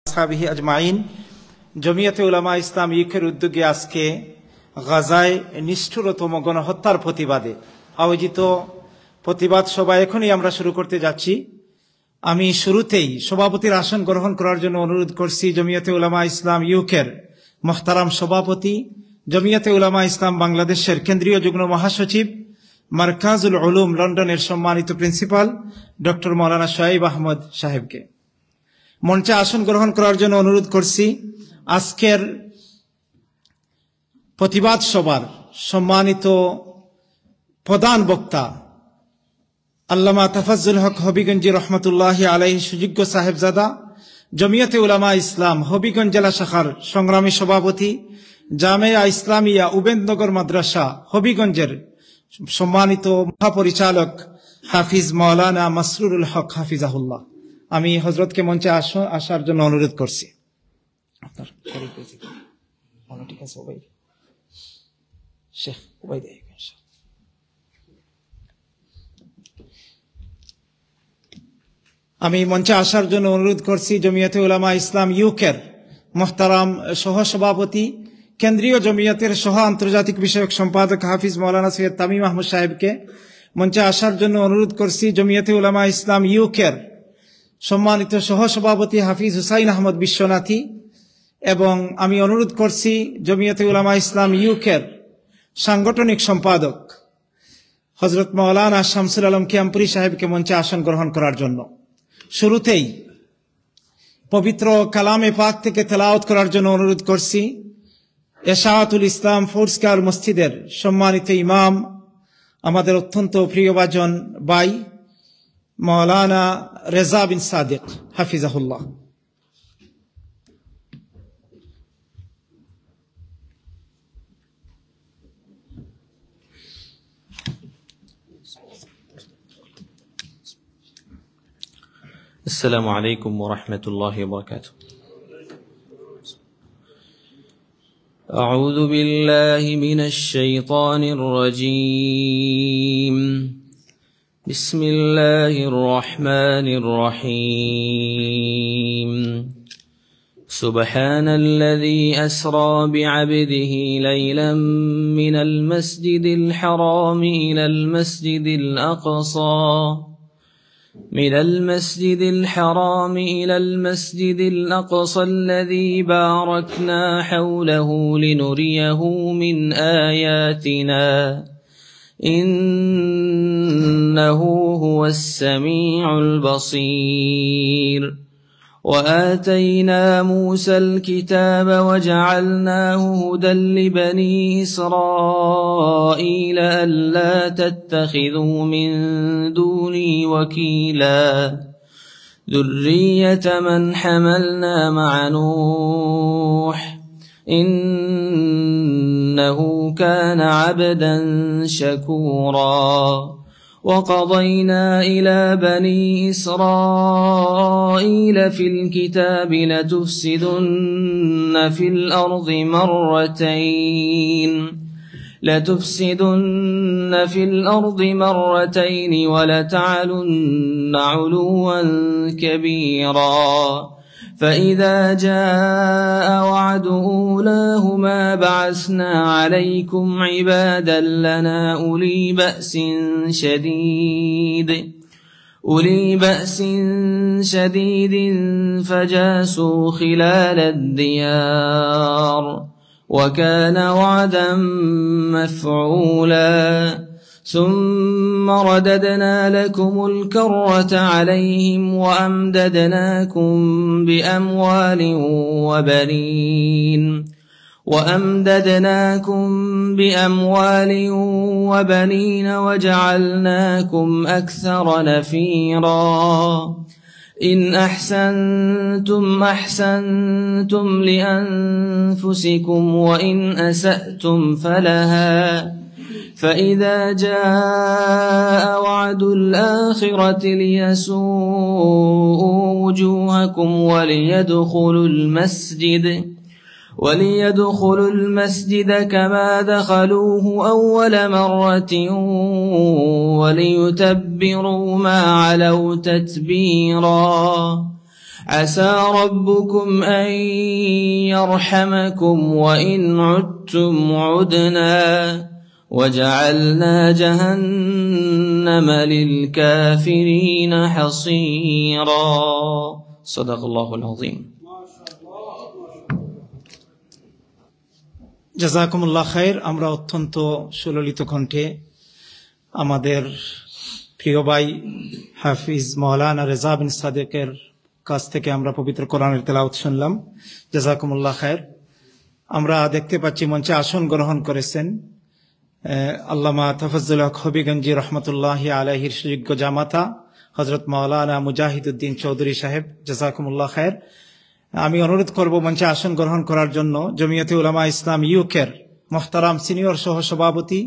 আসহাবিহি আজমাইন। জমিয়তে উলামা ইসলাম ইউকের উদ্যোগে আজকে গাজায় নিষ্ঠুরতম গণহত্যার প্রতিবাদে আয়োজিত প্রতিবাদ সভা এখনই আমরা শুরু করতে যাচ্ছি। আমি শুরুতেই সভাপতির আসন গ্রহণ করার জন্য অনুরোধ করছি জমিয়তে উলামা ইসলাম ইউকের মোহতারাম সভাপতি, জমিয়তে উলামা ইসলাম বাংলাদেশের কেন্দ্রীয় যুগ্ম মহাসচিব, মারকাজুল উলুম লন্ডনের সম্মানিত প্রিন্সিপাল ডক্টর মৌলানা শোয়েব আহমদ সাহেবকে মঞ্চে আসন গ্রহণ করার জন্য অনুরোধ করছি। আজকের প্রতিবাদ সভার সম্মানিত প্রধান বক্তা আল্লামা তাফাজ্জুল হক হবিগঞ্জি রহমতুল্লাহি আলাইহি সুযোগ্য সাহেবজাদা, জমিয়তে উলামা ইসলাম হবিগঞ্জ জেলা শাখার সংগ্রামী সভাপতি, জামিয়া ইসলামিয়া উবেদনগর মাদ্রাসা হবিগঞ্জের সম্মানিত মহাপরিচালক হাফিজ মাওলানা মাসরুরুল হক হাফিজাহুল্লাহ। আমি হযরতকে মঞ্চে আসার জন্য অনুরোধ করছি। আমি মঞ্চে আসার জন্য অনুরোধ করছি জমিয়তে উলামা ইসলাম ইউকের মোহতারাম সহসভাপতি, কেন্দ্রীয় জমিয়তের সহ আন্তর্জাতিক বিষয়ক সম্পাদক হাফিজ মাওলানা সৈয়দ তামিম আহমদ সাহেবকে মঞ্চে আসার জন্য অনুরোধ করছি। জমিয়তে উলামা ইসলাম ইউকের সম্মানিত সহসভাপতি হাফিজ হুসাইন আহমদ বিশ্বনাথী, এবং আমি অনুরোধ করছি জমিয়তে উলামা ইসলাম ইউকের সাংগঠনিক সম্পাদক হযরত মাওলানা শামসুল আলম কিয়ামপুরী সাহেবকে মঞ্চে আসন গ্রহণ করার জন্য। শুরুতেই পবিত্র কালামে পাক থেকে তেলাওয়াত করার জন্য অনুরোধ করছি এশাআতুল ইসলাম ফোর্সকার মসজিদের সম্মানিত ইমাম, আমাদের অত্যন্ত প্রিয়ভাজন ভাই মাওলানা রেজা বিন সাদিক হাফিজাহুল্লাহ। السلام عليكم ورحمة الله وبركاته. أعوذ بالله من الشيطان الرجيم. بسم الله الرحمن الرحيم. سبحان الذي أسرى بعبده ليلا من المسجد الحرام إلى المسجد الأقصى الذي باركنا حوله لنريه من آياتنا إنه هو السميع البصير. وآتينا موسى الكتاب وجعلناه هدى لبني إسرائيل ألا تتخذوا من دوني وكيلا ذرية من حملنا مع نوح إنه كان عبدا شكورا. وقضينا إلى بني إسرائيل في الكتاب لتفسدن في الأرض مرتين ولتعلن علوا كبيرا. فإذا جاء وعد أولاهما بعثنا عليكم عبادا لنا أولي بأس شديد فجاسوا خلال الديار وكان وعدا مفعولا. ثم رددنا لكم الكرة عليهم وأمددناكم بأموال وبنين وجعلناكم أكثر نفيرا. إن أحسنتم أحسنتم لأنفسكم وإن أسأتم فلها. فإذا جاء وعد الآخرة ليسوءوا وجوهكم وليدخلوا المسجد كما دخلوه أول مرة وليتبروا ما علوا تتبيرا. عسى ربكم أن يرحمكم وإن عدتم عدنا وجعلنا جهنم للكافرين حصيرا صدق الله العظيم জাযাকুমুল্লাহ খাইর। আমরা অত্যন্ত সুললিত কণ্ঠে আমাদের প্রিয় ভাই হাফিজ মাওলানা রেজা বিন সাদেকের কাছ থেকে আমরা পবিত্র কোরআনের তেলাওয়াত শুনলাম। জাযাকুমুল্লাহ খাইর। আমরা দেখতে পাচ্ছি মঞ্চে আসন গ্রহণ করেছেন আল্লামা তাফাজ্জুল হক হবিগঞ্জি রহমতুল্লাহি আলাইহির সুযোগ্য জামাতা হযরত মাওলানা মুজাহিদউদ্দিন চৌধুরী সাহেব। জাযাকুমুল্লাহ খাইর। আমি অনুরোধ করব মঞ্চে আসন গ্রহণ করার জন্য জমিয়তে উলামা ইসলাম ইউকের মোহতারাম সিনিয়র সহ সভাপতি,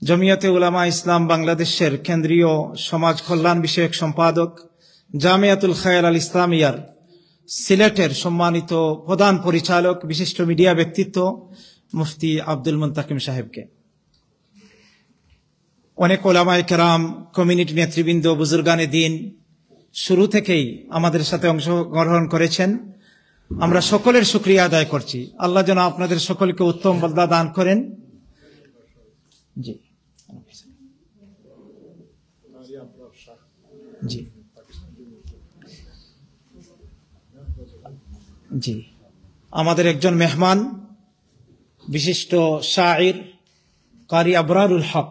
জমিয়তে উলামা ইসলাম বাংলাদেশের কেন্দ্রীয় সমাজ কল্যাণ বিষয়ক সম্পাদক, জামিয়াতুল খায়র আল ইসলামিয়ার সিলেটের সম্মানিত প্রধান পরিচালক, বিশিষ্ট মিডিয়া ব্যক্তিত্ব মুফতি আব্দুল মুনতাকিম সাহেবকে, অনেক ওলামায়ে কেরাম, কমিউনিটি নেতৃবৃন্দ, বুজুর্গানে দ্বীন শুরু থেকেই আমাদের সাথে অংশগ্রহণ করেছেন। আমরা সকলের শুকরিয়া আদায় করছি। আল্লাহ যেন আপনাদের সকলকে উত্তম বদলা দান করেন। জি জি জি আমাদের একজন মেহমান, বিশিষ্ট শায়র কারি আবরারুল হক,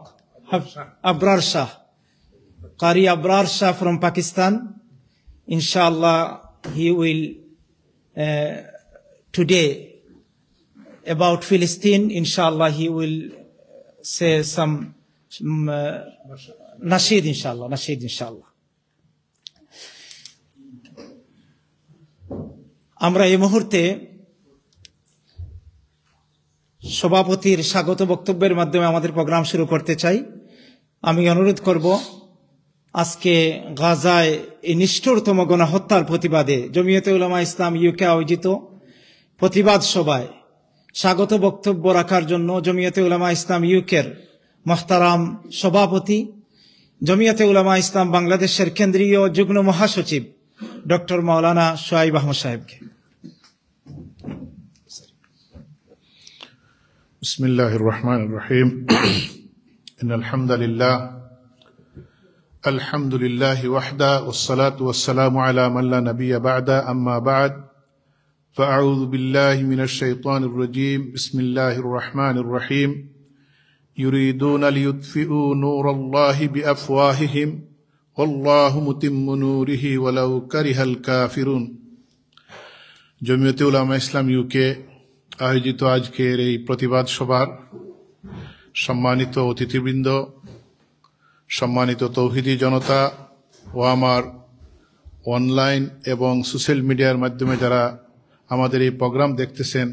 Abrar Shah, Qari Abrar Shah from Pakistan. Inshallah, he will today about Palestine. Inshallah, he will say some nasheed. Inshallah, nasheed. Inshallah. আমরা এই মুহূর্তে সভাপতির স্বাগত বক্তব্যের মাধ্যমে আমাদের প্রোগ্রাম শুরু করতে চাই। আমি অনুরোধ করব, আজকে গাজায় এই নিষ্ঠুরতম গণহত্যার প্রতিবাদে জমিয়তে উলামা ইসলাম ইউকে আয়োজিত প্রতিবাদ সভায় স্বাগত বক্তব্য রাখার জন্য জমিয়তে উলামা ইসলাম ইউকের মোহতারাম সভাপতি, জমিয়তে উলামা ইসলাম বাংলাদেশের কেন্দ্রীয় যুগ্ম মহাসচিব ডক্টর মাওলানা সোহাইব আহমদ সাহেবকে। বিসমিল্লাহির রহমানির রহিম। ইন্নাল হামদুলিল্লাহ আলহামদুলিল্লাহি ওয়াহদা ওয়াসসালাতু ওয়াসসালামু আলা মান লা নাবিয়্যা বা'দা আম্মা বা'দ ফাআউযু বিল্লাহি মিনাশ শাইতানির রাজীম বিসমিল্লাহির রহমানির রহিম ইউরিদুনা লিইউতফিউ নূরাল্লাহি বিআফওয়াহিহিম ওয়াল্লাহু মুতিম্মু নূরিহি ওয়ালাউ কারিহাল কাফিরুন। জমিয়তে উলামা ইসলাম ইউকে আয়োজিত আজকের এই প্রতিবাদ সভার সম্মানিত অতিথিবৃন্দ, সম্মানিত তৌহিদি জনতা ও আমার অনলাইন এবং সোশ্যাল মিডিয়ার মাধ্যমে যারা আমাদের এই প্রোগ্রাম দেখতেছেন,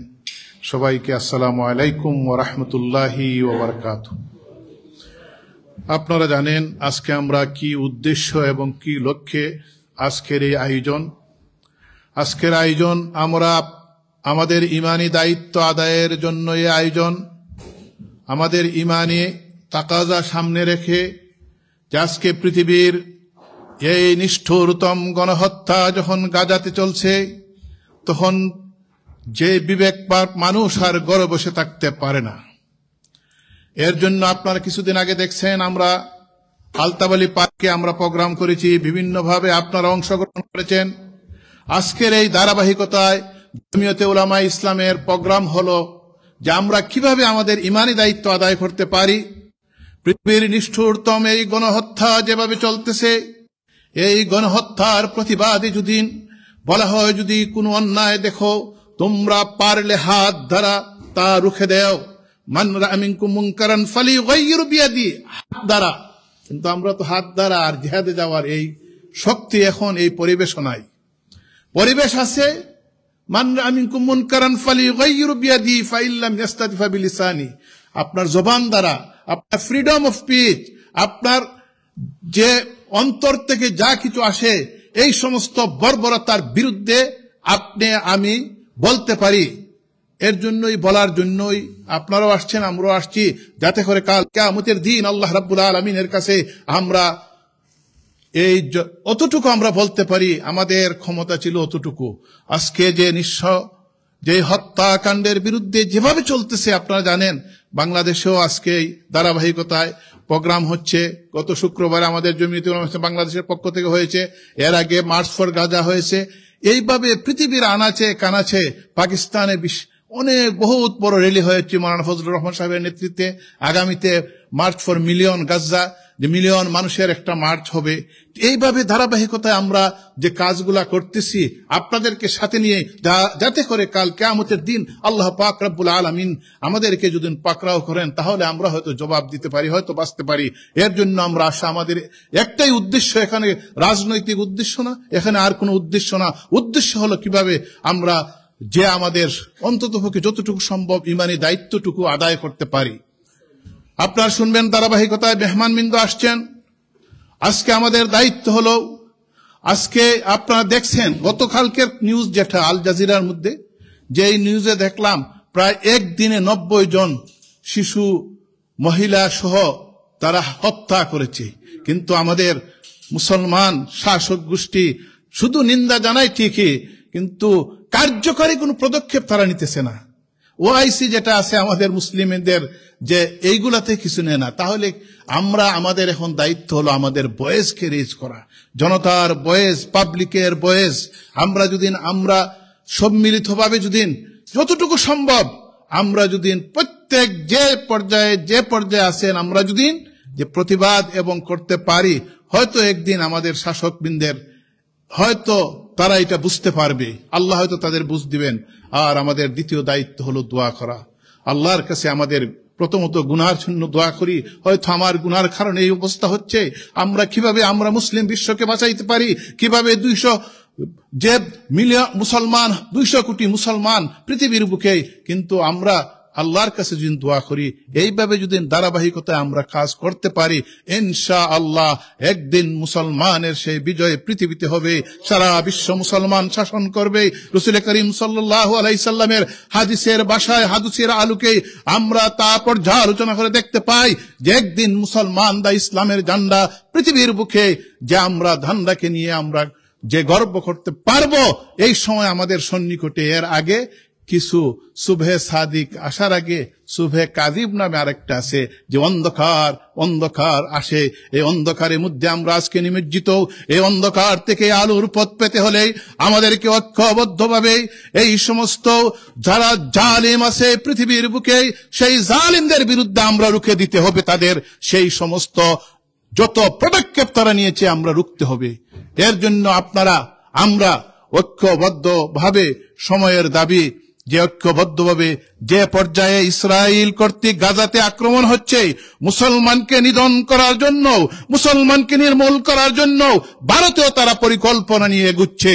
সবাইকে আসসালামু আলাইকুম ওয়া রাহমাতুল্লাহি ওয়া বারাকাতুহু। আপনারা জানেন আজকে আমরা কি উদ্দেশ্য এবং কি লক্ষ্যে আজকের এই আয়োজন। আজকের আয়োজন আমরা আমাদের ইমানি দায়িত্ব আদায়ের জন্য এই আয়োজন। আমাদের ইমানি তাকাজা সামনে রেখে যে আজকে পৃথিবীর এই নিষ্ঠুরতম গণহত্যা যখন গাজাতে চলছে, তখন যে বিবেকবান মানুষ আর ঘরে বসে থাকতে পারে না। এর জন্য আপনারা কিছুদিন আগে দেখছেন আমরা আলতাবালি পার্কে আমরা প্রোগ্রাম করেছি, বিভিন্নভাবে আপনারা অংশগ্রহণ করেছেন। আজকের এই ধারাবাহিকতায় জমিয়তে উলামা ইসলামের প্রোগ্রাম হলো যে আমরা কিভাবে আমাদের ইমানি দায়িত্ব আদায় করতে পারি। পৃথিবীর নিষ্ঠুরতম এই গণহত্যা যেভাবে চলতেছে, এই গণহত্যার প্রতিবাদে যদি বলা হয় যদি কোনো অন্যায় দেখো, তোমরা পারলে হাত দ্বারা তা রুখে দেও। মান রাআ মিনকুম মুনকারান ফালিয়ুগাইয়িরু বিয়াদি, হাত দ্বারা। কিন্তু আমরা তো হাত দ্বারা আর জিহাদে যাওয়ার এই শক্তি এখন এই পরিবেশ নাই। পরিবেশ আছে মান রাআ মিনকুম মুনকারান ফালিয়ুগাইয়িরু বিয়াদি ফাইল্লাম ইয়াস্তাতি ফাবিলিসানি, আপনার জবান দ্বারা, আপনার ফ্রিডম অফ স্পিচ, আপনার যে অন্তর থেকে যা কিছু আসে এই সমস্ত বর্বরতার বিরুদ্ধে আপনি আমি বলতে পারি। এর জন্যই বলার জন্যই আপনারাও আসছেন, আমরাও আসছি, যাতে করে কাল কিয়ামতের দিন আল্লাহ রাব্বুল আলামিনের কাছে আমরা অতটুকু আমরা বলতে পারি, আমাদের ক্ষমতা ছিল অতটুকু। আজকে যে যে হত্যাকাণ্ডের বিরুদ্ধে যেভাবে চলতেছে আপনারা জানেন, বাংলাদেশেও আজকে ধারাবাহিকতায় প্রোগ্রাম হচ্ছে। গত শুক্রবার আমাদের জমিয়তে উলামা বাংলাদেশের পক্ষ থেকে হয়েছে, এর আগে মার্চ ফর গাজা হয়েছে। এইভাবে পৃথিবীর আনাচে কানাচে পাকিস্তানে অনেক বহুত বড় র্যালি হয়েছে মাওলানা ফজলুর রহমান সাহেবের নেতৃত্বে। আগামীতে মার্চ ফর মিলিয়ন গাজা, যে মিলিয়ন মানুষের একটা মার্চ হবে। এইভাবে ধারাবাহিকতায় আমরা যে কাজগুলা করতেছি আপনাদেরকে সাথে নিয়ে, যাতে করে কাল কিয়ামতের দিন আল্লাহ পাক রব্বুল আলামিন আমাদেরকে যদি পাকড়াও করেন তাহলে আমরা হয়তো জবাব দিতে পারি, হয়তো বাঁচতে পারি। এর জন্য আমরা আসা, আমাদের একটাই উদ্দেশ্য, এখানে রাজনৈতিক উদ্দেশ্য না, এখানে আর কোনো উদ্দেশ্য না। উদ্দেশ্য হলো কিভাবে আমরা যে আমাদের অন্ততপক্ষে যতটুকু সম্ভব ইমানি দায়িত্বটুকু আদায় করতে পারি। আপনারা শুনবেন ধারাবাহিকতায় মেহমানবৃন্দ আসছেন। আজকে আমাদের দায়িত্ব হলো, আজকে আপনারা দেখছেন গতকালকের নিউজ যেটা আল জাজিরার মধ্যে, যে নিউজে দেখলাম প্রায় একদিনে 90 জন শিশু মহিলা সহ তারা হত্যা করেছে। কিন্তু আমাদের মুসলমান শাসক গোষ্ঠী শুধু নিন্দা জানায় ঠিকই, কিন্তু কার্যকরী কোনো পদক্ষেপ তারা নিতেছে না। ওআইসি যেটা আছে আমাদের মুসলিমদের, যে এইগুলাতে কিছু নেয় না। তাহলে আমাদের এখন দায়িত্ব হলো আমাদের ভয়েসকে রেজ করা, জনতার ভয়েস, পাবলিকের ভয়েস। আমরা সম্মিলিতভাবে যতটুকু সম্ভব আমরা প্রত্যেক যে পর্যায়ে আছেন আমরা যে প্রতিবাদ এবং করতে পারি, হয়তো একদিন আমাদের শাসকবৃন্দের হয়তো তারা এটা বুঝতে পারবে, আল্লাহ হয়তো তাদের বুঝ দিবেন। আর আমাদের দ্বিতীয় দায়িত্ব হলো দোয়া করা। আল্লাহর কাছে আমাদের প্রথমত গুনার জন্য দোয়া করি, হয়তো আমার গুনার কারণে এই অবস্থা হচ্ছে, কিভাবে আমরা মুসলিম বিশ্বকে বাঁচাইতে পারি, কিভাবে 200 কোটি মুসলমান পৃথিবীর বুকে, কিন্তু আমরা আল্লাহর কাছে যদি দোয়া করি, এইভাবে যদি ধারাবাহিকতায় আমরা কাজ করতে পারি, ইনশাআল্লাহ একদিন মুসলমানের সেই বিজয় পৃথিবীতে হবে, সারা বিশ্ব মুসলমান শাসন করবে। রাসূল করিম সাল্লাল্লাহু আলাইহি সাল্লামের হাদিসের ভাষায়, হাদিসের আলোকে আমরা তা পর্যালোচনা করে দেখতে পাই যে একদিন মুসলমান ইসলামের ঝান্ডা পৃথিবীর বুকে, যে আমরা ঝান্ডাকে নিয়ে আমরা যে গর্ব করতে পারবো, এই সময় আমাদের সন্নিকটে এর আগে কিছু সুবহে সাদিক আসার আগে সুবহে কাযিব নামে আরেকটা আছে, যে অন্ধকার আসে। এই অন্ধকারের মধ্যে আমরা আজকে নিমজ্জিত। এই অন্ধকার থেকে আলোর পথ পেতে হলে আমাদেরকে ঐক্যবদ্ধভাবে এই সমস্ত যারা জালিম আছে পৃথিবীর বুকে, সেই জালিমদের বিরুদ্ধে আমরা রুখে দিতে হবে। তাদের সেই সমস্ত যত পদক্ষেপ তারা নিয়েছে আমরা রুখতে হবে। এর জন্য আমরা ঐক্যবদ্ধভাবে, সময়ের দাবি যে ঐক্যবদ্ধভাবে যে পর্যায়ে ইসরায়েল কর্তৃক গাজাতে আক্রমণ হচ্ছে, মুসলমানকে নিধন করার জন্য, মুসলমানকে নির্মূল করার জন্য ভারতেও তারা পরিকল্পনা নিয়ে এগুচ্ছে।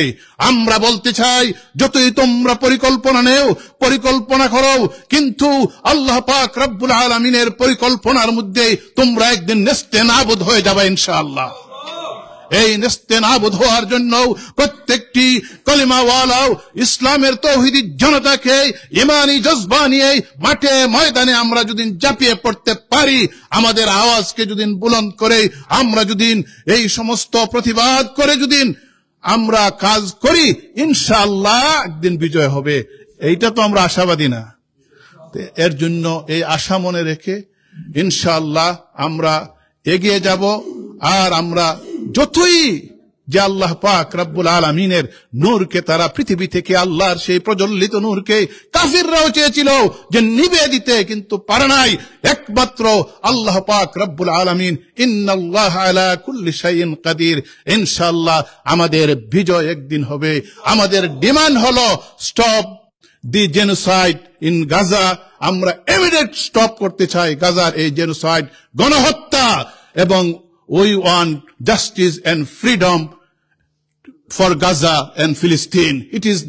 আমরা বলতে চাই, যতই তোমরা পরিকল্পনা করো, কিন্তু আল্লাহ পাক রব্বুল আলামিনের পরিকল্পনার মধ্যে তোমরা একদিন নেস্তেনাবুদ হয়ে যাবে ইনশাআল্লাহ। এই নেস্তেনাবুদ হওয়ার জন্য প্রত্যেকটি কলিমাওয়ালা ইসলামের তৌহিদি জনতাকে ইমানি জজবা নিয়ে মাঠে ময়দানে আমরা যদি ঝাঁপিয়ে পড়তে পারি, আমাদের আওয়াজকে যদি বুলন্দ করে আমরা যদি এই সমস্ত প্রতিবাদ করে যদি আমরা কাজ করি, ইনশাআল্লাহ একদিন বিজয় হবে। এইটা তো আমরা আশাবাদী না। এর জন্য এই আশা মনে রেখে ইনশাআল্লাহ আমরা এগিয়ে যাব। আর আমরা যতই যে আল্লাহ পাক রব্বুল আলামিনের নূরকে তারা পৃথিবী থেকে, আল্লাহর সেই প্রজ্বলিত নূরকে কাফিররাও চেয়েছিল যে নিভে দিতে, কিন্তু পারে নাই। একমাত্র আল্লাহ পাক রব্বুল আলামিন, ইন্নাল্লাহা আলা কুল্লি শাইইন কাদির। ইনশাআল্লাহ আমাদের বিজয় একদিন হবে। আমাদের ডিমান্ড হলো stop the genocide in Gaza. আমরা ইমিডিয়েট স্টপ করতে চাই গাজার এই জেনোসাইড, গণহত্যা, এবং we want justice and freedom for Gaza and Palestine. It is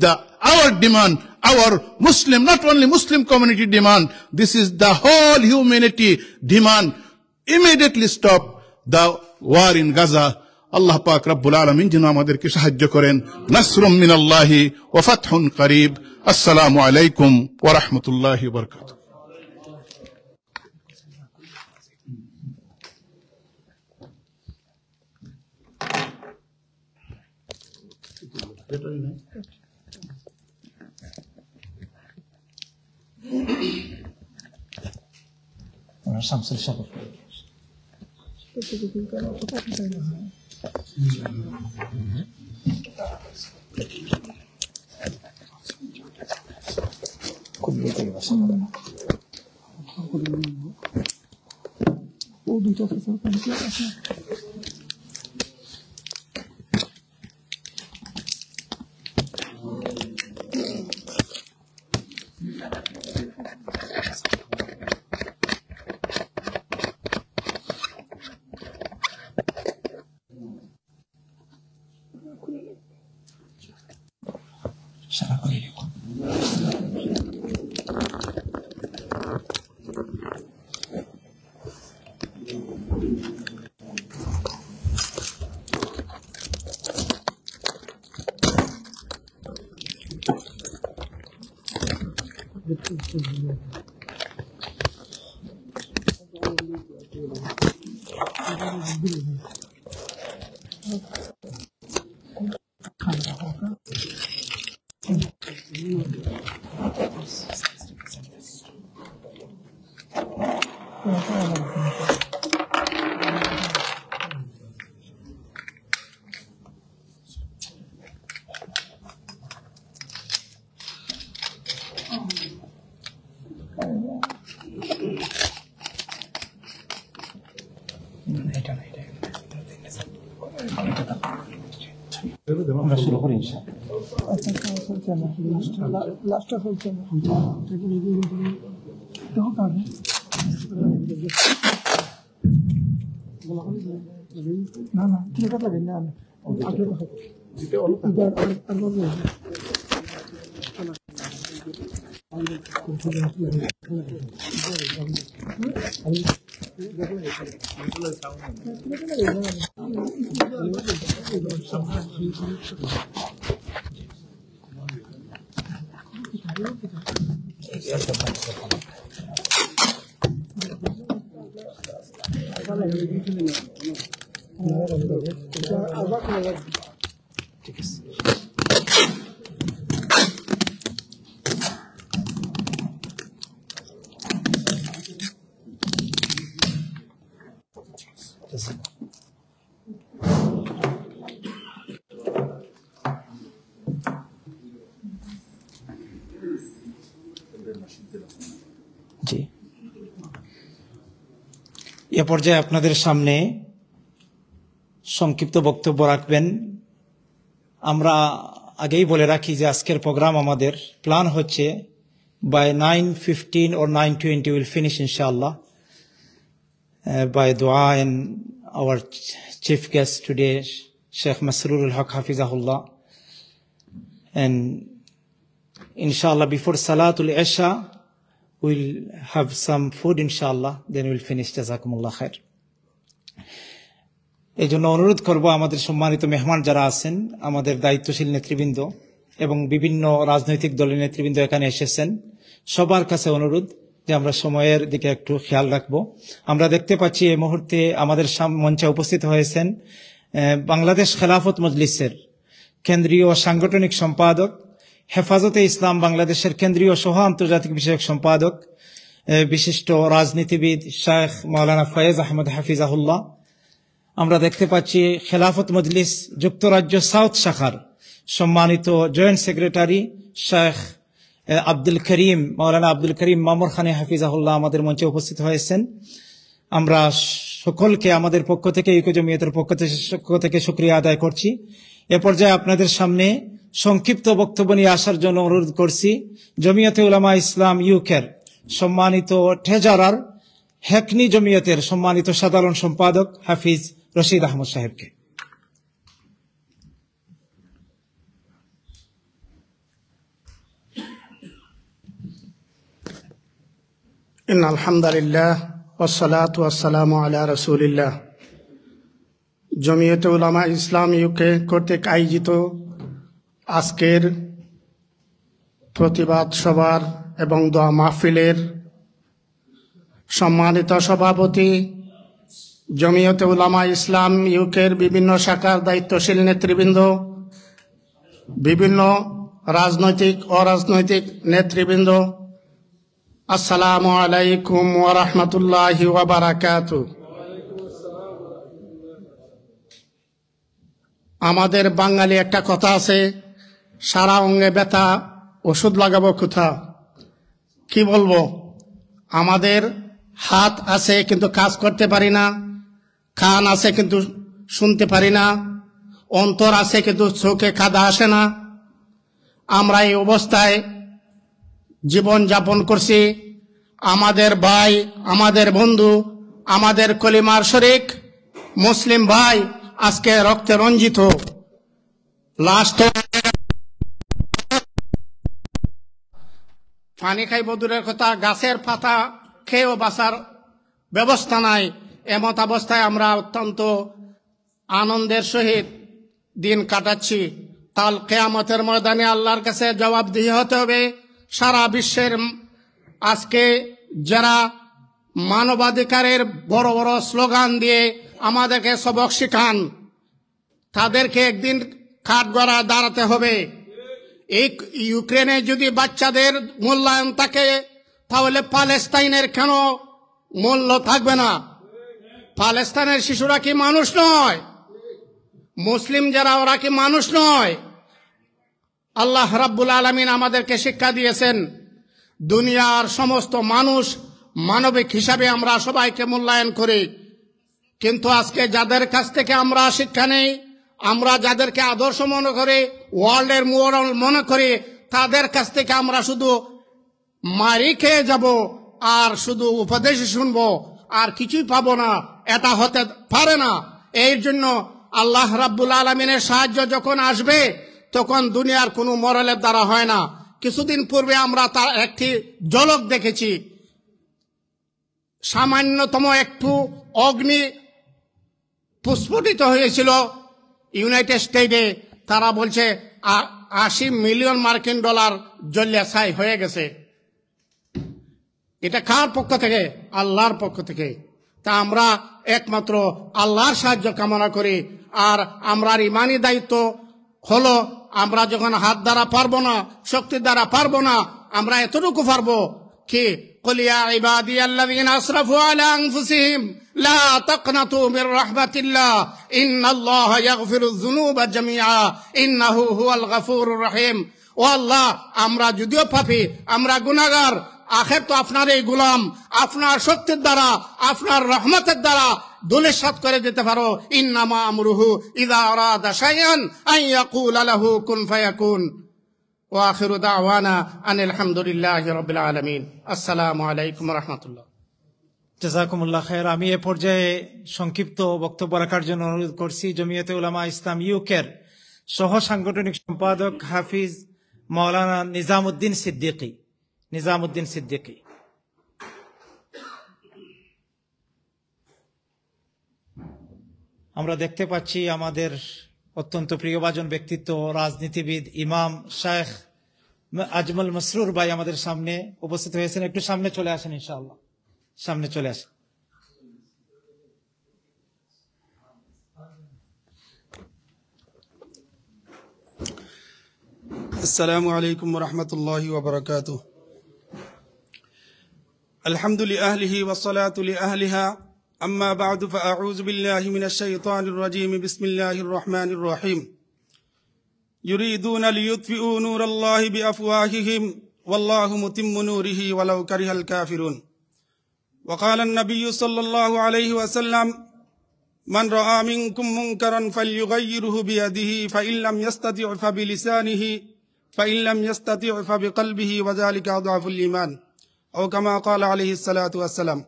our demand, our Muslim, not only Muslim community demand. This is the whole humanity demand. Immediately stop the war in Gaza. Allah Pak Rabbul Alamin যেন আমাদেরকে সাহায্য করেন। নাসরুম মিনাল্লাহি ওয়া ফাতহুন করিব। আসসালামু আলাইকুম ওয়া রাহমাতুল্লাহি ওয়া বারাকাতুহু। শামসুল সাগর সারা করে দেব। আমরা শুরু করি জি। এ পর্যায়ে আপনাদের সামনে সংক্ষিপ্ত বক্তব্য রাখবেন। আমরা আগেই বলে রাখি যে আজকের প্রোগ্রাম আমাদের প্ল্যান হচ্ছে by 9:15 or 9:20 we'll finish inshallah by dua and our chief guest today Sheikh Masroor al-Haq Hafizahullah, and inshallah before Salatul Isha we'll have some food inshallah, then we'll finish. Jazakumullah khair. এই জন্য অনুরোধ করব আমাদের সম্মানিত মেহমান যারা আছেন, আমাদের দায়িত্বশীল নেতৃবৃন্দ এবং বিভিন্ন রাজনৈতিক দলের নেতৃবৃন্দ এখানে এসেছেন, সবার কাছে অনুরোধ যে আমরা সময়ের দিকে একটু খেয়াল রাখব। আমরা দেখতে পাচ্ছি এই মুহূর্তে আমাদের মঞ্চে উপস্থিত হয়েছেন বাংলাদেশ খেলাফত মজলিসের কেন্দ্রীয় সাংগঠনিক সম্পাদক, হেফাজতে ইসলাম বাংলাদেশের কেন্দ্রীয় সহ আন্তর্জাতিক বিষয়ক সম্পাদক, বিশিষ্ট রাজনীতিবিদ শেখ মাওলানা ফয়েজ আহমদ হাফিজাহুল্লাহ। আমরা দেখতে পাচ্ছি খেলাফত মজলিস যুক্তরাজ্য সাউথ শাখার সম্মানিত জয়েন্ট সেক্রেটারি শেখ আব্দুল করিম, মাওলানা আব্দুল করিম মামুর খানি হাফিজাহুল্লাহ আমাদের মঞ্চে উপস্থিত হয়েছেন। আমরা সকলকে আমাদের পক্ষ থেকে, ইউকে জমিয়তের পক্ষ থেকে শুকরিয়া আদায় করছি। এ পর্যায়ে আপনাদের সামনে সংক্ষিপ্ত বক্তব্য নিয়ে আসার জন্য অনুরোধ করছি জমিয়তে উলামা ইসলাম ইউকের সম্মানিত ট্রেজারার, হেকনি জমিয়তের সম্মানিত সাধারণ সম্পাদক হাফিজ রশিদ আহমদ সাহেবকে। ইন্নাল হামদুলিল্লাহ ওয়াসসালাতু ওয়াসসালামু আলা রাসূলিল্লাহ। জমিয়তে উলামা ইসলাম ইউকে কর্তৃক আয়োজিত আজকের প্রতিবাদ সভার এবং দোয়া মাহফিলের সম্মানিত সভাপতি, জমিয়তে উলামা ইসলাম ইউকের বিভিন্ন শাখার দায়িত্বশীল নেতৃবৃন্দ, বিভিন্ন রাজনৈতিক অরাজনৈতিক নেতৃবৃন্দ, আসসালামু আলাইকুম ওয়া রাহমাতুল্লাহি ওয়া বারাকাতুহু। আমাদের বাঙালি একটা কথা আছে, সারা অঙ্গে ব্যথা ওষুধ লাগাবো কোথা। কি বলবো, আমাদের হাত আছে কিন্তু কাজ করতে পারি না, কান আছে কিন্তু শুনতে পারি না, অন্তর আছে কিন্তু চোখে কাদা আসে না। আমরা এই অবস্থায় জীবন যাপন করছি। আমাদের ভাই, আমাদের বন্ধু, আমাদের কলিমার শরিক মুসলিম ভাই আজকে রক্তে রঞ্জিত। লাস্ট পানি খাইব দূরের কথা, গাছের পাতা খেয়েও বাঁচার ব্যবস্থা নাই। এমত অবস্থায় আমরা অত্যন্ত আনন্দের সহিত দিন কাটাচ্ছি। কাল কিয়ামতের ময়দানে আল্লাহর কাছে জবাবদিহি হতে হবে। সারা বিশ্বের আজকে যারা মানবাধিকারের বড় বড় স্লোগান দিয়ে আমাদেরকে সবক শিখান, তাদেরকে একদিন কাঠগড়ায় দাঁড়াতে হবে। এই ইউক্রেনে যদি বাচ্চাদের মূল্যায়ন থাকে, তাহলে প্যালেস্তাইনের কেন মূল্য থাকবে না? প্যালেস্তাইনের শিশুরা কি মানুষ নয়? মুসলিম যারা ওরা কি মানুষ নয়? আল্লাহ রাব্বুল আলামিন আমাদেরকে শিক্ষা দিয়েছেন, দুনিয়ার সমস্ত মানুষ মানবিক হিসাবে আমরা সবাইকে মূল্যায়ন করি। কিন্তু আজকে যাদের কাছ থেকে আমরা শিক্ষা নেই, আমরা যাদেরকে আদর্শ মনে করি, ওয়ার্ল্ডের মোরাল মনে করি, তাদের কাছ থেকে আমরা শুধু মারি খেয়ে যাব আর শুধু উপদেশ শুনবো আর কিছুই পাবো না। এটা হতে পারে না। এই জন্য আল্লাহ রাব্বুল আলামিনের সাহায্য যখন আসবে, তখন দুনিয়ার কোনো মোরালের দ্বারা হয় না। কিছুদিন পূর্বে আমরা তার একটি ঝলক দেখেছি। সামান্যতম একটু অগ্নি প্রস্ফুটিত হয়েছিল ইউনাইটেড স্টেটে। তারা বলছে 80 মিলিয়ন মার্কিন ডলার জ্বলিয়া ছাই হয়ে গেছে। এটা কার পক্ষ থেকে? আল্লাহর পক্ষ থেকে। তা আমরা একমাত্র আল্লাহর সাহায্য কামনা করি। আর আমরার ইমানি দায়িত্ব হলো, আমরা যখন হাত দ্বারা পারবো না, শক্তির দ্বারা পারবো না, আমরা এতটুকু পারবো কি, قل يا عبادي الذين أسرفوا على أنفسهم لا تقنطوا من رحمة الله إن الله يغفر الذنوب جميعا إنه هو الغفور الرحيم। ও আল্লাহ, আমরা যদিও পাপী, আমরা গুনাহগার, আখের তো আপনার এই গোলাম, আপনার শক্তির দ্বারা, আপনার রহমতের দ্বারা দুলিশাত করে দিতে পারো। ইন্নামা আমরুহু ইযা আরাদা শাইআন আন ইয়াকুলা লাহু কুন ফায়াকুন। ওয়া আখিরু দাওয়ানা আনিল হামদুলিল্লাহি রাব্বিল আলামিন। আসসালামু আলাইকুম ওয়া রাহমাতুল্লাহ। জাযাকুমুল্লাহ খায়র। আমি এ পর্যায়ে সংক্ষিপ্ত বক্তব্য রাখার জন্য অনুরোধ করছি জমিয়তে উলামা ইসলাম ইউকের সহ সাংগঠনিক সম্পাদক হাফিজ মাওলানা নিজামউদ্দিন সিদ্দিকী। আমরা দেখতে পাচ্ছি আমাদের অত্যন্ত প্রিয়ভাজন ব্যক্তিত্ব, রাজনীতিবিদ, ইমাম শায়েখ আজমল মসরুর ভাই আমাদের সামনে উপস্থিত হয়েছেন। একটু সামনে চলে আসেন, ইনশাআল্লাহ সামনে চলে আসেন। আসসালামু আলাইকুম ওয়া রাহমাতুল্লাহি ওয়া বারাকাতুহু। আলহামদুলিল্লাহি আহলিহি ওয়া সালাতু লি আহলিহা আম্মা বা'দু ফাআউযু বিল্লাহি মিনাশ শাইতানির রাজীম। বিসমিল্লাহির রহমানির রহিম। ইউরিদুনা লিইউতফিউ নূরাল্লাহি বিআফওয়াহিহিম ওয়াল্লাহু মুতিম্মু নূরিহি ওয়ালাউ কারিহাল কাফিরুন। ওয়া ক্বালা আন-নাবিয়্যু সাল্লাল্লাহু আলাইহি ওয়াসাল্লাম মান রাআ মিনকুম মুনকারান ফালইয়ুগাইয়িরহু বিয়াদিহি ফাইন লাম ইস্তাতি' ফাবিলিসানিহি ফাইন লাম ইস্তাতি' ফাবিকলবিহি ওয়া যালিকা আযআফুল ঈমান। ও কামা ক্বালা আলাইহিস সালাতু ওয়াসসালাম।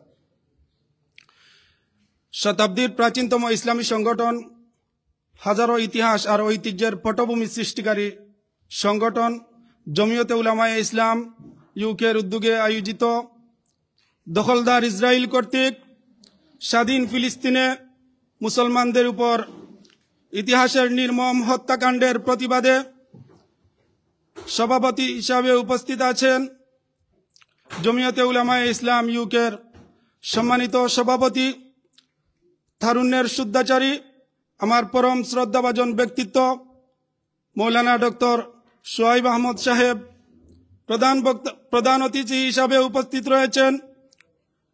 শতাব্দীর প্রাচীনতম ইসলামী সংগঠন, হাজারো ইতিহাস আর ঐতিহ্যের পটভূমি সৃষ্টিকারী সংগঠন জমিয়তে উলামায়ে ইসলাম ইউকের উদ্যোগে আয়োজিত দখলদার ইসরায়েল কর্তৃক স্বাধীন ফিলিস্তিনে মুসলমানদের উপর ইতিহাসের নির্মম হত্যাকাণ্ডের প্রতিবাদে সভাপতি হিসাবে উপস্থিত আছেন জমিয়তে উলামায়ে ইসলাম ইউকের সম্মানিত সভাপতি, তারুণ্যের শুদ্ধাচারী, আমার পরম শ্রদ্ধাভাজন ব্যক্তিত্ব মৌলানা ডক্টর সোহাইব আহমদ সাহেব। প্রধান অতিথি হিসাবে উপস্থিত রয়েছেন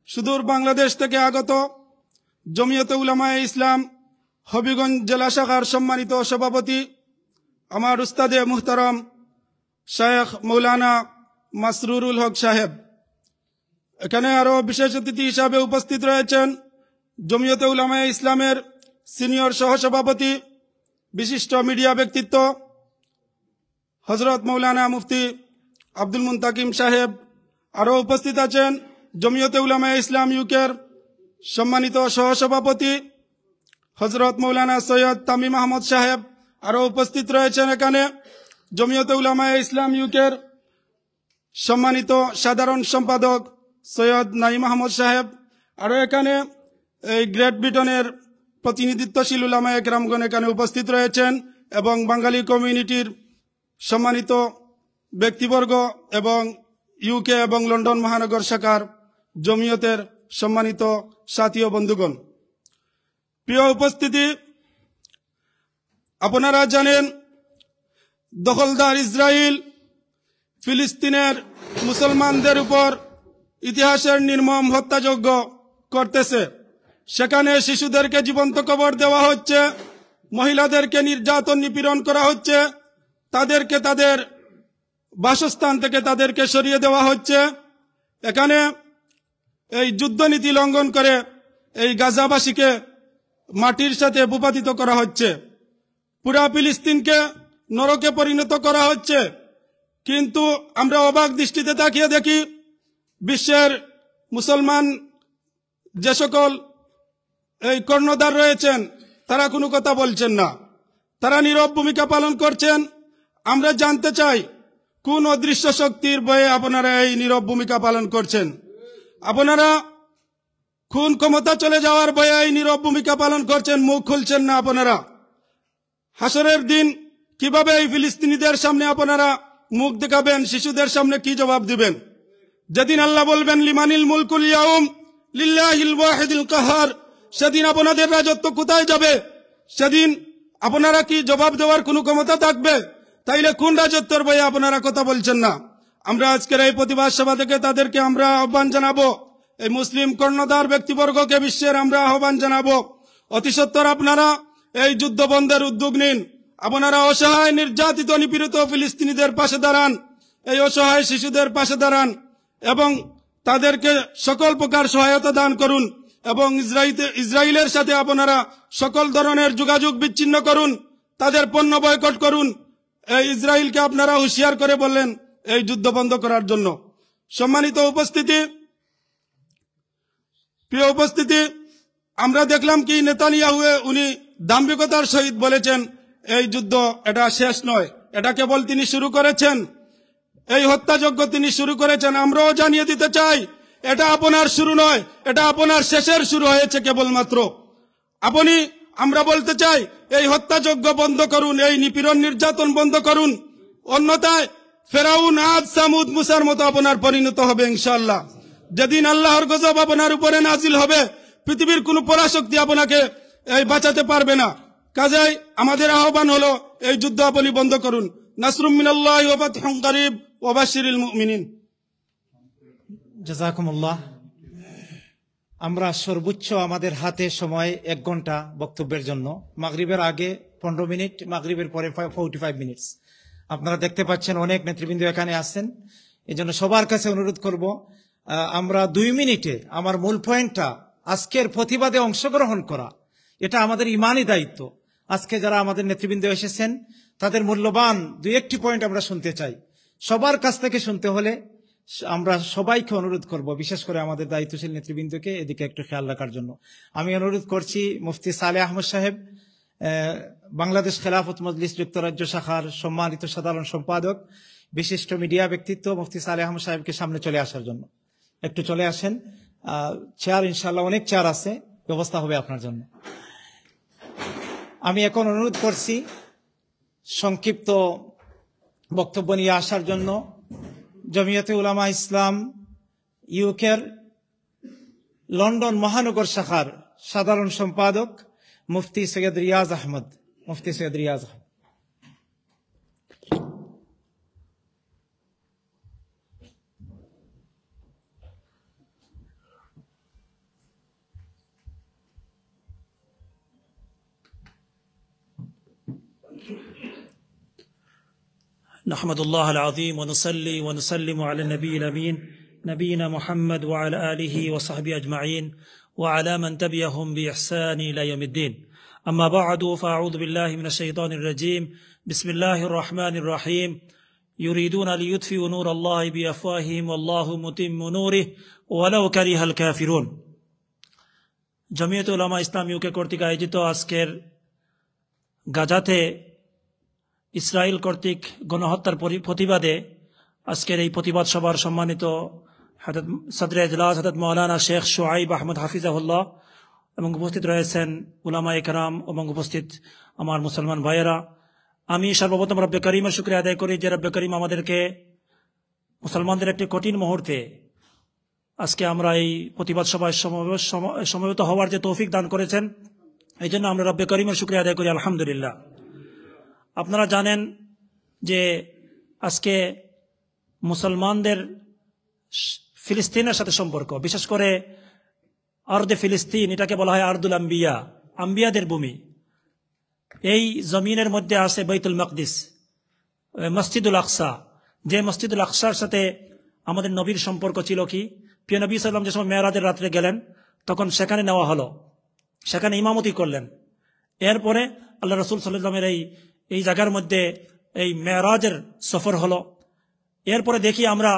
সুদূর বাংলাদেশ থেকে আগত জমিয়তে উলামায়ে ইসলাম হবিগঞ্জ জেলা শাখার সম্মানিত সভাপতি আমার উস্তাদে মুহতারাম শেখ মৌলানা মাসরুরুল হক সাহেব। এখানে আরো বিশেষ অতিথি হিসাবে উপস্থিত রয়েছেন জমিয়তে উলামায়ে ইসলামের সিনিয়র সহসভাপতি বিশিষ্ট মিডিয়া ব্যক্তিত্ব হযরত মৌলানা মুফতি আব্দুল মুন্তাকিম সাহেব। আরো উপস্থিত আছেন জমিয়তে উলামায়ে ইসলাম ইউকের সম্মানিত সহসভাপতি হযরত মৌলানা সৈয়দ তামিম আহমদ সাহেব। আরো উপস্থিত রয়েছেন এখানে জমিয়তে উলামায়ে ইসলাম ইউকের সম্মানিত সাধারণ সম্পাদক সৈয়দ নাইম আহমদ সাহেব। আরো এখানে এই গ্রেট ব্রিটেনের প্রতিনিধিত্বশীল উলামায়ে কেরামগণ এখানে উপস্থিত রয়েছেন এবং বাঙালি কমিউনিটির সম্মানিত ব্যক্তিবর্গ এবং ইউকে এবং লন্ডন মহানগর শাখার জমিয়তের সম্মানিত সাথী ও বন্ধুগণ। প্রিয় উপস্থিতি, আপনারা জানেন দখলদার ইসরায়েল ফিলিস্তিনের মুসলমানদের উপর ইতিহাসের নির্মম হত্যাযজ্ঞ করতেছে। সেখানে শিশুদেরকে জীবন্ত কবর দেওয়া হচ্ছে, মহিলাদেরকে নির্যাতন নিপীড়ন করা হচ্ছে, তাদেরকে তাদের বাসস্থান থেকে তাদেরকে সরিয়ে দেওয়া হচ্ছে। এখানে এই যুদ্ধনীতি লঙ্ঘন করে এই গাজাবাসীকে মাটির সাথে ভূপাতিত করা হচ্ছে, পুরা ফিলিস্তিনকে নরকে পরিণত করা হচ্ছে। কিন্তু আমরা অবাক দৃষ্টিতে তাকিয়ে দেখি বিশ্বের মুসলমান যে সকল এই কর্ণধার রয়েছেন তারা কোনো কথা বলছেন না, তারা নীরব ভূমিকা পালন করছেন। আমরা জানতে চাই কোন অদৃশ্য শক্তির ভয়ে আপনারা এই নীরব ভূমিকা পালন করছেন? আপনারা কোন ক্ষমতা চলে যাওয়ার ভয়ে এই নীরব ভূমিকা পালন করছেন? মুখ খুলছেন না আপনারা। হাসরের দিন কিভাবে এই ফিলিস্তিনিদের সামনে আপনারা মুখ দেখাবেন? শিশুদের সামনে কি জবাব দিবেন? যেদিন আল্লাহ বলবেন লিমানিল মুলকুল ইয়াউম লিল্লাহিল ওয়াহিদিল কাহার, সেদিন আপনাদের রাজত্ব কোথায় যাবে? সেদিন আপনারা কি জবাব দেওয়ার কোনো ক্ষমতা থাকবে? তাইলে কোন রাজত্বের ভয়ে আপনারা কথা বলছেন না? আমরা আজকের এই প্রতিবাদ সভা থেকে তাদেরকে আমরা আহ্বান জানাবো, এই মুসলিম কর্ণধার ব্যক্তিবর্গকে বিশ্বের আমরা আহ্বান জানাবো, অতি সত্বর আপনারা এই যুদ্ধ বন্ধের উদ্যোগ নিন। আপনারা অসহায় নির্যাতিত নিপীড়িত ফিলিস্তিনিদের পাশে দাঁড়ান, এই অসহায় শিশুদের পাশে দাঁড়ান এবং তাদেরকে সকল প্রকার সহায়তা দান করুন এবং ইসরায়েলের সাথে আপনারা সকল ধরনের যোগাযোগ বিচ্ছিন্ন করুন, তাদের পণ্য বয়কট করুন। এই ইসরায়েলকে আপনারা হুঁশিয়ার করে বললেন এই যুদ্ধ বন্ধ করার জন্য। সম্মানিত উপস্থিতি, প্রিয় উপস্থিতি, আমরা দেখলাম কি নেতানিয়াহু উনি দাম্ভিকতার সহিত বলেছেন এই যুদ্ধ এটা শেষ নয়, এটা কেবল তিনি শুরু করেছেন, এই হত্যাযজ্ঞ তিনি শুরু করেছেন। আমরাও জানিয়ে দিতে চাই এটা আপনার শুরু নয়, এটা আপনার শেষের শুরু হয়েছে কেবলমাত্র। আমরা বলতে চাই এই হত্যাযজ্ঞ বন্ধ করুন, এই নিপীড়ন নির্যাতন বন্ধ করুন, অন্যথায় ফেরাউন, আদ, সামুদ, মুসার মতো আপনার পরিণত হবে ইনশাআল্লাহ। যেদিন আল্লাহর গজব আপনার উপরে নাজিল হবে, পৃথিবীর কোন পরাশক্তি আপনাকে এই বাঁচাতে পারবে না। কাজেই আমাদের আহ্বান হলো এই যুদ্ধ আপনি বন্ধ করুন। নাসরুম মিনাল্লাহি ওয়া ফাতহুন কারীব ওয়া বাশশিরিল মুমিনিন। জাযাকুমুল্লাহ। আমরা সর্বোচ্চ আমাদের হাতে সময় 1 ঘন্টা বক্তব্যের জন্য। মাগরিবের আগে 15 মিনিট, মাগরিবের পরে 45 মিনিট। আপনারা দেখতে পাচ্ছেন অনেক নেতৃবৃন্দ এখানে আছেন, এই জন্য সবার কাছে অনুরোধ করব আমরা 2 মিনিটে আমার মূল পয়েন্টটা আজকের প্রতিবাদে অংশগ্রহণ করা, এটা আমাদের ইমানি দায়িত্ব। আজকে যারা আমাদের নেতৃবৃন্দ এসেছেন তাদের মূল্যবান 2-1টি পয়েন্ট আমরা শুনতে চাই। সবার কাছ থেকে শুনতে হলে আমরা সবাইকে অনুরোধ করব, বিশেষ করে আমাদের দায়িত্বশীল নেতৃবৃন্দকে এদিকে একটু খেয়াল রাখার জন্য। আমি অনুরোধ করছি মুফতি সালেহ আহমদ সাহেব, বাংলাদেশ খেলাফত মজলিস যুক্তরাজ্য শাখার সম্মানিত সাধারণ সম্পাদক, বিশিষ্ট মিডিয়া ব্যক্তিত্ব মুফতি সালেহ আহমদ সাহেবকে সামনে চলে আসার জন্য। একটু চলে আসেন, চেয়ার ইনশাআল্লাহ অনেক চেয়ার আছে, ব্যবস্থা হবে আপনার জন্য। আমি এখন অনুরোধ করছি সংক্ষিপ্ত বক্তব্য নিয়ে আসার জন্য জমিয়তে উলামা ইসলাম ইউকের লন্ডন মহানগর শাখার সাধারণ সম্পাদক মুফতি সৈয়দ রিয়াজ আহমদ। মুফতি সৈয়দ রিয়াজ আহমদ। نحمد الله العظيم ونصلي ونسلم على النبي الأمين نبينا محمد وعلى آله وصحبه أجمعين وعلى من تبعهم بإحسان إلى يوم الدين أما بعد فأعوذ بالله من الشيطان الرجيم بسم الله الرحمن الرحيم يريدون ليطفئوا نور الله بأفواههم والله متم نوره ولو كره الكافرون জমিয়তে উলামা ইসলাম ইউকে কর্তৃক আয়োজিত আজকের গাজাতে ইসরায়েল কর্তৃক গণহত্যার প্রতিবাদে আজকের এই প্রতিবাদ সভার সম্মানিত সদরে ইজলাস হযরত মাওলানা শেখ শুআইব আহমদ হাফিজাহুল্লাহ এবং উপস্থিত রয়েছেন উলামায়ে কেরাম এবং উপস্থিত আমার মুসলমান ভাইয়েরা, আমি সর্বপ্রথম রব্বে করিমের শুকরিয়া আদায় করি যে রব্বে করিম আমাদেরকে মুসলমানদের একটি কঠিন মুহূর্তে আজকে আমরা এই প্রতিবাদ সভায় সমবেত হওয়ার যে তৌফিক দান করেছেন, এই জন্য আমরা রব্বে করিমের শুকরিয়া আদায় করি আলহামদুলিল্লাহ। আপনারা জানেন যে আজকে মুসলমানদের ফিলিস্তিনের সাথে সম্পর্ক, বিশেষ করে আরদে ফিলিস্তিন, এটাকে বলা হয় আরদুল আম্বিয়া, আম্বিয়াদের ভূমি। এই জমিনের মধ্যে আছে বাইতুল মাকদিস, মসজিদুল আকসা, যে মসজিদুল আকসার সাথে আমাদের নবীর সম্পর্ক ছিল কি, প্রিয় নবী সাল্লাম যে সময় মেরাজের রাত্রে গেলেন তখন সেখানে নেওয়া হলো, সেখানে ইমামতি করলেন। এরপরে আল্লাহ রসুল সাল্লামের এই জায়গার মধ্যে এই মেরাজের সফর হলো। এরপরে দেখি আমরা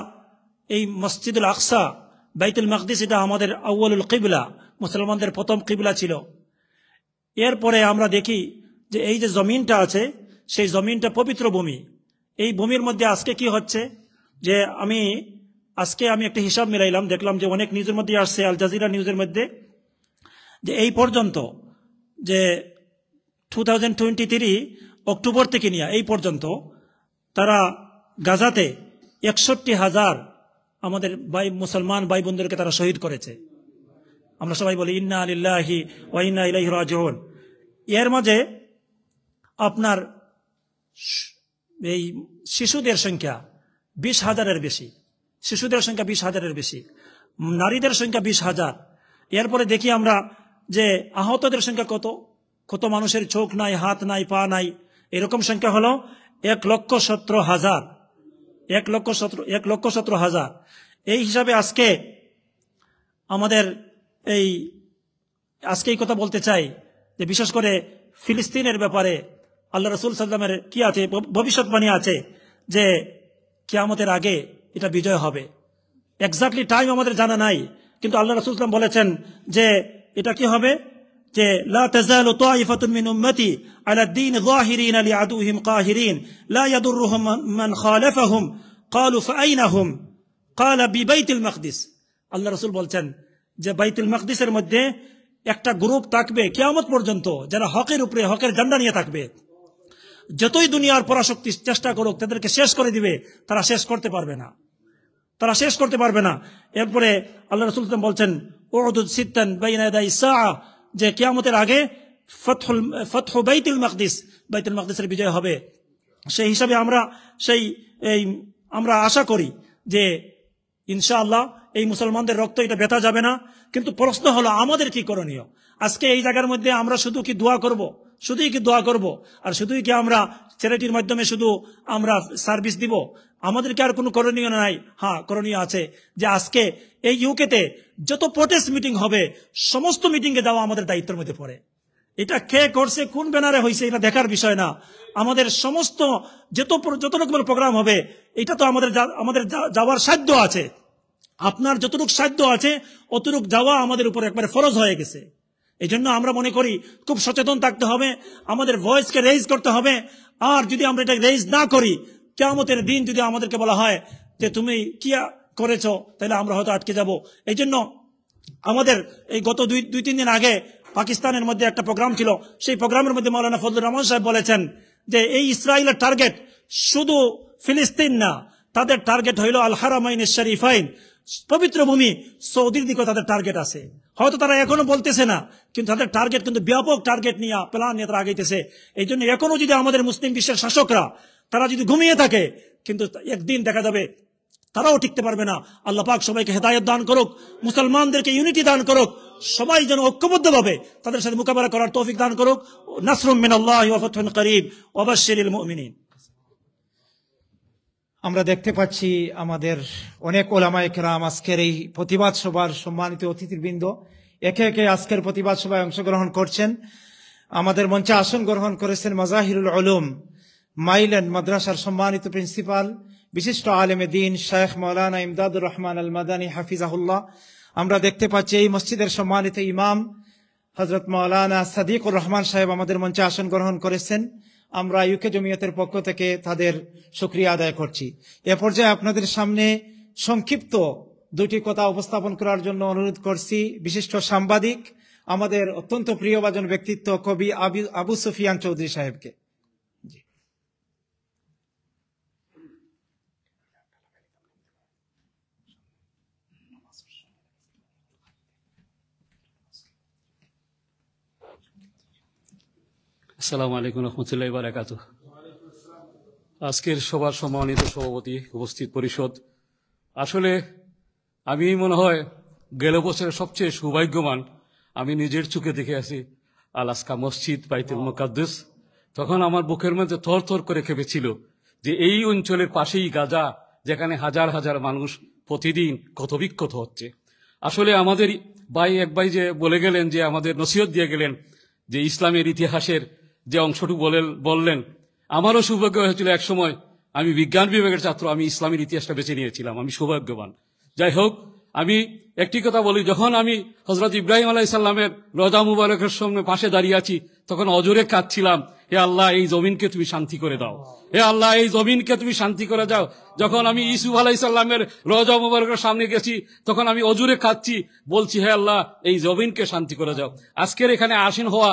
এই মসজিদুল আকসা, বাইতুল মাকদিস, এটা আমাদের আউয়ালুল কিবলা, মুসলমানদের প্রথম কিবলা ছিল। এরপরে আমরা দেখি যে এই যে জমিনটা আছে সেই জমিনটা পবিত্র ভূমি। এই ভূমির মধ্যে আজকে কি হচ্ছে যে আজকে আমি একটা হিসাব মিলাইলাম, দেখলাম যে অনেক নিউজের মধ্যে আসছে, আল জাজিরা নিউজের মধ্যে, যে এই পর্যন্ত যে 2023 অক্টোবর থেকে নিয়ে এই পর্যন্ত তারা গাজাতে 61,000 আমাদের মুসলমান ভাই বোনদেরকে তারা শহীদ করেছে। আমরা সবাই বলি ইন্না লিল্লাহি ওয়া ইন্না ইলাইহি রাজিউন। এর মাঝে আপনার এই শিশুদের সংখ্যা 20,000-এর বেশি, শিশুদের সংখ্যা 20,000-এর বেশি, নারীদের সংখ্যা 20,000। এরপরে দেখি আমরা যে আহতদের সংখ্যা কত মানুষের চোখ নাই, হাত নাই, পা নাই, এরকম সংখ্যা হলো 1,17,000। 1,17,000। এই হিসাবে আজকে আমাদের আজকে এই কথা বলতে চাই যে বিশেষ করে ফিলিস্তিনের ব্যাপারে আল্লাহ রসুল সাল্লামের কি আছে, ভবিষ্যৎবাণী আছে যে কিয়ামতের আগে এটা বিজয় হবে। এক্স্যাক্টলি টাইম আমাদের জানা নাই, কিন্তু আল্লাহ রসুল সাল্লাম বলেছেন যে এটা কি হবে, যে লা তাযালু তাইফাতুন মিন উম্মতি আলা দ্বীন যাহিরিনা লিআদুহিম কাহিরিন লা ইয়াদুররুহুম মান খালাফাহুম ক্বালু ফাআইনা হুম ক্বালা বিবাইতুল মাকদিস। আল্লাহ রাসূল বলছেন যে বাইতুল মাকদিসের মধ্যে একটা গ্রুপ থাকবে কিয়ামত পর্যন্ত যারা হকের উপরে, হকের ঝান্ডা নিয়ে থাকবে। যতই দুনিয়ার পরাশক্তি চেষ্টা করুক তাদেরকে শেষ করে দিবে, তারা শেষ করতে পারবে না, তারা শেষ করতে পারবে না। এরপরে আল্লাহ রাসূল বলছেন উদুদ সিত্তান বাইনা ইয়াদাই সাআ, যে কিয়ামতের আগে ফতহু বাইতুল মাকদিস, বাইতুল মাকদিসের বিজয় হবে। সেই হিসাবে আমরা আশা করি যে ইনশাআল্লাহ এই মুসলমানদের রক্ত এটা ব্যথা যাবে না। কিন্তু প্রশ্ন হলো আমাদের কি করণীয়? আজকে এই জায়গার মধ্যে আমরা শুধু কি দোয়া করব, শুধুই কি দোয়া করব, আর শুধুই কি আমরা চ্যারিটির মাধ্যমে শুধু আমরা সার্ভিস দিব? আমাদের কি আর কোনো করণীয় নাই? হ্যাঁ, করণীয় আছে যে আজকে এই ইউকেতে যত প্রোটেস্ট মিটিং হবে সমস্ত মিটিংয়ে যাওয়া আমাদের দায়িত্বের মধ্যে পড়ে। এটা কে করছে, কোন ব্যানারে হয়েছে, এটা দেখার বিষয় না। আমাদের সমস্ত যত রকমের প্রোগ্রাম হবে এটা তো আমাদের যাওয়ার সাধ্য আছে। আপনার যতটুকু সাধ্য আছে অতটুকু যাওয়া আমাদের উপর একবারে ফরজ হয়ে গেছে। এই জন্য আমরা মনে করি খুব সচেতন থাকতে হবে, আমাদের ভয়েসকে রেইজ করতে হবে। আর যদি আমরা এটা রেইজ না করি, কিয়ামতের দিন যদি আমাদেরকে বলা হয় যে তুমি কি করেছো, তাহলে আমরা হয়তো আটকে যাব। এই জন্য আমাদের এই গত 2-3 দিন আগে পাকিস্তানের মধ্যে একটা প্রোগ্রাম ছিল, সেই প্রোগ্রামের মধ্যে মাওলানা ফজলুর রহমান সাহেব বলেছেন যে এই ইসরায়েলের টার্গেট শুধু ফিলিস্তিন না, তাদের টার্গেট হইল আল হারামাইন শরীফাইন, পবিত্র ভূমি সৌদির দিকে তাদের টার্গেট আছে। হয়তো তারা এখনো বলতেছে না, কিন্তু তাদের টার্গেট কিন্তু ব্যাপক টার্গেট নিয়ে, প্ল্যান নিয়ে তারা আগাইতেছে। এই জন্য এখনো যদি আমাদের মুসলিম বিশ্বের শাসকরা তারা যদি ঘুমিয়ে থাকে, কিন্তু একদিন দেখা যাবে তারাও টিকতে পারবে না। আল্লাহ পাক সবাইকে হেদায়েত দান করুক, মুসলমানদেরকে ইউনিটি দান করুক, সবাই যেন ঐক্যবদ্ধভাবে তাদের সাথে মোকাবেলা করার তৌফিক দান করুক। নাসরুম মিনাল্লাহি ওয়া ফাতহুন করিব ওয়া বাশশিরিল মুমিনিন। আমরা দেখতে পাচ্ছি আমাদের অনেক ওলামায়ে কেরাম আজকের এই প্রতিবাদ সভার সম্মানিত অতিথিবৃন্দ একে একে আজকের প্রতিবাদ সভায় অংশগ্রহণ করছেন। আমাদের মঞ্চে আসন গ্রহণ করেছেন মাজাহিরুল উলুম মাইলেন মাদ্রাসার সম্মানিত প্রিন্সিপাল বিশিষ্ট আলেমে দ্বীন শেখ মাওলানা ইমদাদুর রহমান আল মাদানী হাফিজাহুল্লাহ। আমরা দেখতে পাচ্ছি এই মসজিদের সম্মানিত ইমাম হযরত মাওলানা সাদিকুর রহমান সাহেব আমাদের মঞ্চে আসন গ্রহণ করেছেন। আমরা ইউকে জমিয়তের পক্ষ থেকে তাদের শুকরিয়া আদায় করছি। এ পর্যায়ে আপনাদের সামনে সংক্ষিপ্ত দুটি কথা উপস্থাপন করার জন্য অনুরোধ করছি বিশিষ্ট সাংবাদিক, আমাদের অত্যন্ত প্রিয়ভাজন ব্যক্তিত্ব কবি আবু সুফিয়ান চৌধুরী সাহেবকে। আসসালামু আলাইকুম রহমতুল্লাহি ওয়া বারাকাতুহু। আজকের সবার সম্মানিত সভাপতি, উপস্থিত পরিষদ, আসলে আমি মনে হয় গেল বছরের সবচেয়ে সৌভাগ্যবান। আমি নিজের চোখে দেখে আসি আল-আকসা মসজিদ বাইতুল মুকাদ্দাস। তখন আমার বুকের মধ্যে থর থর করে কেঁপেছিল যে এই অঞ্চলের পাশেই গাজা, যেখানে হাজার হাজার মানুষ প্রতিদিন ক্ষতবিক্ষত হচ্ছে। আসলে আমাদের এক ভাই যে বলে গেলেন, যে আমাদের নসিহত দিয়ে গেলেন, যে ইসলামের ইতিহাসের যে অংশটুকু বললেন, আমারও সৌভাগ্য হয়েছিল এক সময়, আমি বিজ্ঞান বিভাগের ছাত্র, আমি ইসলামের ইতিহাসটা বেছে নিয়েছিলাম, আমি সৌভাগ্যবান। যাই হোক, আমি একটি কথা বলি, যখন আমি হযরত ইব্রাহিম আলাইহিস সালামের রওজা মুবারকের সামনে পাশে দাঁড়িয়ে আছি, তখন অজরে কাঁদছিলাম, হে আল্লাহ এই জমিনকে তুমি শান্তি করে দাও, হে আল্লাহ এই জমিনকে তুমি শান্তি করে দাও। যখন আমি ইউসুফ আলাইহিস সালামের রওজা মুবারকের সামনে গেছি, তখন আমি অজরে কাঁদছি, বলছি হে আল্লাহ এই জমিনকে শান্তি করে দাও। আজকের এখানে আসীন হওয়া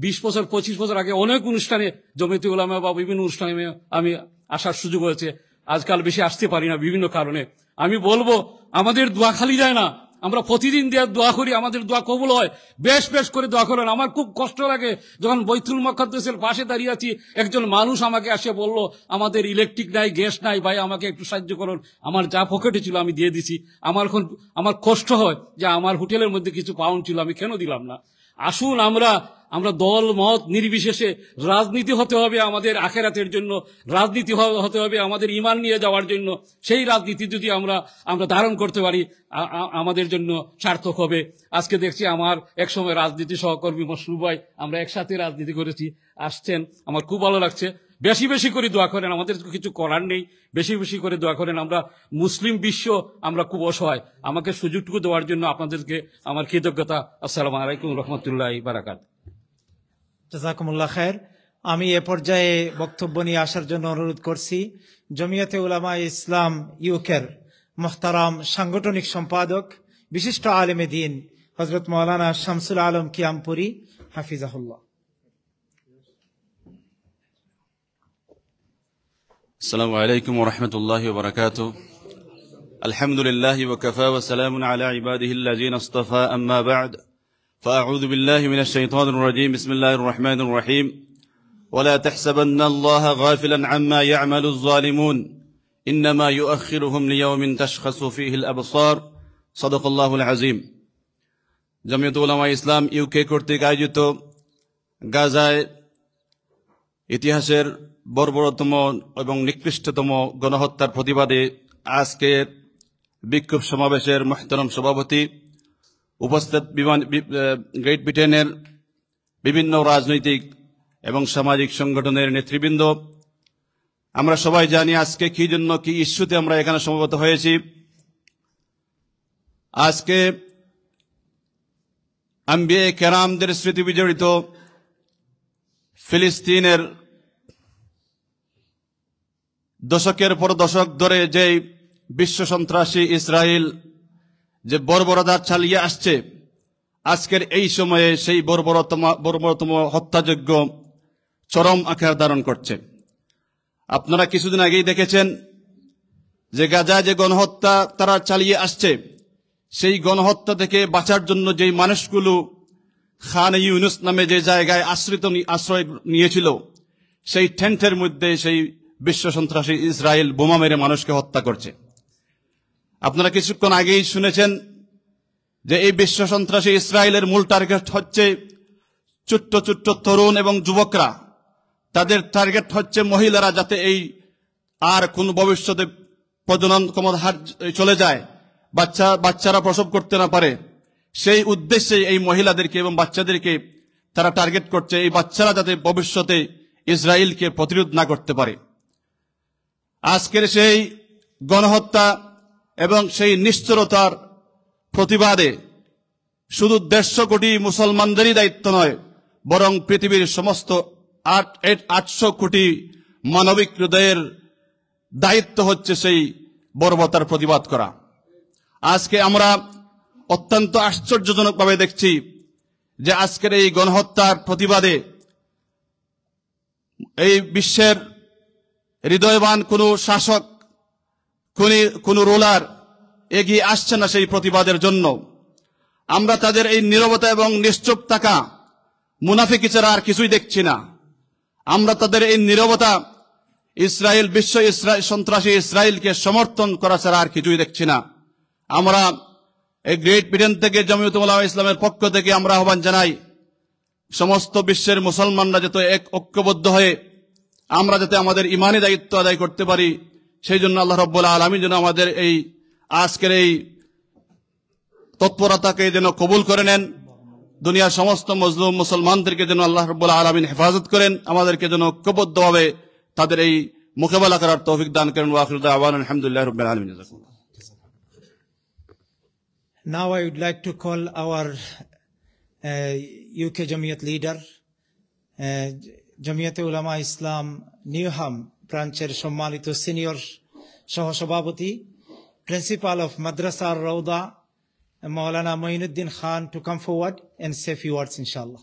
20 বছর 25 বছর আগে অনেক অনুষ্ঠানে জমিয়তে উলামা বা বিভিন্ন অনুষ্ঠানে আমি আসার সুযোগ হয়েছে। আজকাল বেশি আসতে পারি না বিভিন্ন কারণে। আমি বলবো আমাদের দোয়া খালি যায় না, আমরা প্রতিদিন দোয়া করি, আমাদের দোয়া কবুল হয়। বেশ বেশ করে দোয়া করেন। আমার খুব কষ্ট লাগে যখন বাইতুল মুকাদ্দাসের পাশে দাঁড়িয়ে আছি, একজন মানুষ আমাকে এসে বলল আমাদের ইলেকট্রিক নাই, গ্যাস নাই, ভাই আমাকে একটু সাহায্য করুন। আমার যা পকেটে ছিল আমি দিয়ে দিছি। আমার কষ্ট হয় যে আমার হোটেলের মধ্যে কিছু পাউন্ড ছিল, আমি কেন দিলাম না। আসুন আমরা দল মত নির্বিশেষে, রাজনীতি হতে হবে আমাদের আখেরাতের জন্য, রাজনীতি হতে হবে আমাদের ঈমান নিয়ে যাওয়ার জন্য। সেই রাজনীতি যদি আমরা ধারণ করতে পারি, আমাদের জন্য সার্থক হবে। আজকে দেখছি আমার একসময় রাজনীতি সহকর্মী মশরুফ ভাই, আমরা একসাথে রাজনীতি করেছি, আসছেন, আমার খুব ভালো লাগছে। বেশি বেশি করে দোয়া করেন, আমাদের কিছু করার নেই, বেশি বেশি করে দোয়া করেন। আমরা মুসলিম বিশ্ব, আমরা খুব অসহায়। আমাকে সুযোগটুকু দেওয়ার জন্য আপনাদেরকে আমার কৃতজ্ঞতা। আসসালামু আলাইকুম রহমতুল্লাহি ওয়া বারাকাতুহু। জাযাকুমুল্লাহ খায়ের। আমি এ পর্যায়ে বক্তব্য নিয়ে আসার জন্য অনুরোধ করছি জমিয়তে উলামা ইসলাম ইউকের মুহতারাম সাংগঠনিক সম্পাদক বিশিষ্ট আলেমে দ্বীন হযরত মাওলানা শামসুল আলম কিয়ামপুরী হাফিজাহুল্লাহ। السلام عليكم ورحمة الله وبركاته. الحمد لله وكفى وسلام على عباده الذين اصطفى أما بعد فأعوذ بالله من الشيطان الرجيم بسم الله الرحمن الرحيم ولا تحسبن الله غافلا عما يعمل الظالمون إنما يؤخرهم ليوم تشخص فيه الأبصار صدق الله العظيم. জমিয়ত উলামা ইসলাম ইউকে কর্তৃক আয়োজিত গাজায় ইতিহাসের বর্বরতম এবং নিকৃষ্টতম গণহত্যার প্রতিবাদে আজকের বিক্ষোভ সমাবেশের মুহতারাম সভাপতি, উপস্থিত গ্রেট ব্রিটেনের বিভিন্ন রাজনৈতিক এবং সামাজিক সংগঠনের নেতৃবৃন্দ, আমরা সবাই জানি আজকে কি জন্য কি ইস্যুতে আমরা এখানে সমবেত হয়েছি। আজকে আম্বিয়া কেরামদের স্মৃতি বিজড়িত ফিলিস্তিনের দশকের পর দশক ধরে যে বিশ্ব সন্ত্রাসী ইসরায়েল যে বর্বরতা চালিয়ে আসছে, আজকের এই সময়ে সেই বর্বরতম হত্যাযজ্ঞ চরম আকার ধারণ করছে। আপনারা কিছুদিন আগেই দেখেছেন যে গাজায় যে গণহত্যা তারা চালিয়ে আসছে, সেই গণহত্যা থেকে বাঁচার জন্য যেই মানুষগুলো খান ইউনুস নামে যে জায়গায় আশ্রয় নিয়েছিল, সেই টেন্টের মধ্যে সেই বিশ্ব সন্ত্রাসী ইসরায়েল বোমা মেরে মানুষকে হত্যা করছে। আপনারা কিছুক্ষণ আগেই শুনেছেন যে এই বিশ্ব সন্ত্রাসী ইসরায়েলের মূল টার্গেট হচ্ছে ছোট্ট ছোট্ট তরুণ এবং যুবকরা। তাদের টার্গেট হচ্ছে মহিলারা, যাতে এই আর কোন ভবিষ্যতে প্রজনন ক্ষমতা হার চলে যায়, বাচ্চারা প্রসব করতে না পারে, সেই উদ্দেশ্যে এই মহিলাদেরকে এবং বাচ্চাদেরকে তারা টার্গেট করছে, এই বাচ্চারা যাতে ভবিষ্যতে ইসরায়েলকে প্রতিরোধ না করতে পারে। আজকের সেই গণহত্যা এবং সেই নিষ্ঠুরতার প্রতিবাদে শুধু 150 কোটি মুসলমানদেরই দায়িত্ব নয়, বরং পৃথিবীর সমস্ত 800 কোটি মানবিক হৃদয়ের দায়িত্ব হচ্ছে সেই বর্বরতার প্রতিবাদ করা। আজকে আমরা অত্যন্ত আশ্চর্যজনকভাবে দেখছি যে আজকের এই গণহত্যার প্রতিবাদে এই বিশ্বের হৃদয়বান কোনো শাসক, কোন রুলার এগিয়ে আসছে না সেই প্রতিবাদের জন্য। আমরা তাদের এই নীরবতা এবং নিশ্চুপ থাকা, মুনাফিকি ছাড়া আর কিছুই দেখছি না। আমরা তাদের এই নীরবতা বিশ্ব সন্ত্রাসী ইসরায়েলকে সমর্থন করা ছাড়া আর কিছুই দেখছি না। আমরা এই গ্রেট ব্রিটেন থেকে জমিয়ত উলামা ইসলামের পক্ষ থেকে আমরা আহ্বান জানাই, সমস্ত বিশ্বের মুসলমানরা যাতে ঐক্যবদ্ধ হয়ে আমরা যাতে আমাদের ইমানি দায়িত্ব আদায় করতে পারি, সেই জন্য আল্লাহ রাব্বুল আলামিন যেন আমাদের এই আজকের এই তৎপরতাকে যেন কবুল করে নেন। দুনিয়ার সমস্ত মজলুম মুসলমানদেরকে যেন আল্লাহ রাব্বুল আলামিন হেফাজত করেন, আমাদেরকে যেন ঐক্যবদ্ধভাবে তাদের এই মোকাবেলা করার তৌফিক দান করেন। ওয়া আখিরু দাওয়ানা আলহামদুলিল্লাহি রাব্বিল আলামিন। Now I would like to call our UK Jamiyat leader, Jamiyat Ulama Islam Newham brancher সম্মানিত সিনিয়র সহসভাপতি, Principal of Madrasa Rawda, Maulana Moinuddin Khan, to come forward and say a few words, inshallah.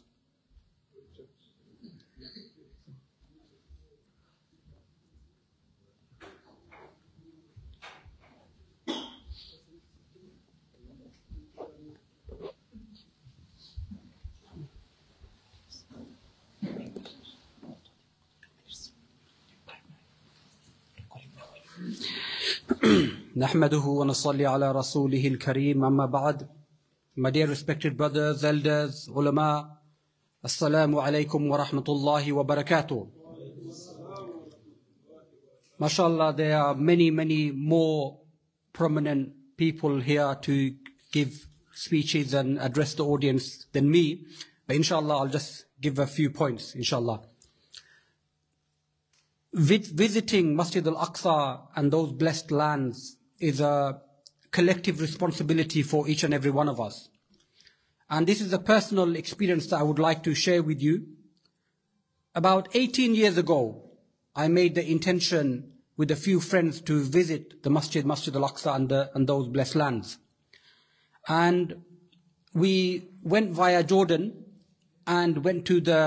نحمده ونصلي على رسوله الكريم أما بعد. My dear respected brothers, elders, ulama, assalamu alaikum wa rahmatullahi wa barakatuh. MashaAllah, there are many more prominent people here to give speeches and address the audience than me, but inshallah I'll just give a few points, inshallah. Visiting Masjid al-Aqsa and those blessed lands is a collective responsibility for each and every one of us. And this is a personal experience that I would like to share with you. About 18 years ago, I made the intention with a few friends to visit the Masjid al-Aqsa and those blessed lands. And we went via Jordan and went to the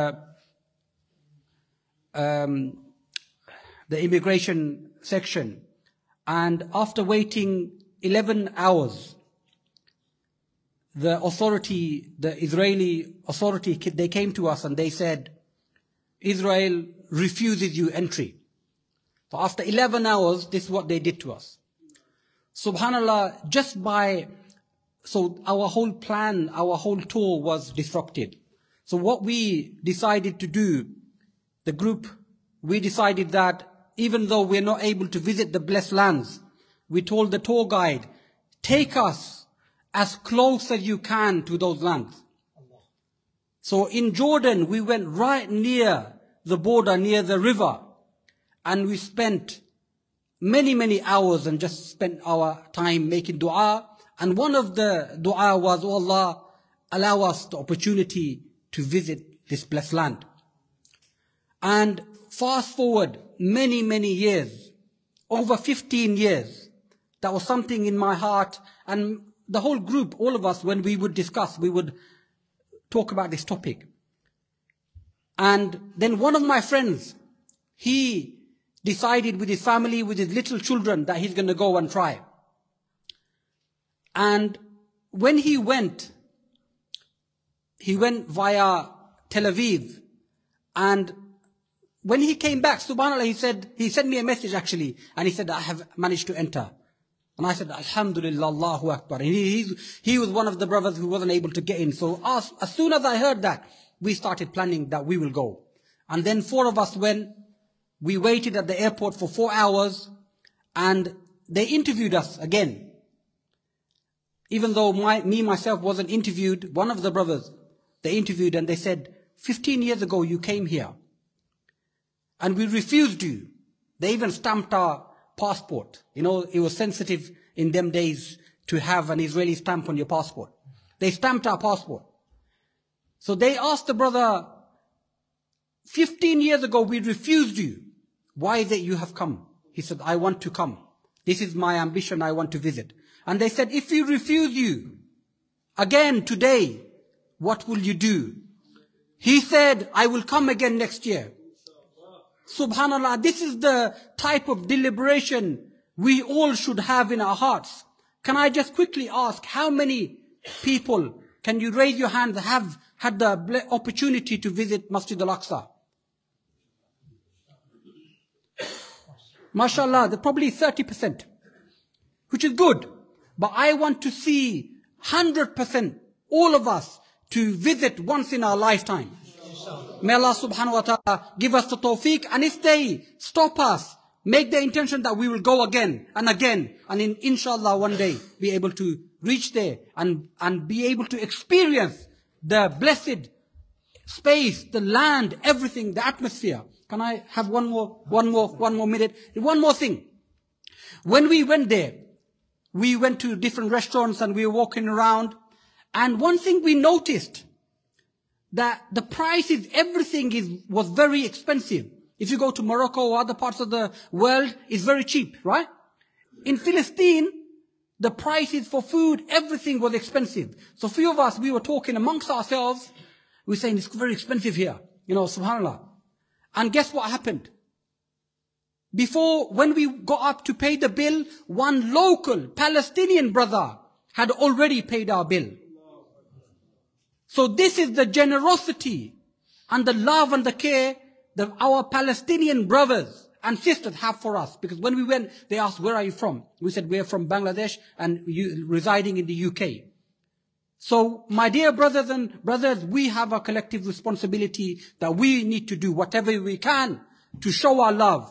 immigration section, and after waiting 11 hours, the Israeli authority, they came to us and they said, Israel refuses you entry. So after 11 hours, this is what they did to us. Subhanallah, so our whole plan, our whole tour was disrupted. So what we decided to do, the group, we decided that even though we're not able to visit the blessed lands, we told the tour guide, take us as close as you can to those lands. So in Jordan, we went right near the border, near the river, and we spent many hours and just spent our time making dua. And one of the dua was, oh Allah, allow us the opportunity to visit this blessed land. And fast forward many years, over 15 years, that was something in my heart, and the whole group, all of us, when we would discuss, we would talk about this topic. And then one of my friends, he decided with his family, with his little children, that he's going to go and try. And when he went via Tel Aviv, and when he came back, subhanAllah, he sent me a message actually, and he said, I have managed to enter. And I said, Alhamdulillah, Allahu Akbar. And he was one of the brothers who wasn't able to get in. So as soon as I heard that, we started planning that we will go. And then 4 of us went. We waited at the airport for 4 hours. And they interviewed us again. Even though myself wasn't interviewed, one of the brothers, they interviewed and they said, 15 years ago you came here. And we refused you. They even stamped our passport. You know, it was sensitive in them days to have an Israeli stamp on your passport. They stamped our passport. So they asked the brother, 15 years ago we refused you. Why is it you have come? He said, I want to come. This is my ambition, I want to visit. And they said, if we refuse you again today, what will you do? He said, I will come again next year. Subhanallah, this is the type of deliberation we all should have in our hearts. Can I just quickly ask, how many people, can you raise your hand, have had the opportunity to visit Masjid Al-Aqsa? MashaAllah, they're probably 30%, which is good. But I want to see 100%, all of us, to visit once in our lifetime. May Allah subhanahu wa ta'ala give us the tawfiq. And if they stop us, make the intention that we will go again and again. And inshallah one day be able to reach there and be able to experience the blessed space, the land, everything, the atmosphere. Can I have one more minute? One more thing. When we went there, we went to different restaurants and we were walking around. And one thing we noticed, that the prices, everything was very expensive. If you go to Morocco or other parts of the world, it's very cheap, right? In Palestine, the prices for food, everything was expensive. So few of us, we were talking amongst ourselves. We were saying, it's very expensive here. You know, subhanAllah. And guess what happened? When we got up to pay the bill, one local Palestinian brother had already paid our bill. So this is the generosity and the love and the care that our Palestinian brothers and sisters have for us. Because when we went, they asked, where are you from? We said, we're from Bangladesh and residing in the UK. So my dear brothers, we have a collective responsibility that we need to do whatever we can to show our love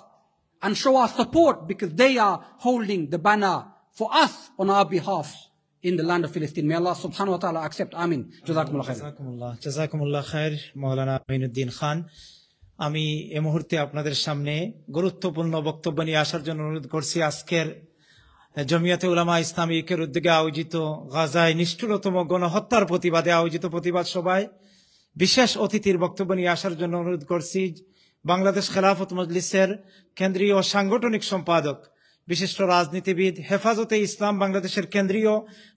and show our support, because they are holding the banner for us on our behalf in the land of Palestine. May Allah subhanahu wa ta'ala accept. Amin. Jazakumullah khair. Jazakumullah khair, Maulana Muinuddin Khan. আমি এই মুহূর্তে আপনাদের সামনে গুরুত্বপূর্ণ বক্তব্য নিয়ে আসার জন্য অনুরোধ করছি আজকের জমিয়তে উলামা ইসলামী ঐক্যের উদ্যোগে আয়োজিত গাজায় নিষ্ঠুরতম গণহত্যার প্রতিবাদে আয়োজিত প্রতিবাদ সভায় বিশেষ অতিথির বক্তব্য নিয়ে আসার জন্য অনুরোধ করছি বাংলাদেশ খেলাফত মজলিসের কেন্দ্রীয় সাংগঠনিক সম্পাদক, বিশিষ্ট রাজনীতিবিদ, হেফাজতে ইসলাম বাংলাদেশের কেন্দ্রীয়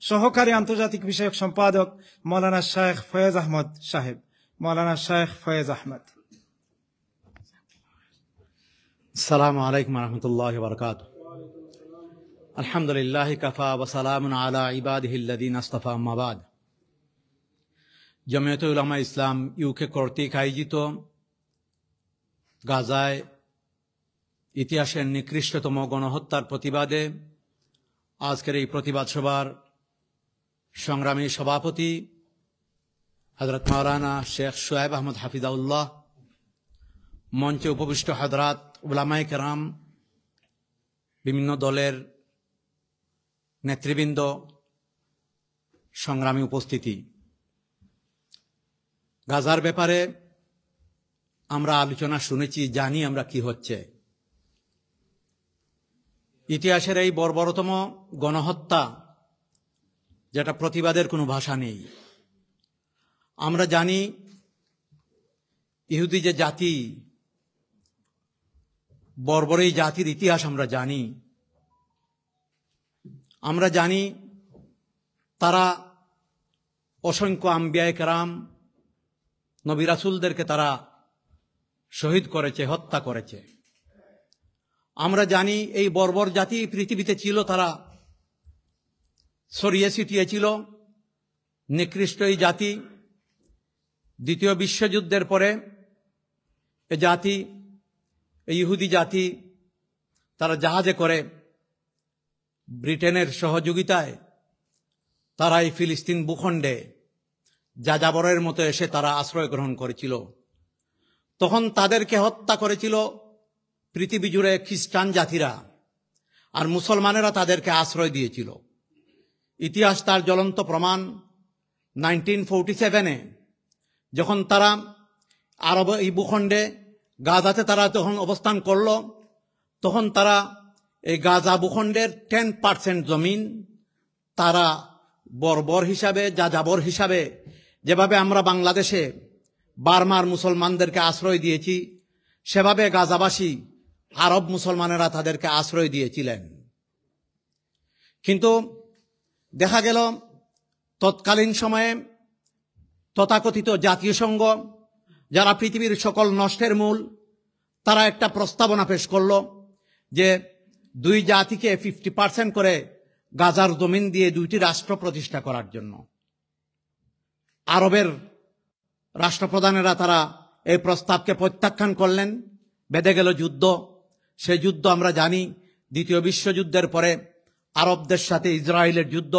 সহকারী আন্তর্জাতিক বিষয়ক সম্পাদক মাওলানা শায়েখ ফয়েজ আহমদ সাহেব। মাওলানা শায়েখ ফয়েজ আহমদ। আসসালামু আলাইকুম ওয়া রাহমাতুল্লাহি ওয়া বারাকাতুহু। আলহামদুলিল্লাহি কাফা ওয়া সালামুন আলা ইবাদিহিল্লাযিনা ইসতাফা, আম্মা বাদ। জমিয়তে উলামা ইসলাম ইউকে কর্তৃক আয়োজিত গাজায় ইতিহাসের নিকৃষ্টতম গণহত্যার প্রতিবাদে আজকের এই প্রতিবাদ সভার সংগ্রামী সভাপতি হযরত মাওলানা শেখ শোয়েব আহমদ হাফিজাউল্লাহ, মঞ্চে উপবিষ্ট হযরত উলামায়ে কেরাম, বিভিন্ন দলের নেতৃবৃন্দ, সংগ্রামী উপস্থিতি। গাজার ব্যাপারে আমরা আলোচনা শুনেছি, জানি আমরা কি হচ্ছে। ইতিহাসের এই বর্বরতম গণহত্যা, যেটা প্রতিবাদের কোনো ভাষা নেই। আমরা জানি ইহুদি যে জাতি, বর্বর এই জাতির ইতিহাস আমরা জানি। আমরা জানি তারা অসংখ্য আম্বিয়ায়ে কেরাম, নবী রাসূলদেরকে তারা শহীদ করেছে, হত্যা করেছে। আমরা জানি এই বর্বর জাতি পৃথিবীতে ছিল, তারা ছড়িয়ে ছিটিয়ে ছিল। নিকৃষ্ট এই জাতি, দ্বিতীয় বিশ্বযুদ্ধের পরে এই জাতি, এই ইহুদি জাতি, তারা জাহাজে করে ব্রিটেনের সহযোগিতায় তারা এই ফিলিস্তিন ভূখণ্ডে যাযাবরের মতো এসে তারা আশ্রয় গ্রহণ করেছিল। তখন তাদেরকে হত্যা করেছিল পৃথিবী জুড়ে খ্রিস্টান জাতিরা, আর মুসলমানেরা তাদেরকে আশ্রয় দিয়েছিল। ইতিহাস তার জ্বলন্ত প্রমাণ। 1947-এ যখন তারা আরব এই ভূখণ্ডে গাজাতে তারা যখন অবস্থান করল, তখন তারা এই গাজা ভূখণ্ডের 10% জমিন তারা বর্বর হিসাবে, যাযাবর হিসাবে, যেভাবে আমরা বাংলাদেশে বার্মার মুসলমানদেরকে আশ্রয় দিয়েছি, সেভাবে গাজাবাসী আরব মুসলমানেরা তাদেরকে আশ্রয় দিয়েছিলেন। কিন্তু দেখা গেল তৎকালীন সময়ে তথাকথিত জাতীয় সংঘ, যারা পৃথিবীর সকল নষ্টের মূল, তারা একটা প্রস্তাবনা পেশ করল যে দুই জাতিকে 50% করে গাজার জমিন দিয়ে দুইটি রাষ্ট্র প্রতিষ্ঠা করার জন্য। আরবের রাষ্ট্রপ্রধানেরা তারা এই প্রস্তাবকে প্রত্যাখ্যান করলেন। বেঁধে গেল যুদ্ধ। সেই যুদ্ধ আমরা জানি, দ্বিতীয় বিশ্বযুদ্ধের পরে আরবদের সাথে ইসরায়েলের যুদ্ধ।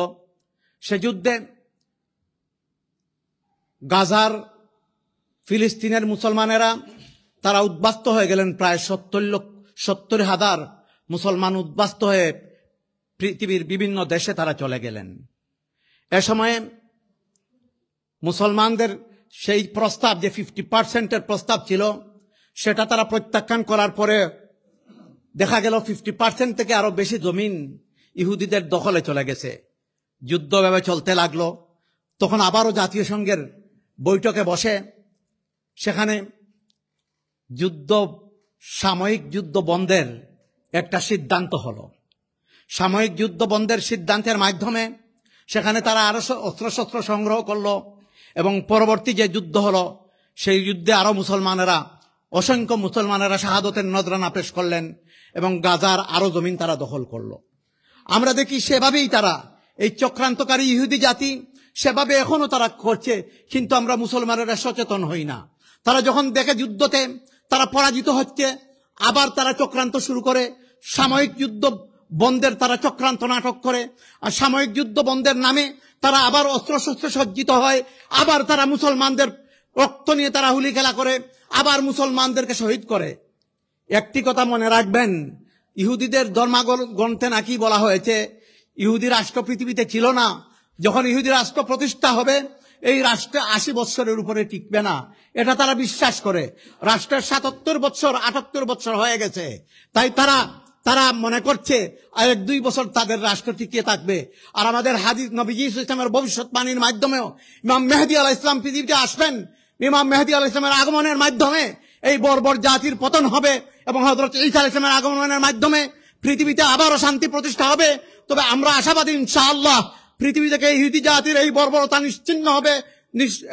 সে যুদ্ধে গাজার ফিলিস্তিনের মুসলমানেরা তারা উদ্বাস্ত হয়ে গেলেন। প্রায় 70,000 মুসলমান উদ্বাস্ত হয়ে পৃথিবীর বিভিন্ন দেশে তারা চলে গেলেন। এ সময়ে মুসলমানদের সেই প্রস্তাব, যে 50%-এর প্রস্তাব ছিল, সেটা তারা প্রত্যাখ্যান করার পরে দেখা গেল 50% থেকে আরো বেশি জমিন ইহুদিদের দখলে চলে গেছে। যুদ্ধ ভাবে চলতে লাগলো। তখন আবারও জাতীয় সংঘের বৈঠকে বসে সেখানে সাময়িক যুদ্ধ বন্ধের একটা সিদ্ধান্ত হলো। সাময়িক যুদ্ধ বন্ধের সিদ্ধান্তের মাধ্যমে সেখানে তারা আরো অস্ত্রশস্ত্র সংগ্রহ করলো, এবং পরবর্তী যে যুদ্ধ হলো সেই যুদ্ধে আরো অসংখ্য মুসলমানেরা শাহাদতের নজরানা পেশ করলেন, এবং গাজার আরো জমিন তারা দখল করলো। আমরা দেখি সেভাবেই তারা, এই চক্রান্তকারী ইহুদি জাতি সেভাবে এখনো তারা করছে, কিন্তু আমরা মুসলমানেরা সচেতন হই না। তারা যখন দেখে যুদ্ধতে তারা পরাজিত হচ্ছে, আবার তারা চক্রান্ত শুরু করে, সাময়িক যুদ্ধ বন্ধের তারা চক্রান্ত নাটক করে, আর সাময়িক যুদ্ধ বন্ধের নামে তারা আবার অস্ত্রশস্ত্র সজ্জিত হয়, আবার তারা মুসলমানদের রক্ত নিয়ে তারা হুলি খেলা করে, আবার মুসলমানদেরকে শহীদ করে। একটি কথা মনে রাখবেন, ইহুদিদের ধর্মগ্রন্থে নাকি বলা হয়েছে ইহুদি রাষ্ট্র পৃথিবীতে ছিল না। যখন ইহুদি রাষ্ট্র প্রতিষ্ঠা হবে, এই রাষ্ট্রে 80 বছরের উপরে টিকবে না, এটা তারা বিশ্বাস করে। রাষ্ট্রের 77 বছর 78 বছর হয়ে গেছে, তাই তারা মনে করছে আর 1-2 বছর তাদের রাষ্ট্র টিকিয়ে থাকবে। আর আমাদের হাদিস নবীজি ইসলামের ভবিষ্যৎবাণীর মাধ্যমেও ইমাম মেহেদী আলাইহিস সালাম পৃথিবীতে আসবেন। ইমাম মেহেদী আলাইহিস সালামের আগমনের মাধ্যমে এই বর্বর জাতির পতন হবে, এবং হযরত ঈসা আলাইহিস সালামের আগমনের মাধ্যমে পৃথিবীতে আবারও শান্তি প্রতিষ্ঠা হবে। তবে আমরা আশাবাদী, ইনশাআল্লাহ পৃথিবী থেকে ইহুদি জাতির এই বর্বরতা নিশ্চিহ্ন হবে,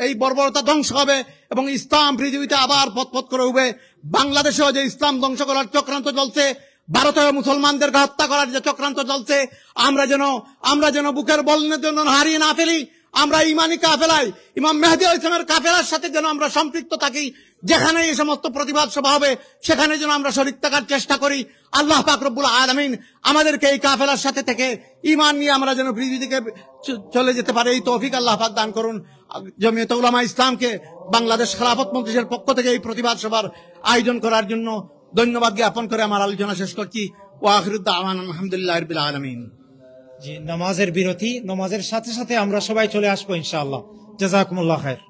এই বর্বরতা ধ্বংস হবে, এবং ইসলাম পৃথিবীতে আবার পথ করে উঠবে। বাংলাদেশেও যে ইসলাম ধ্বংস করার চক্রান্ত চলছে, ভারতেও মুসলমানদেরকে হত্যা করার যে চক্রান্ত চলছে, আমরা যেন বুকের বলনের জন্য হারিয়ে না ফেলি। আমরা ইমানি কাফেলায়, ইমাম মেহেদী আলাইহিস সালামের কাফেলার সাথে যেন আমরা সম্পৃক্ত থাকি। যেখানে এই সমস্ত প্রতিবাদ সভা হবে সেখানে যেন আমরা শরীক থাকার চেষ্টা করি। আল্লাহ পাক রব্বুল আলামিন আমাদেরকে এই কাফেলার সাথে থেকে ঈমান নিয়ে আমরা যেন পৃথিবী থেকে চলে যেতে পারে, এই তৌফিক আল্লাহ পাক দান করুন। জমিয়তে উলামা ইসলামকে বাংলাদেশ খেলাফত মজলিসের পক্ষ থেকে এই প্রতিবাদ সভার আয়োজন করার জন্য ধন্যবাদ জ্ঞাপন করে আমার আলোচনা শেষ করছি। ওয়া আখিরু দাওয়ানা আলহামদুলিল্লাহি রাব্বিল আলামিন। জি, নামাজের বিরতি, নামাজের সাথে সাথে আমরা সবাই চলে আসবো ইনশাআল্লাহ। জাযাকুমুল্লাহ খায়ের।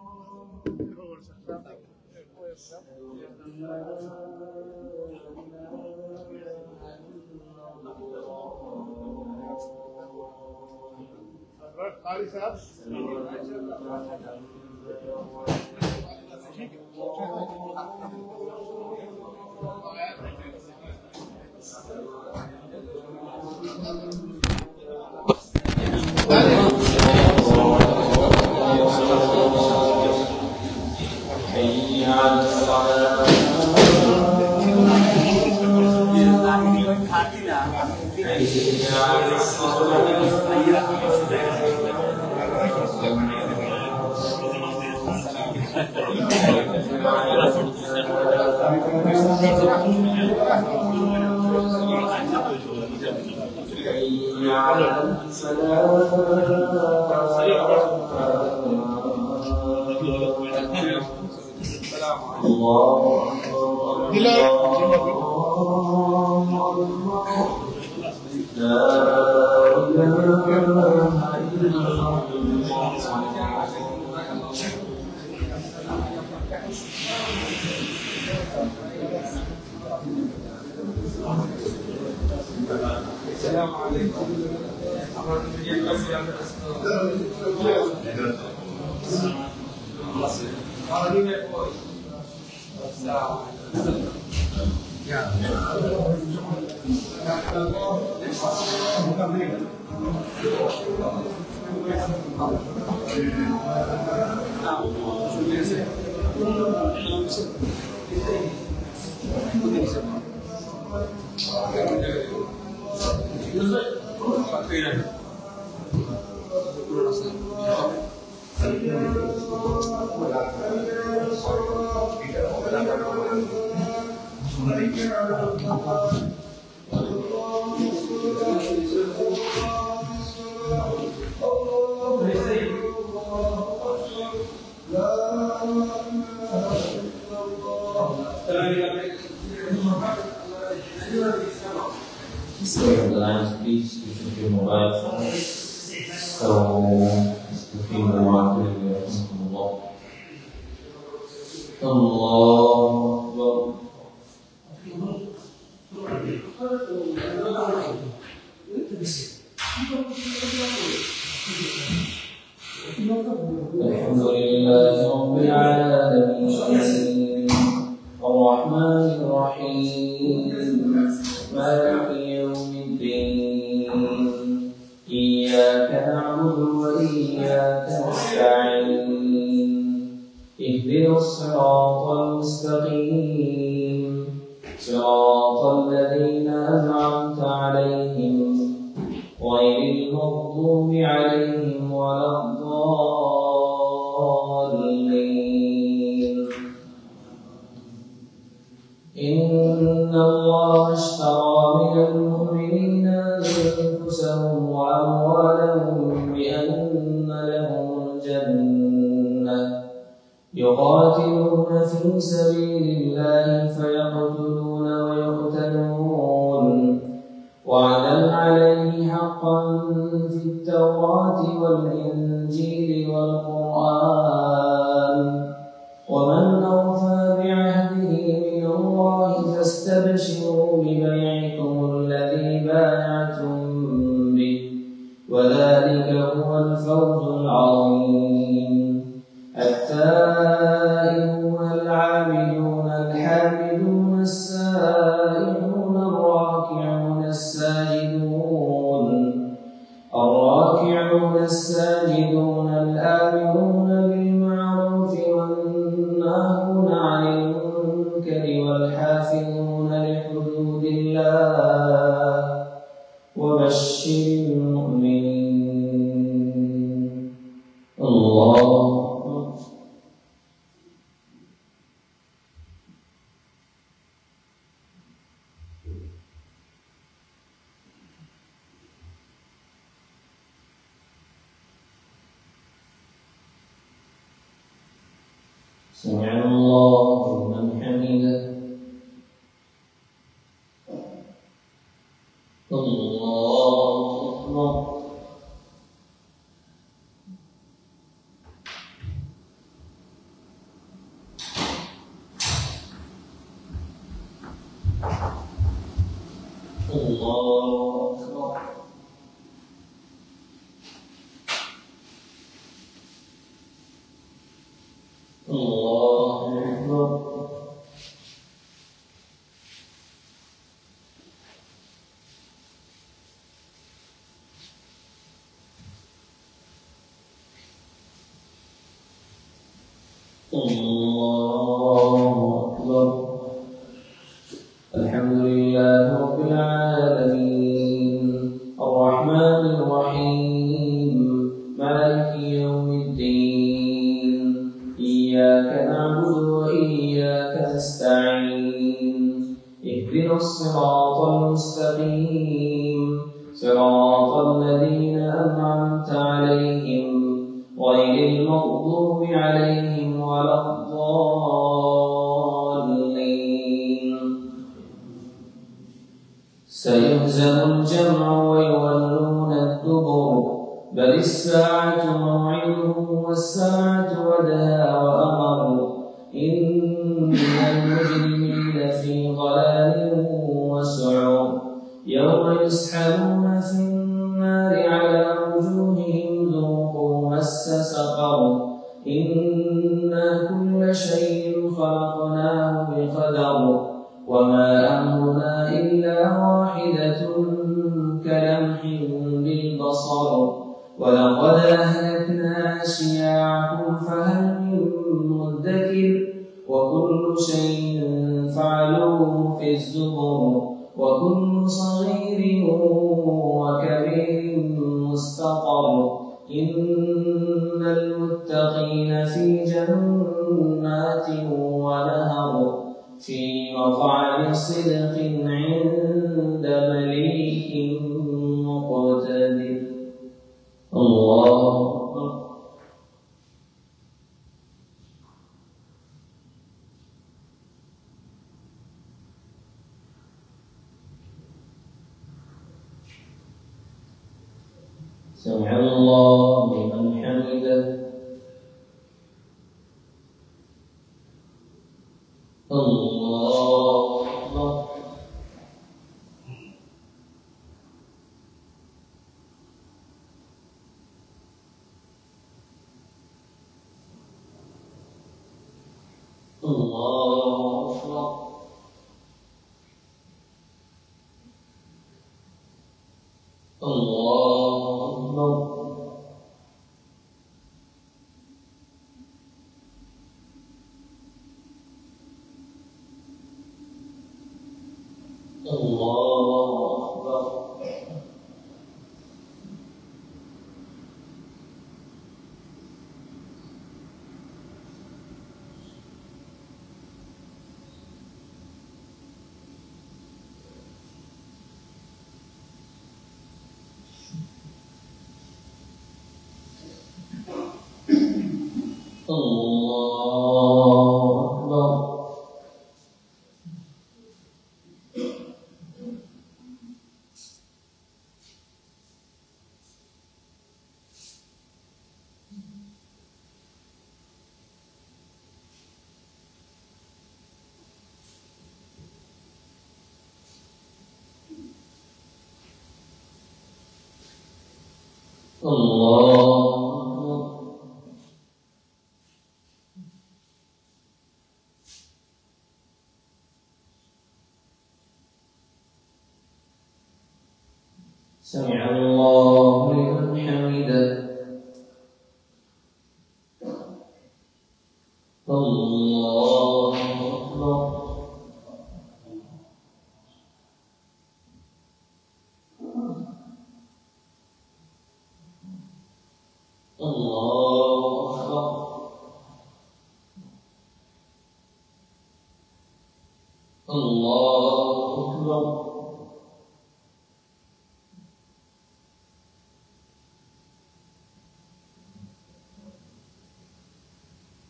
حي سمع الله لمن حمده الله أكبر الله أكبر الله أكبر الله أكبر الحمد لله رب العالمين الرحمن الرحيم مالك يوم الدين إياك نعبد وإياك نستعين اهدنا الصراط المستقيم صراط أنعمت عليهم غير المغضوب عليهم ولا الضالين سيهزم الجمع ويولون الدبر بل الساعة موعدهم والساعة أدهى وأمر إن المجرمين في ضلال وسعر يوم يسحبون في النار على وجوههم ذوقوا مس سقر إنا كل شيء خلقناه بقدر وما أمرنا إلا واحدة كلمح بالبصر ولقد أهلكنا أشياعكم فهل من مدكر وكل شيء فعلوه في الزبر وكل صغير وكبير مستقر إن المتقين في جنات ونهر في مقعد صدق عند مليك مقتدر الله سمع الله لمن حمده الله سمع الله لمن حمده الله أكبر الله أكبر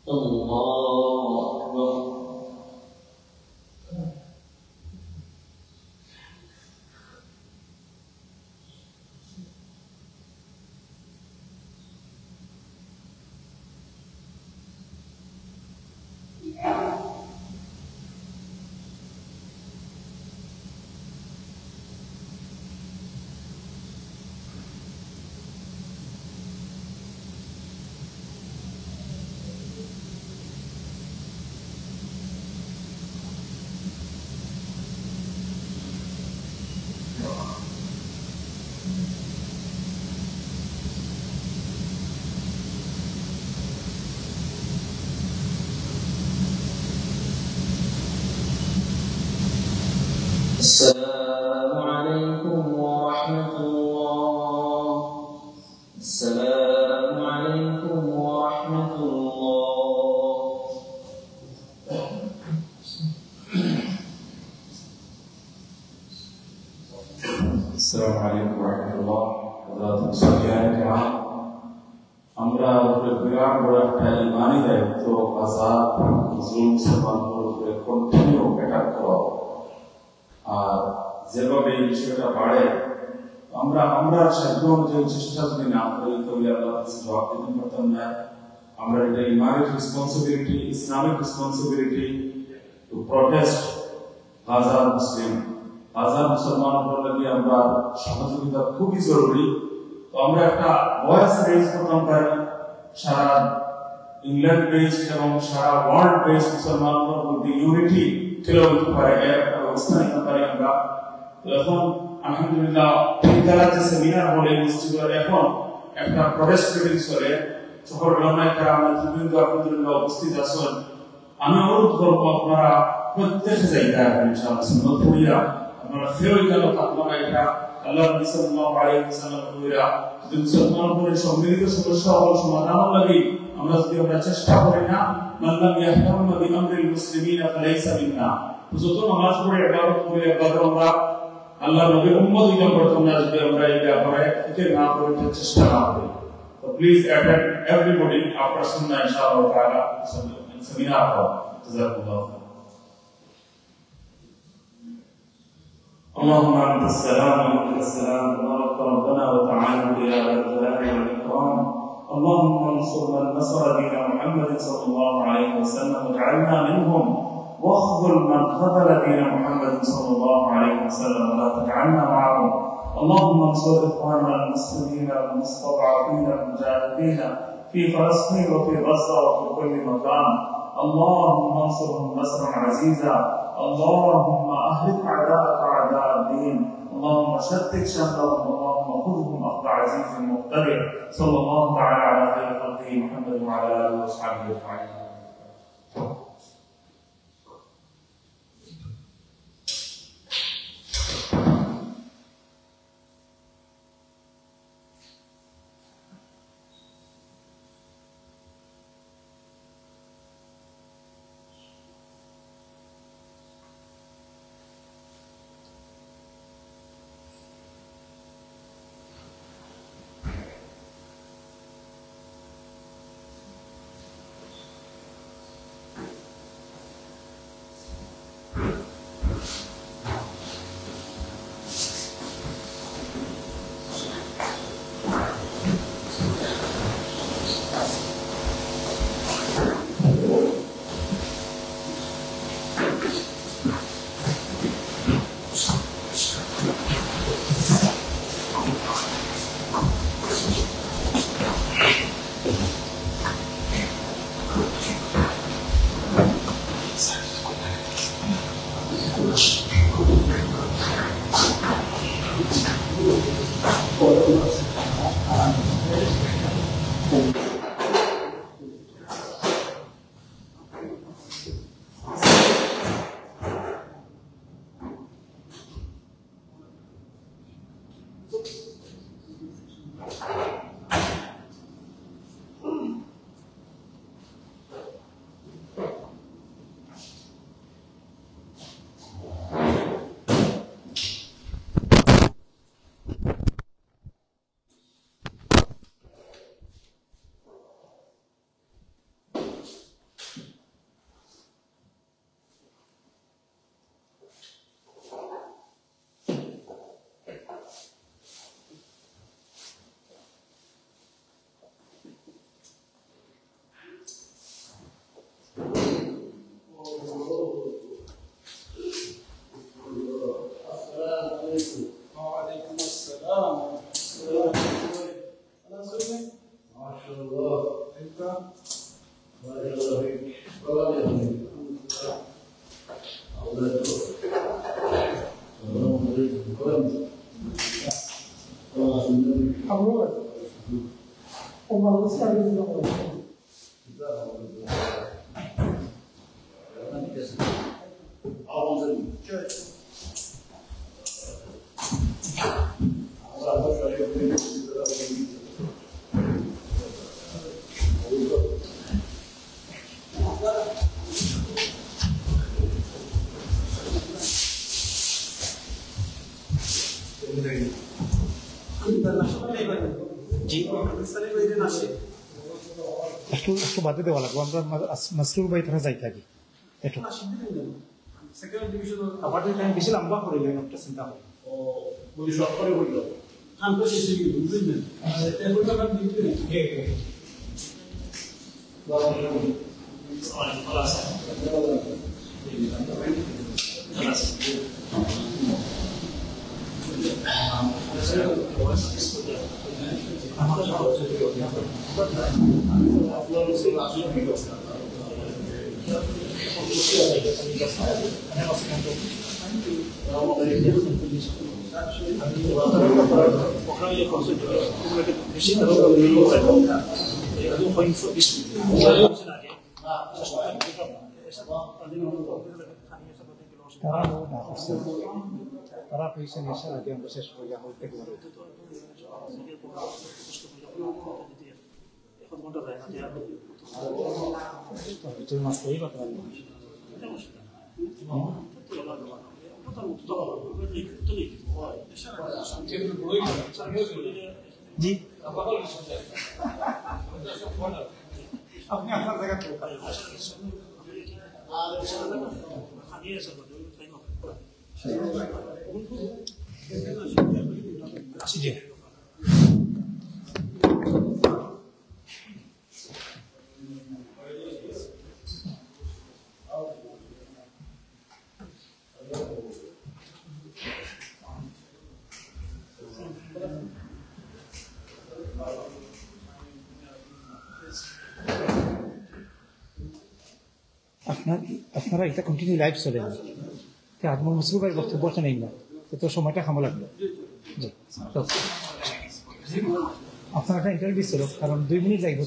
الله أكبر السلام عليكم ورحمة الله. السلام عليكم ورحمة الله. السلام عليكم ورحمة الله. حضرات المصليان الكرام একটা ইমানি দায়িত্ব আজাদ মুসলিম মুসলমানদের উপরে কন্টিনিউ অ্যাটাক করা। আর যেভাবে এই বিষয়টা বাড়ে আমরা সাধ্য অনুযায়ী চেষ্টা যদি না করি তাহলে আল্লাহ জবাব দিতে পারতাম না। আমরা এটা ইমানিক responsibility, Islamic responsibility to protest আজাদ মুসলিম, আজাদ মুসলমানদের লাগে আমরা সহযোগিতা খুবই জরুরি। তো আমরা একটা ভয়েস রেজ করতাম পারি সারা ইংল্যান্ড বেসড এবং সারা ওয়ার্ল্ড বেসড মুসলমানদের মধ্যে ইউনিটি তৈরি হতে পারে, এর একটা ব্যবস্থা নিতে পারি আমরা। তো এখন আলহামদুলিল্লাহ ঠিকাদার যে সেমিনার হলে ইনস্টিটিউট এখন একটা প্রটেস্ট মিটিং চলে, সকল ওলামায়ে কেরাম নেতৃবৃন্দ আলহামদুলিল্লাহ উপস্থিত আছেন। আমি অনুরোধ করবো আপনারা প্রত্যেকে যাইতে পারবেন ইনশাআল্লাহ। সুন্নত পড়িয়া আপনারা ফেরত গেল আপনারা এটা আল্লাহ নবী সাল্লাল্লাহু আলাইহি ওয়াসাল্লাম পড়িয়া যদি মুসলমানদের সম্মিলিত সমস্যা হল সমাধান লাগে, আমরা যদি আমরা চেষ্টা করি না, মাল্লাম ইয়াহতাম বিআমরিল মুসলিমিনা ফালাইসা মিন্না, যত নামাজ পড়ে ইবাদত করে আমরা আল্লাহ নবীর উম্মত হইতে পারতাম না যদি আমরা এই ব্যাপারে থেকে না করতে চেষ্টা না করি। তো প্লিজ অ্যাটেন্ড এভরিবডি আফটার সুন্নাহ ইনশাআল্লাহ তাআলা সেমিনার হবে। জাযাকুল্লাহ। اللهم انت السلام ومنك السلام تبارك ربنا وتعالى يا ذا الجلال والاكرام. اللهم انصر من نصر دين محمد صلى الله عليه وسلم واجعلنا منهم، واخذل من خذل دين محمد صلى الله عليه وسلم ولا تجعلنا معهم. اللهم انصر اخواننا المسلمين المستضعفين المجاهدين في فلسطين وفي غزه وفي كل مكان. اللهم انصرهم نصرا عزيزا. اللهم اهلك اعداءك اعداء الدين. اللهم شتت شملهم. اللهم خذهم اخذ عزيز مقتدر. صلى الله تعالى على خير خلقه محمد وعلى اله واصحابه اجمعين. জি একটু একটু বাদে দেওয়া লাগবে, আমরা মাসরুর বাই তারা যাই থাকি একটু আবার যদি আমি বেশি লম্বা করে নেন একটা চিন্তা করি তারা পয়সা নেশা আগে আমরা শেষ করে যাবো জি আপনি আপনার জায়গা জি আপনারা এটা কন্টিনিউ লাইভ চলে আজমল মসরুর ভাই বক্তব্যটা নেই না, তো সময়টা খামো লাগলো। জি আপনার একটা ইন্টারভিউ ছিল, কারণ 2 মিনিট যাইব।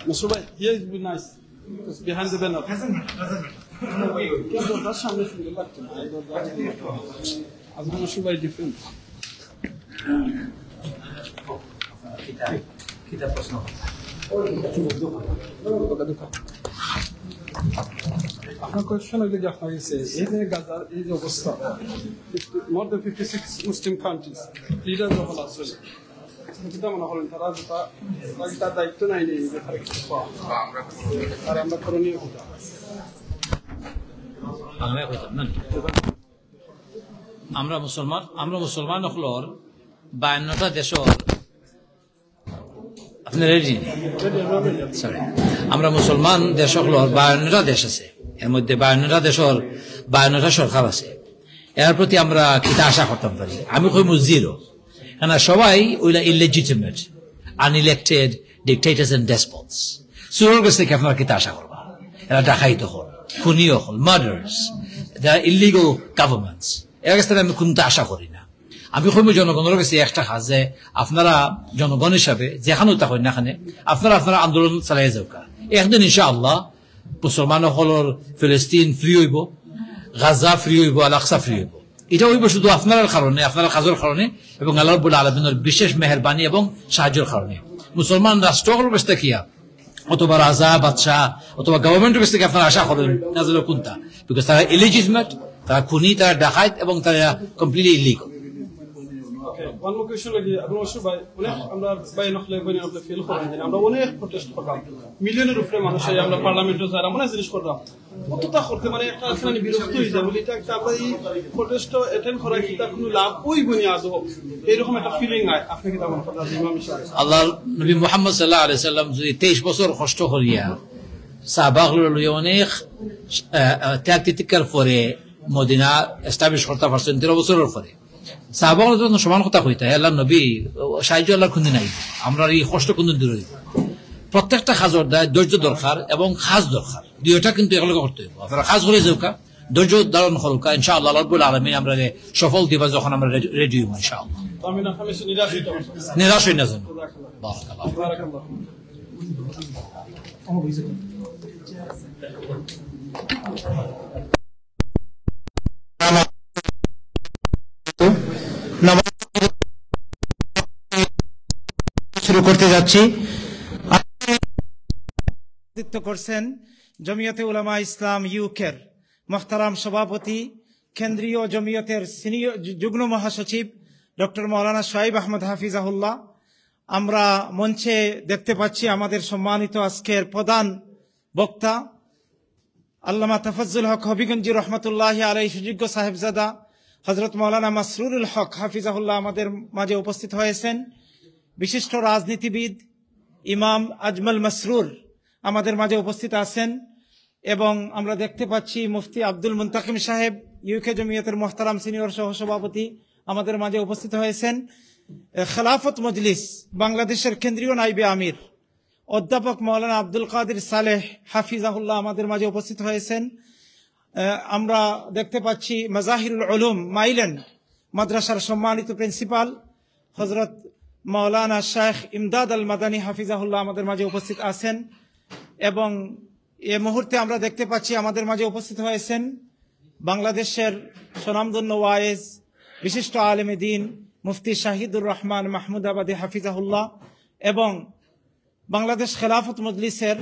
Mr. Bhai, here it would be nice. Because behind the banner. That's সামনে সুন্দর লাগতো না। আজকে Mr. Bhai different. আপনার কোয়েশ্চন হইলে যে আপনার কাছে এই যে গাজার এই যে অবস্থা, more than 56 Muslim countries leader যখন আসছেন, সেটা মনে হলেন তারা তার দায়িত্ব নাই নেই আর আমরা করণীয় আমরা মুসলমান হলর 52টা দেশর আপনার সরি আমরা মুসলমান দেশ হলর 52টা দেশ আছে, এর মধ্যে 52টা দেশর 52টা সরকার আছে। এর প্রতি আমরা কিতা আশা করতাম পারি? আমি কই জিরো, কেন সবাই ওইলা ইলেজিটিমেট আনইলেক্টেড ডিকটেটরস এন্ড ডেসপটস। সুরের কাছ থেকে আপনারা কিতা আশা করবা? এরা ডাকাইত হল, খুনিও হল, মার্ডার্স, ইলিগাল গভর্নমেন্টস, এর কাছ থেকে আমি কোনটা আশা করি না। আমি কইব জনগণের কাছে একটা কাজ যে আপনারা জনগণ হিসাবে যেখানেও থাকেন না খানে আপনারা আন্দোলন চালাই যাওকা। একদিন ইনশাআল্লাহ মুসলমান হলর ফিলিস্তিন ফ্রি হইব, গাজা ফ্রি হইব, আল আকসা ফ্রি হইব। এটা হইব শুধু আপনার কারণে, আপনার কাজের কারণে এবং আল্লাহ রাব্বুল আলামিনের বিশেষ মেহেরবানি এবং সাহায্যের কারণে। মুসলমান রাষ্ট্রগুলোর কাছ থেকে অথবা রাজা বাদশাহ অথবা গভর্নমেন্টের কাছ থেকে আপনারা আশা করেন না যে কোনটা, বিকজ তারা ইলিজিটিমেট, তারা খুনি, তারা ডাকাত এবং তারা completely illegal. One more question lagi, Abu Mashur bhai, আমরা ভাই নখলে বনি আমরা ফিল করেন যে আমরা অনেক প্রোটেস্ট করলাম, মিলিয়নের উপরে মানুষ এই আমরা পার্লামেন্টে যারা আমরা জিনিস করলাম, কতটা করতে মানে একটা আসলে বিরক্ত হয়ে যায় বলি এটা একটা আমরা এই প্রোটেস্ট অ্যাটেন্ড করা কি তার কোনো লাভ হইবো না আদৌ, এরকম একটা ফিলিং হয়। আপনি কি তেমন কথা ইমাম সাহেব? আল্লাহর নবী মুহাম্মদ সাল্লাল্লাহু আলাইহি সাল্লাম যদি 23 বছর কষ্ট করিয়া সাহাবাগুলো অনেক ত্যাগ তিতিকার পরে মদিনা এস্টাবলিশ করতে পারছেন 13 বছরের পরে। সাহাবাগুলো যখন সমান কথা কইতা আল্লাহ নবী সাহায্য আল্লাহর খুঁজে নাই, আমরা এই কষ্ট কোনদিন দূর হইব। প্রত্যেকটা কাজের ধৈর্য দরকার এবং খাস দরকার, দুইটা কিন্তু একলগে করতে হইব। আপনারা কাজ করে যাওকা, ধৈর্য ধারণ করুকা, ইনশাআল্লাহ আল্লাহ রাব্বুল আলামিন আমরা সফল দিবা যখন আমরা রেডি হইব ইনশাআল্লাহ। নিরাশ হই না যেন। শুরু করতে যাচ্ছি। নেতৃত্ব করছেন জমিয়তে উলামা ইসলাম ইউকের মোহতারাম সভাপতি, কেন্দ্রীয় জমিয়তের সিনিয়র যুগ্ম মহাসচিব ডক্টর মৌলানা শোয়েব আহমদ হাফিজাহুল্লাহ। আমরা মঞ্চে দেখতে পাচ্ছি আমাদের সম্মানিত আজকের প্রধান বক্তা আল্লামা তাফাজ্জুল হক হবিগঞ্জি রহমতুল্লাহ আলাই সুযোগ্য সাহেবজাদা হজরত মৌলানা মাসরুরুল হক হাফিজাহুল্লাহ আমাদের মাঝে উপস্থিত হয়েছেন। বিশিষ্ট রাজনীতিবিদ ইমাম আজমল মাসরুর আমাদের মাঝে উপস্থিত আছেন এবং আমরা দেখতে পাচ্ছি মুফতি আব্দুল মুন্তাকিম সাহেব ইউকে জমিয়তের মোহতারাম সিনিয়র সহসভাপতি আমাদের মাঝে উপস্থিত হয়েছেন। খেলাফত মজলিস বাংলাদেশের কেন্দ্রীয় নাইবে আমির অধ্যাপক মৌলানা আব্দুল কাদির সালেহ হাফিজাহুল্লাহ আমাদের মাঝে উপস্থিত হয়েছেন। আমরা দেখতে পাচ্ছি মাজাহিরুল উলুম মাইলেন মাদ্রাসার সম্মানিত প্রিন্সিপাল হজরত মৌলানা শেখ ইমদাদ আল মাদানী হাফিজাহুল্লাহ আমাদের মাঝে উপস্থিত আছেন এবং এ মুহূর্তে আমরা দেখতে পাচ্ছি আমাদের মাঝে উপস্থিত হয়েছেন বাংলাদেশের স্বনামধন্য ওয়াইজ বিশিষ্ট আলেমে দ্বীন মুফতি শাহিদুর রহমান মাহমুদাবাদী হাফিজাহুল্লাহ এবং বাংলাদেশ খেলাফত মজলিসের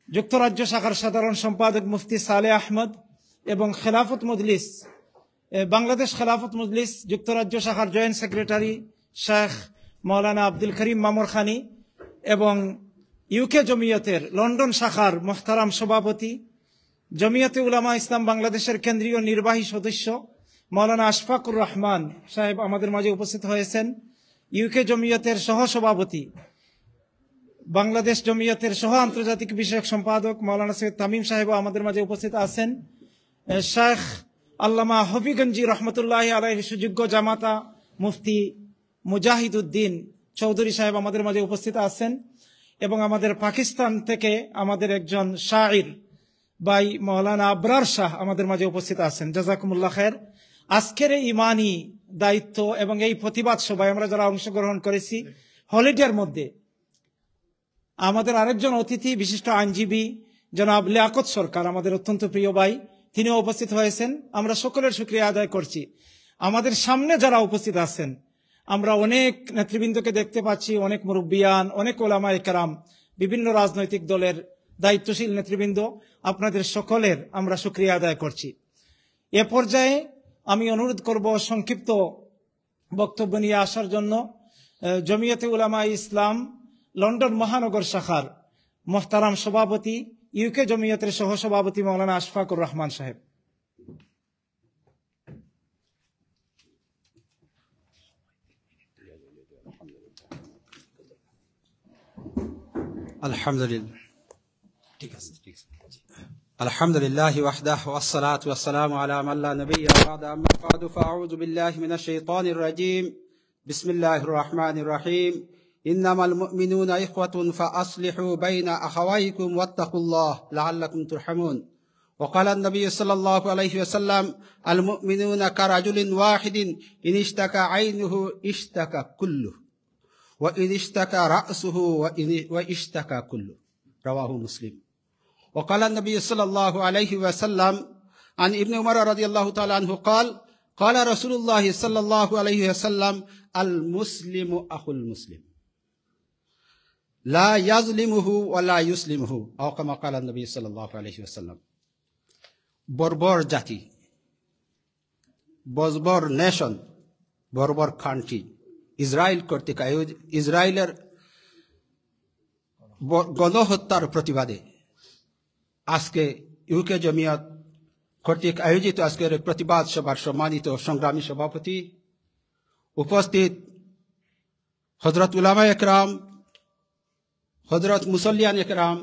যুক্তরাজ্য শাখার সাধারণ সম্পাদক মুফতি সালেহ আহমদ এবং খেলাফত মজলিস বাংলাদেশ খেলাফত মজলিস যুক্তরাজ্য শাখার জয়েন্ট সেক্রেটারি শেখ মৌলানা আব্দুল করিম মামুর খানি এবং ইউকে জমিয়তের লন্ডন শাখার মোহতারাম সভাপতি জমিয়তে উলামা ইসলাম বাংলাদেশের কেন্দ্রীয় নির্বাহী সদস্য মৌলানা আশফাকুর রহমান সাহেব আমাদের মাঝে উপস্থিত হয়েছেন। ইউকে জমিয়তের সহসভাপতি বাংলাদেশ জমিয়তের সহ আন্তর্জাতিক বিষয়ক সম্পাদক মৌলানা সৈয়দ তামিম সাহেবও আমাদের মাঝে উপস্থিত আছেন। শেখ আল্লামা হবিগঞ্জি রহমতুল্লাহ আলাইহির সুযোগ্য জামাতা মুফতি মুজাহিদ উদ্দিন চৌধুরী সাহেব আমাদের মাঝে উপস্থিত আছেন এবং আমাদের পাকিস্তান থেকে আমাদের একজন শাইর ভাই মৌলানা আবরার শাহ আমাদের মাঝে উপস্থিত আছেন। জাযাকুমুল্লাহ খায়ের। আজকের এই ইমানি দায়িত্ব এবং এই প্রতিবাদ সভায় আমরা যারা অংশগ্রহণ করেছি হলিডের মধ্যে আমাদের আরেকজন অতিথি বিশিষ্ট আইনজীবী জনাব লিয়াকত সরকার আমাদের অত্যন্ত প্রিয় ভাই, তিনিও উপস্থিত হয়েছেন। আমরা সকলের শুকরিয়া আদায় করছি। আমাদের সামনে যারা উপস্থিত আছেন আমরা অনেক নেতৃবৃন্দকে দেখতে পাচ্ছি, অনেক মুরব্বিয়ান, অনেক ওলামা ইকরাম, বিভিন্ন রাজনৈতিক দলের দায়িত্বশীল নেতৃবৃন্দ, আপনাদের সকলের আমরা শুকরিয়া আদায় করছি। এ পর্যায়ে আমি অনুরোধ করব সংক্ষিপ্ত বক্তব্য নিয়ে আসার জন্য জমিয়তে উলামা ইসলাম লন্ডন মহানগর শাখার মোহতারাম সভাপতি ইউকে জমিয়তের সহসভাপতি মৌলানা আশফাকুর রহমান সাহেব। আলহামদুলিল্লাহ ওয়াহদাহু ওয়াসসালাতু ওয়াসসালামু আলা মান লা নাবিয়্যা বা'দা আম্মা বা'দু ফাআউযু বিল্লাহি মিনাশ শাইতানির রাজীম বিসমিল্লাহির রহমানির রহিম ইন্নামাল মুমিনুনা ইখওয়াতুন ফাআসলিহু বাইনা আখাওয়াইকুম ওয়াত্তাকুল্লাহ লাআল্লাকুম তুরহামুন وقال النبي صلى الله عليه وسلم المؤمنون كرجل واحد إن اشتكى عينه اشتكى كله وإن اشتكى رأسه واشتكى كله رواه مسلم وقال النبي صلى الله عليه وسلم عن ابن عمر رضي الله تعالى عنه قال قال رسول الله صلى الله عليه وسلم المسلم أخو المسلم لا يظلمه ولا يسلمه أو كما قال النبي صلى الله عليه وسلم বর্বর জাতি, বর্বর নেশন, বর্বর কান্ট্রি ইসরায়েল কর্তৃক ইসরায়েলের গণহত্যার প্রতিবাদে আজকে ইউকে জমিয়ত কর্তৃক আয়োজিত আজকের প্রতিবাদ সভার সম্মানিত সংগ্রামী সভাপতি, উপস্থিত হযরত উলামা একরাম, হযরত মুসল্লিয়ান একরাম,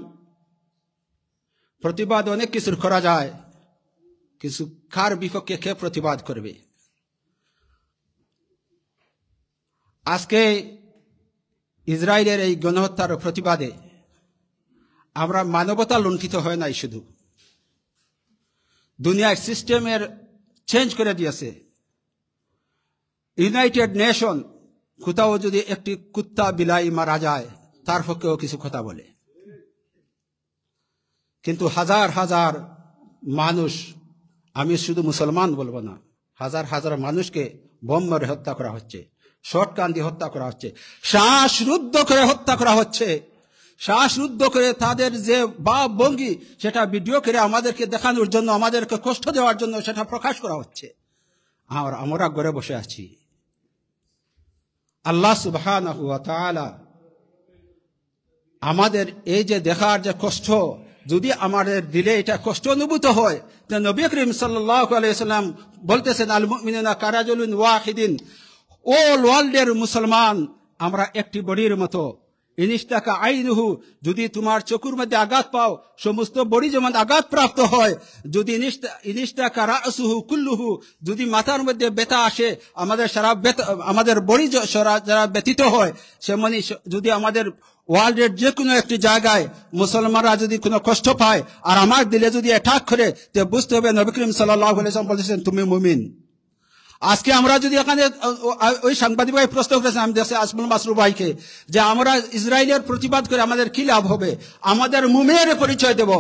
প্রতিবাদ অনেক কিছুর করা যায়, কিছু কার বিপক্ষে কে প্রতিবাদ করবে। আজকে ইসরায়েলের এই গণহত্যার প্রতিবাদে আমরা মানবতা লুণ্ঠিত হয় নাই, শুধু দুনিয়ার সিস্টেমের চেঞ্জ করে দিয়েছে। ইউনাইটেড নেশন কোথাও যদি একটি কুত্তা বিলাই মারা যায় তার পক্ষেও কিছু কথা বলে, কিন্তু হাজার হাজার মানুষ, আমি শুধু মুসলমান বলবো না, হাজার হাজার মানুষকে বোম মেরে হত্যা করা হচ্ছে, শর্টগান দিয়ে হত্যা করা হচ্ছে, শ্বাসরুদ্ধ করে হত্যা করা হচ্ছে, শ্বাসরুদ্ধ করে তাদের যে ভাব ভঙ্গি সেটা ভিডিও করে আমাদেরকে দেখানোর জন্য, আমাদেরকে কষ্ট দেওয়ার জন্য সেটা প্রকাশ করা হচ্ছে। আর আমরা ঘরে বসে আছি। আল্লাহ সুবহানাহু ওয়া তাআলা আমাদের এই যে দেখার যে কষ্ট, যদি আমাদের দিলে এটা কষ্ট অনুভূত হয়, তো নবী করিম সাল্লাল্লাহু আলাইহি ওয়াসাল্লাম বলতেছেন, আল মুমিনুনা কারাজুলুন ওয়াহিদিন, অল ওয়ার্ল্ডের মুসলমান আমরা একটি বডির মতো। ইনিশতাকা আইনুহু, যদি তোমার চোখের মধ্যে আঘাত পাও, সমস্ত বডি যেমন আঘাত প্রাপ্ত হয়, যদি ইনিশতাকা রাসুহু কুল্লুহু, যদি মাথার মধ্যে ব্যথা আসে, আমাদের বডি যারা ব্যথিত হয়, সেমনি যদি আমাদের ওয়ার্ল্ডের যে কোনো একটি জায়গায় মুসলমানরা যদি কোনো কষ্ট পায় আর আমার দিলে যদি অ্যাটাক করে, তো বুঝতে হবে নবী করিম সাল্লাল্লাহু আলাইহি ওয়াসাল্লাম বলেছেন তুমি মুমিন। আজকে আমরা যদি এখানে ওই সাংবাদিক ভাই প্রশ্ন করেছেন আমি দেশে আসমুল মাসরুর ভাইকে, যে আমরা ইসরায়েলের প্রতিবাদ করে আমাদের কি লাভ হবে? আমাদের মুমিনের পরিচয় দেব।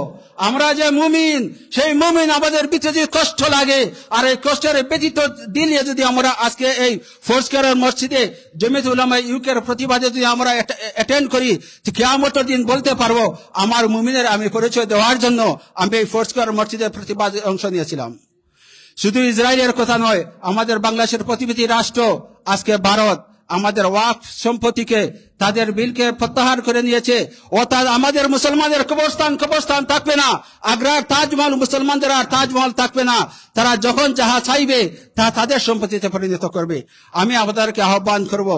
আমরা যে মুমিন, সেই মুমিন আমাদের ভিতরে যদি কষ্ট লাগে, আর এই কষ্টের ব্যতীত দিলে যদি আমরা আজকে এই ফোর্সকেয়ার মসজিদে জমিয়তুল উলামা ইউকের প্রতিবাদে যদি আমরা অ্যাটেন্ড করি, তো কিয়ামতের দিন বলতে পারবো আমার মুমিনের আমি পরিচয় দেওয়ার জন্য আমি এই ফোর্সকেয়ার মসজিদের প্রতিবাদে অংশ নিয়েছিলাম। শুধু ইসরায়েলের কথা নয়, আমাদের বাংলাদেশের প্রতিবেশী রাষ্ট্র আজকে ভারত আমাদের ওয়াকফ সম্পত্তিকে, তাদের বিলকে প্রত্যাহার করে নিয়েছে। অর্থাৎ আমাদের মুসলমানদের কবরস্থান থাকবে না। আগ্রার তাজমহল মুসলমানদের আর তাজমহল থাকবে না। তারা যখন যাহা চাইবে তা তাদের সম্পত্তিতে পরিণত করবে। আমি আপনাদেরকে আহ্বান করব,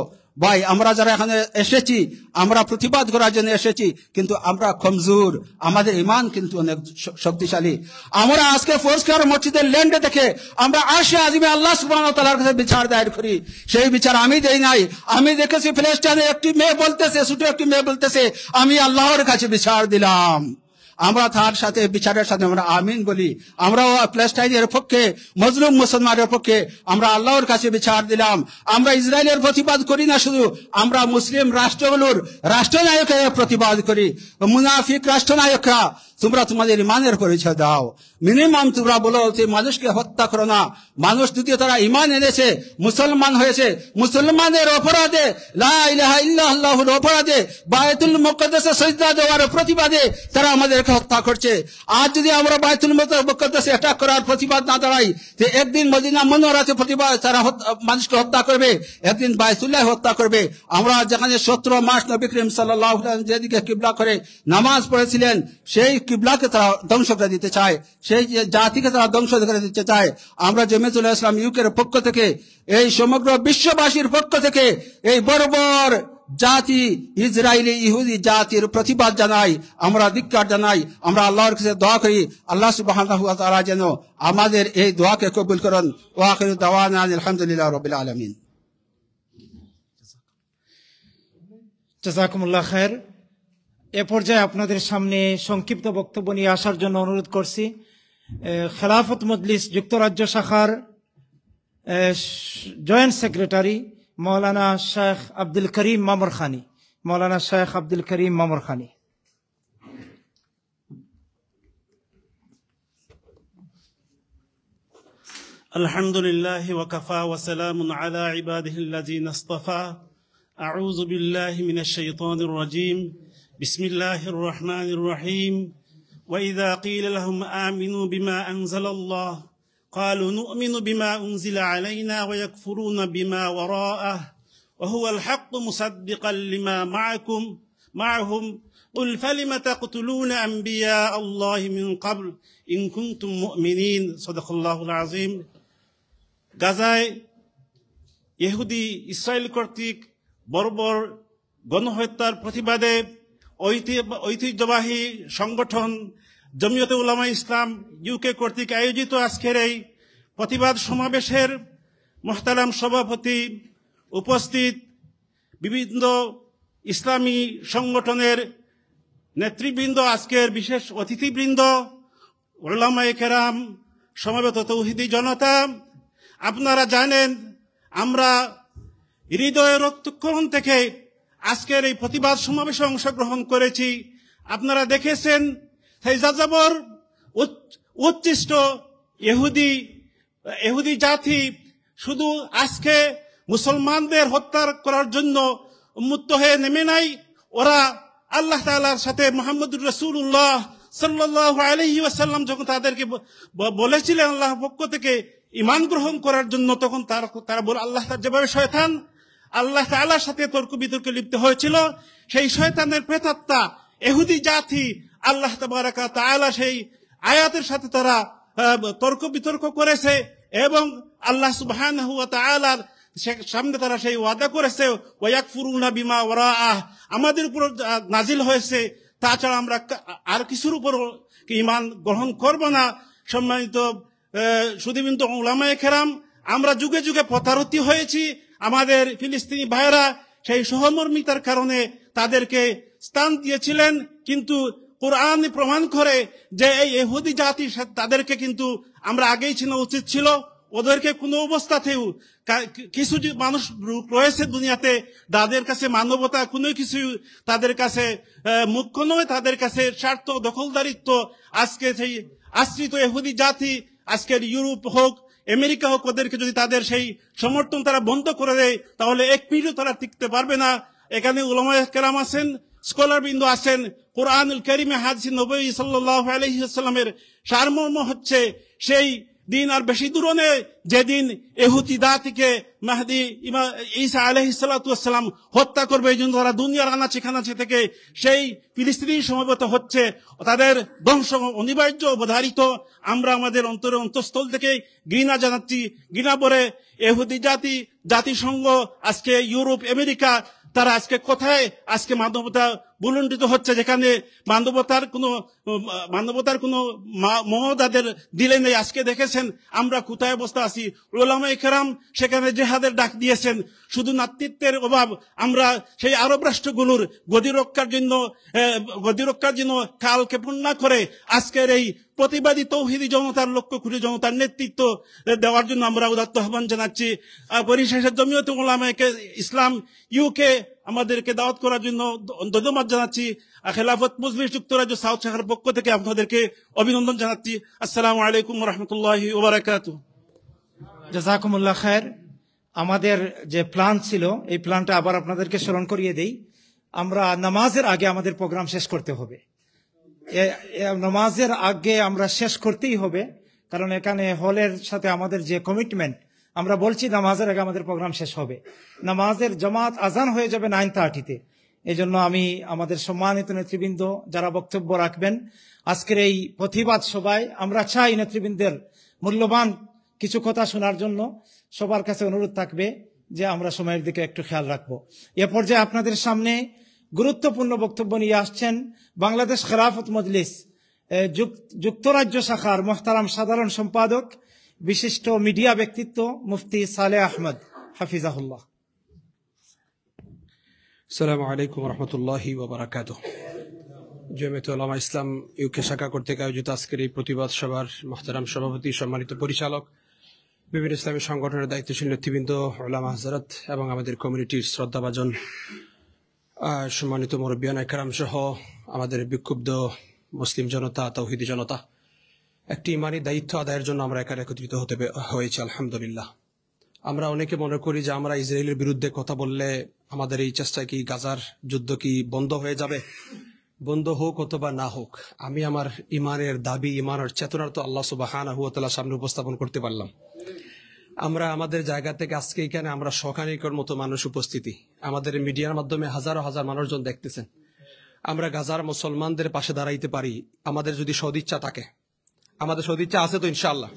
ভাই আমরা যারা এখানে এসেছি, আমরা প্রতিবাদ করার জন্য এসেছি, কিন্তু আমরা কমজোর, আমাদের ইমান কিন্তু অনেক শক্তিশালী। আমরা আজকে ফোর্সকেয়ার মসজিদের ল্যান্ডে থেকে আমরা আরশে আজিমে আল্লাহ সুবহানাহু ওয়া তাআলার কাছে বিচার দায়ের করি। সেই বিচার আমি দেই নাই। আমি দেখেছি ফিলিস্তিনে একটি মেয়ে বলতেছে, ছোট একটি মেয়ে বলতেছে আমি আল্লাহর কাছে বিচার দিলাম। আমরা তার সাথে বিচারের সাথে আমরা আমিন বলি। আমরাও প্যালেস্টাইনের পক্ষে, মজলুম মুসলমানের পক্ষে আমরা আল্লাহর কাছে বিচার দিলাম। আমরা ইসরায়েলের প্রতিবাদ করি না, শুধু আমরা মুসলিম রাষ্ট্রগুলোর রাষ্ট্রনায়কের প্রতিবাদ করি। মুনাফিক রাষ্ট্রনায়করা, তোমরা তোমাদের ইমানের পরিচয় দাও। মিনিমাম তোমরা বলো যে মানুষকে হত্যা করো না। মানুষ যদি তারা ইমান এনেছে, মুসলমান হয়েছে, মুসলমানের অপরাধে, লা ইলাহা ইল্লাল্লাহুর অপরাধে, বায়তুল মুকদ্দাসে সিজদা দেওয়ার প্রতিবাদে তারা আমাদেরকে হত্যা করছে। আজ যদি আমরা বায়তুল মুকদ্দাসে অ্যাটাক করার প্রতিবাদ না দাঁড়াই, যে একদিন মদিনা মুনাওয়ারাতে প্রতিবাদ তারা মানুষকে হত্যা করবে, একদিন বাইতুল্লাহ হত্যা করবে। আমরা যেখানে 17 মাস নবী করিম সাল্লাল্লাহু আলাইহি ওয়াসাল্লাম যেদিকে কিবলা করে নামাজ পড়েছিলেন, সেই কিবলাকে তারা ধ্বংস করে দিতে চায়, সেই জাতিকে তারা ধ্বংস করে দিতে চায়। আমরা জমিয়তুল ইসলাম ইউকের পক্ষ থেকে, এই সমগ্র বিশ্ববাসীর পক্ষ থেকে এই বর্বর জাতি ইসরায়েলি ইহুদি জাতির প্রতিবাদ জানাই, আমরা ধিক্কার জানাই। আমরা আল্লাহর কাছে দোয়া করি আল্লাহ সুবহানাহু ওয়া তাআলা যেন আমাদের এই দোয়াকে কবুল করেন। ওয়া আখিরু দাওয়ানা আলহামদুলিল্লাহি রাব্বিল আলামিন। জাযাকুমুল্লাহ খায়ের। এ পর্যায়ে আপনাদের সামনে সংক্ষিপ্ত বক্তব্য নিয়ে আসার জন্য অনুরোধ করছি খেলাফত মজলিস যুক্তরাজ্য শাখার জয়েন্ট সেক্রেটারি মৌলানা শেখ আব্দুল করিম মামরখানী। মৌলানা শেখ আব্দুল করিম মামরখানী। আলহামদুলিল্লাহ ওয়া কাফা ওয়া সালামুন আলা ইবাদিহিল্লাযিনা ইসতাফা। আউযু বিল্লাহি মিনাশ শাইতানির রাজীম। বিসমিল্লাহির রহমানির রহিম। وإذا قيل لهم آمنوا بما أنزل الله قالوا نؤمن بما أنزل علينا ويكفرون بما وراءه وهو الحق مصدقا لما معهم قل فلم تقتلون أنبياء الله من قبل إن كنتم مؤمنين صدق الله العظيم। গাজায় ইহুদি ইসরায়েল কর্তৃক বর্বর গণহত্যার প্রতিবাদে ঐতিহ্যবাহী সংগঠন জমিয়তে উলামা ইসলাম ইউকে কর্তৃক আয়োজিত আজকের এই প্রতিবাদ সমাবেশের মুহতারাম সভাপতি, উপস্থিত বিভিন্ন ইসলামী সংগঠনের নেতৃবৃন্দ, আজকের বিশেষ অতিথিবৃন্দ, উলামায়ে কেরাম, সমবেত তৌহিদি জনতা, আপনারা জানেন আমরা হৃদয়ের রক্তক্ষরণ থেকে আজকের এই প্রতিবাদ সমাবেশে অংশগ্রহণ করেছি। আপনারা দেখেছেন সেই যাযাবর উচ্ছিষ্ট ইহুদি জাতি শুধু আজকে মুসলমানদের হত্যা করার জন্য উন্মুক্ত হয়ে নেমে নাই, ওরা আল্লাহ তাআলার সাথে মুহাম্মদুর রাসূলুল্লাহ সাল্লাল্লাহু আলাইহি ওয়াসাল্লাম যখন তাদেরকে বলেছিলেন আল্লাহর পক্ষ থেকে ঈমান গ্রহণ করার জন্য, তখন তারা বলে আল্লাহ তাআলা যেভাবে শয়তান আল্লাহ তাআলার সাথে তর্ক বিতর্কে লিপ্ত হয়েছিল, সেই শয়তানের প্রেতাত্মা ইহুদি জাতি আল্লাহ তাবারাকা তাআলা সেই আয়াতের সাথে তারা তর্ক বিতর্ক করেছে এবং আল্লাহ সুবহানাহু ওয়া তাআলার সামনে তারা সেই ওয়াদা করেছে ওয়ায়াকফুরুনা বিমা ওয়ারাআহ, আমাদের উপর নাজিল হয়েছে, তাছাড়া আমরা আর কিছুর উপর ঈমান গ্রহণ করব না। সম্মানিত সুধীবৃন্দ উলামায়ে কেরাম, আমরা যুগে যুগে প্রতারিত হয়েছি। আমাদের ফিলিস্তিনি ভাইয়েরা সেই সহমর্মিতার কারণে তাদেরকে স্থান দিয়েছিলেন, কিন্তু কোরআন প্রমাণ করে যে এই ইহুদি জাতি তাদেরকে কিন্তু আমরা আগেই চেনা উচিত ছিল। ওদেরকে কোনো অবস্থাতেও, কিছু মানুষ রয়েছে দুনিয়াতে যাদের কাছে মানবতা কোনো কিছু তাদের কাছে মুখ্য নয়, তাদের কাছে স্বার্থ দখলদারিত্ব। আজকে সেই আশ্রিত ইহুদি জাতি, আজকের ইউরোপ হোক আমেরিকা হোক, ওদেরকে যদি তাদের সেই সমর্থন তারা বন্ধ করে দেয় তাহলে এক পিঢ়িও তারা টিকতে পারবে না। এখানে উলামায়ে কেরাম আছেন, স্কলার বৃন্দ আছেন। কোরআনুল কারীমে হাদিসে নবী সাল্লাল্লাহু আলাইহি ওয়াসাল্লামের সারমর্ম হচ্ছে সেই দিন আর বেশি দূরে নেই যেদিন ইহুদি জাতিকে মাহদি ঈসা আলাইহিস সালাতু ওয়াস সালাম হত্যা করবে। এই জন্য তারা দুনিয়ার আনাচে কানাচে থেকে সেই ফিলিস্তিনি সমবেত হচ্ছে, তাদের ধ্বংস অনিবার্য অবধারিত। আমরা আমাদের অন্তরের অন্তঃস্থল থেকে ঘৃণা জানাচ্ছি। ঘৃণা পরে ইহুদি জাতি, জাতিসংঘ, আজকে ইউরোপ আমেরিকা, তারা আজকে কোথায় আজকে মানবতা বুলন্ডিত হচ্ছে, যেখানে মানবতার কোনো মহদাদের দিলে নেই। আজকে দেখেছেন আমরা কোথায় অবস্থা আছি। উলামায়ে কেরাম সেখানে জিহাদের ডাক দিয়েছেন। শুধু নেতৃত্বের অভাব, আমরা সেই আরব রাষ্ট্রগুলোর গদি রক্ষার জন্য কাল ক্ষেপণ না করে আজকের এই প্রতিবাদী তৌহিদি জনতার, লক্ষ্য কোটি জনতার নেতৃত্ব দেওয়ার জন্য আমরা উদাত্ত আহ্বান জানাচ্ছি। পরিশেষে জমিয়তে উলামায়ে ইসলাম ইউকে আমাদেরকে দাওয়াত করার জন্য ধন্যবাদ জানাচ্ছি। খেলাফত মজলিস যুক্তরাজ্য সাউথ শাখার পক্ষ থেকে আপনাদেরকে অভিনন্দন জানাচ্ছি। আসসালামু আলাইকুম ওয়া রাহমাতুল্লাহি ওয়া বারাকাতুহু। জাযাকুমুল্লাহ খায়ের। আমাদের যে প্ল্যান ছিল, এই প্ল্যানটা আবার আপনাদেরকে স্মরণ করিয়ে দেই। আমরা নামাজের আগে আমাদের প্রোগ্রাম শেষ করতে হবে। নামাজের আগে আমরা শেষ করতেই হবে, কারণ এখানে হলের সাথে আমাদের যে কমিটমেন্ট, আমরা বলছি নামাজের আগে আমাদের প্রোগ্রাম শেষ হবে। নামাজের জামাত আজান হয়ে যাবে 9:30-তে। এই জন্য আমি আমাদের সম্মানিত নেতৃবৃন্দ যারা বক্তব্য রাখবেন আজকের এই প্রতিবাদ সভায়, আমরা চাই নেতৃবৃন্দের মূল্যবান কিছু কথা শোনার জন্য। সবার কাছে অনুরোধ থাকবে যে আমরা সময়ের দিকে একটু খেয়াল রাখবো। এ পর্যায়ে আপনাদের সামনে গুরুত্বপূর্ণ বক্তব্য নিয়ে আসছেন বাংলাদেশ খেলাফত মজলিস যুক্তরাজ্য শাখার মোহতারাম সাধারণ সম্পাদক, বিশিষ্ট মিডিয়া ব্যক্তিত্ব মুফতি সালেহ আহমদ হাফিজাহুল্লাহ। আসসালামু আলাইকুম ওয়া রাহমাতুল্লাহি ওয়া বারাকাতুহু। জমিয়তে উলামা ইসলাম ইউকে শাখা কর্তৃক আয়োজিত আজকের এই প্রতিবাদ সভার মোহতারাম সভাপতি, সম্মানিত পরিচালক, বিভিন্ন ইসলামী সংগঠনের দায়িত্বশীল নেতৃবৃন্দ, উলামা হযরত এবং আমাদের কমিউনিটির শ্রদ্ধাভাজন সম্মানিত মুরব্বিয়ান একরাম সহ আমাদের বিক্ষুব্ধ মুসলিম জনতা, তাওহীদি জনতা, একটি ইমানি দায়িত্ব আদায়ের জন্য আমরা এখানে একত্রিত হতে হয়েছে। আলহামদুলিল্লাহ। আমরা অনেকে মনে করি যে আমরা ইসরায়েলের বিরুদ্ধে কথা বললে আমাদের এই চেষ্টা কি, গাজার যুদ্ধ কি বন্ধ হয়ে যাবে? বন্ধ হোক অথবা না হোক, আমি আমার ইমানের দাবি, ইমানের চেতনার তো আল্লাহ সুবহানাহু ওয়া তাআলার সামনে উপস্থাপন করতে পারলাম। আমরা আমাদের জায়গা থেকে আজকে এখানে আমরা শখানিকর মতো মানুষ উপস্থিতি, আমাদের মিডিয়ার মাধ্যমে হাজারো হাজার মানুষজন দেখতেছেন। আমরা গাজার মুসলমানদের পাশে দাঁড়াইতে পারি আমাদের যদি সদিচ্ছা থাকে। আমাদের সদিচ্ছা আছে তো ইনশাআল্লাহ।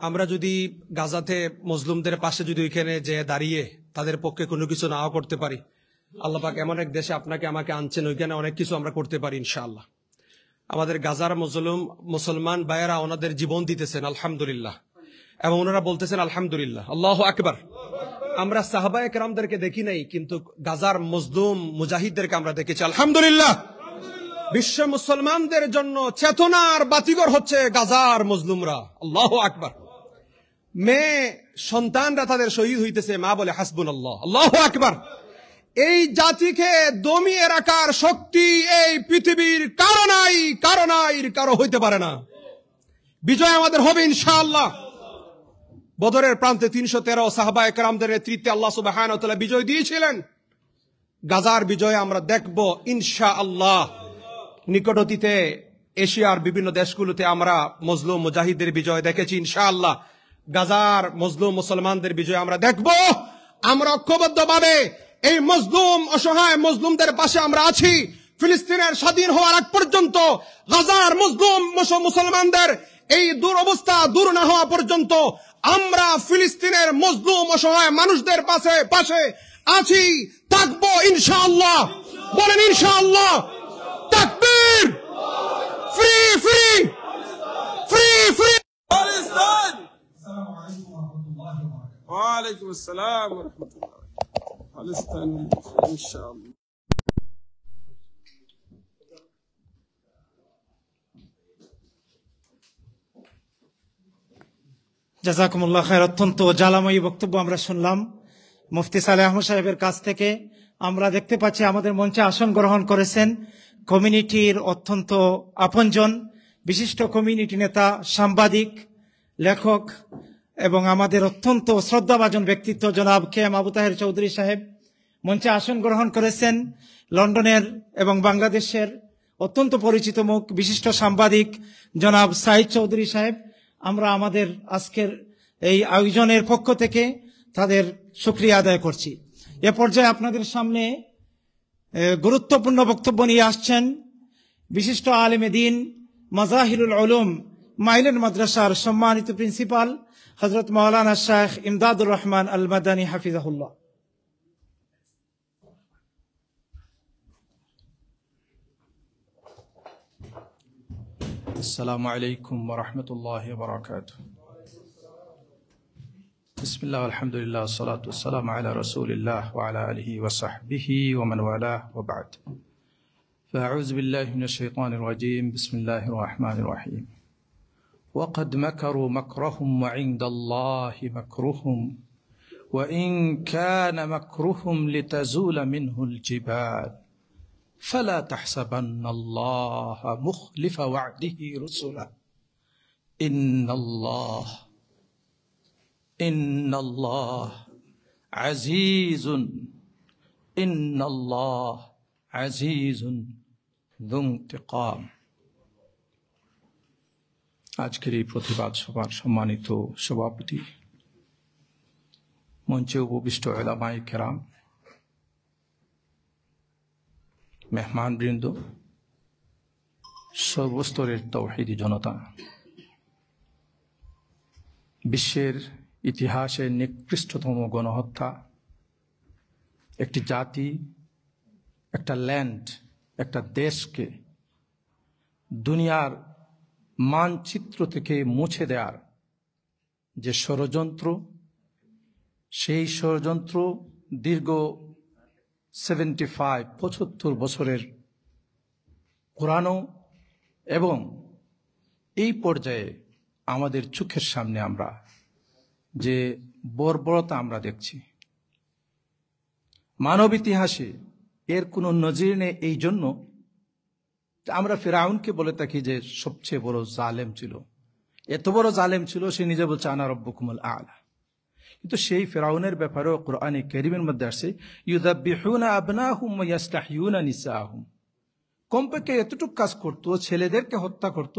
আমরা যদি গাজাতে মজলুমদের পাশে যদি ওইখানে যে দাঁড়িয়ে তাদের পক্ষে কোনো কিছু নাও করতে পারি, আল্লাহ পাক এমন এক দেশে আপনাকে আমাকে আনছেন, ওইখানে অনেক কিছু আমরা করতে পারি ইনশাআল্লাহ। আমাদের গাজার মুসলমান ভাইয়েরা ওনাদের জীবন দিতেছেন আলহামদুলিল্লাহ, এবং ওনারা বলতেছেন আলহামদুলিল্লাহ, আল্লাহু আকবার। আমরা সাহাবায়ে কেরামদেরকে দেখি নাই, কিন্তু গাজার মজলুম মুজাহিদদেরকে আমরা দেখেছি আলহামদুলিল্লাহ। বিশ্ব মুসলমানদের জন্য চেতনার বাতিঘর হচ্ছে গাজার মজলুমরা, আল্লাহু আকবার। মেয়ে সন্তানরা তাদের শহীদ হইতেছে, মা বলে হাসবুনাল্লাহ, আল্লাহু আকবার। এই জাতিকে দমিয়ে রাখার শক্তি এই পৃথিবীর কারো হইতে পারে না। বিজয় আমাদের হবে ইনশাআল্লাহ। বদরের প্রান্তে 313 সাহাবায়ে কেরামদের নেতৃত্বে আল্লাহ সুবহানাহু ওয়া তাআলা বিজয় দিয়েছিলেন। গাজার বিজয় আমরা দেখব ইনশাআল্লাহ। নিকট অতীতে এশিয়ার বিভিন্ন দেশগুলোতে আমরা মজলুম মুজাহিদদের বিজয় দেখেছি, ইনশাআল্লাহ গাজার মজলুম মুসলমানদের বিজয় আমরা দেখব। আমরা ঐক্যবদ্ধভাবে এই মজলুম অসহায় মজলুমদের পাশে আমরা আছি। ফিলিস্তিনের স্বাধীন হওয়ার আগ পর্যন্ত গাজার মজলুম মুসলমানদের এই দুরবস্থা দূর না হওয়া পর্যন্ত আমরা ফিলিস্তিনের মজলুম অসহায় মানুষদের পাশে আছি, থাকবো ইনশাআল্লাহ। বলেন ইনশাআল্লাহ। তাকবীর। Free free free free Pakistan. ওয়ালাইকুম আসসালাম ওয়া রাহমাতুল্লাহ। পাকিস্তান ইনশাআল্লাহ। জাযাকুমুল্লাহ খায়র। অত্যন্ত জ্বালাময়ী বক্তব্য আমরা শুনলাম মুফতি সালেহ আহমদ সাহেবের কাছ থেকে। আমরা দেখতে পাচ্ছি আমাদের মঞ্চে আসন গ্রহণ করেছেন কমিউনিটির অত্যন্ত আপনজন, বিশিষ্ট কমিউনিটি নেতা, সাংবাদিক, লেখক এবং আমাদের অত্যন্ত শ্রদ্ধাভাজন ব্যক্তিত্ব জনাব কে এম আবু তাহের চৌধুরী সাহেব। মঞ্চে আসন গ্রহণ করেছেন লন্ডনের এবং বাংলাদেশের অত্যন্ত পরিচিত মুখ বিশিষ্ট সাংবাদিক জনাব সাইদ চৌধুরী সাহেব। আমরা আমাদের আজকের এই আয়োজনের পক্ষ থেকে তাদের শুকরিয়া আদায় করছি। এ পর্যায়ে আপনাদের সামনে গুরুত্বপূর্ণ বক্তব্য নিয়ে আসছেন বিশিষ্ট আলেমে দ্বীন, মাজাহিরুল উলুম মাইলেন মাদ্রাসার সম্মানিত প্রিন্সিপাল হযরত মাওলানা শাইখ ইমদাদুর রহমান আল মাদানী হাফিজাহুল্লাহ। السلام عليكم ورحمة الله وبركاته. بسم الله والحمد لله والصلاة والسلام على رسول الله وعلى آله وصحبه ومن والاه وبعد. فأعوذ بالله من الشيطان الرجيم. بسم الله الرحمن الرحيم. وقد مكروا مكرهم وعند الله مكرهم وإن كان مكرهم لتزول منه الجبال فلا تحسبن الله مخلف وعده رسله إن الله عزيز ذو انتقام. আজকের এই প্রতিবাদ সভার সম্মানিত সভাপতি, মঞ্চে উপবিষ্ট উলামায়ে কেরাম, মেহমানবৃন্দ, সর্বস্তরের তাওহীদি জনতা, বিশ্বের ইতিহাসের নিকৃষ্টতম গণহত্যা, একটি জাতি, একটা ল্যান্ড, একটা দেশকে দুনিয়ার মানচিত্র থেকে মুছে দেওয়ার যে ষড়যন্ত্র, সেই ষড়যন্ত্র দীর্ঘ 75 বছরের পুরানো এবং এই পর্যায়ে আমাদের চোখের সামনে আমরা যে বর্বরতা আমরা দেখছি, মানব ইতিহাসে এর কোনো নজির নেই। এই জন্য আমরা ফিরাউনকে বলে থাকি যে সবচেয়ে বড় জালেম ছিল, এত বড় জালেম ছিল সে নিজে বলছে আনা রব্বুকুমুল আ'লা। কিন্তু সেই ফিরাউনের ব্যাপারেও কোরআনে কারীমের মধ্যে আসছে ইউযাব্বিহুনা আবনাহুম ওয়া ইস্তাহয়ুনা নিসাহুম। কমপক্ষে এতটুকু কাজ করত, ছেলেদেরকে হত্যা করত,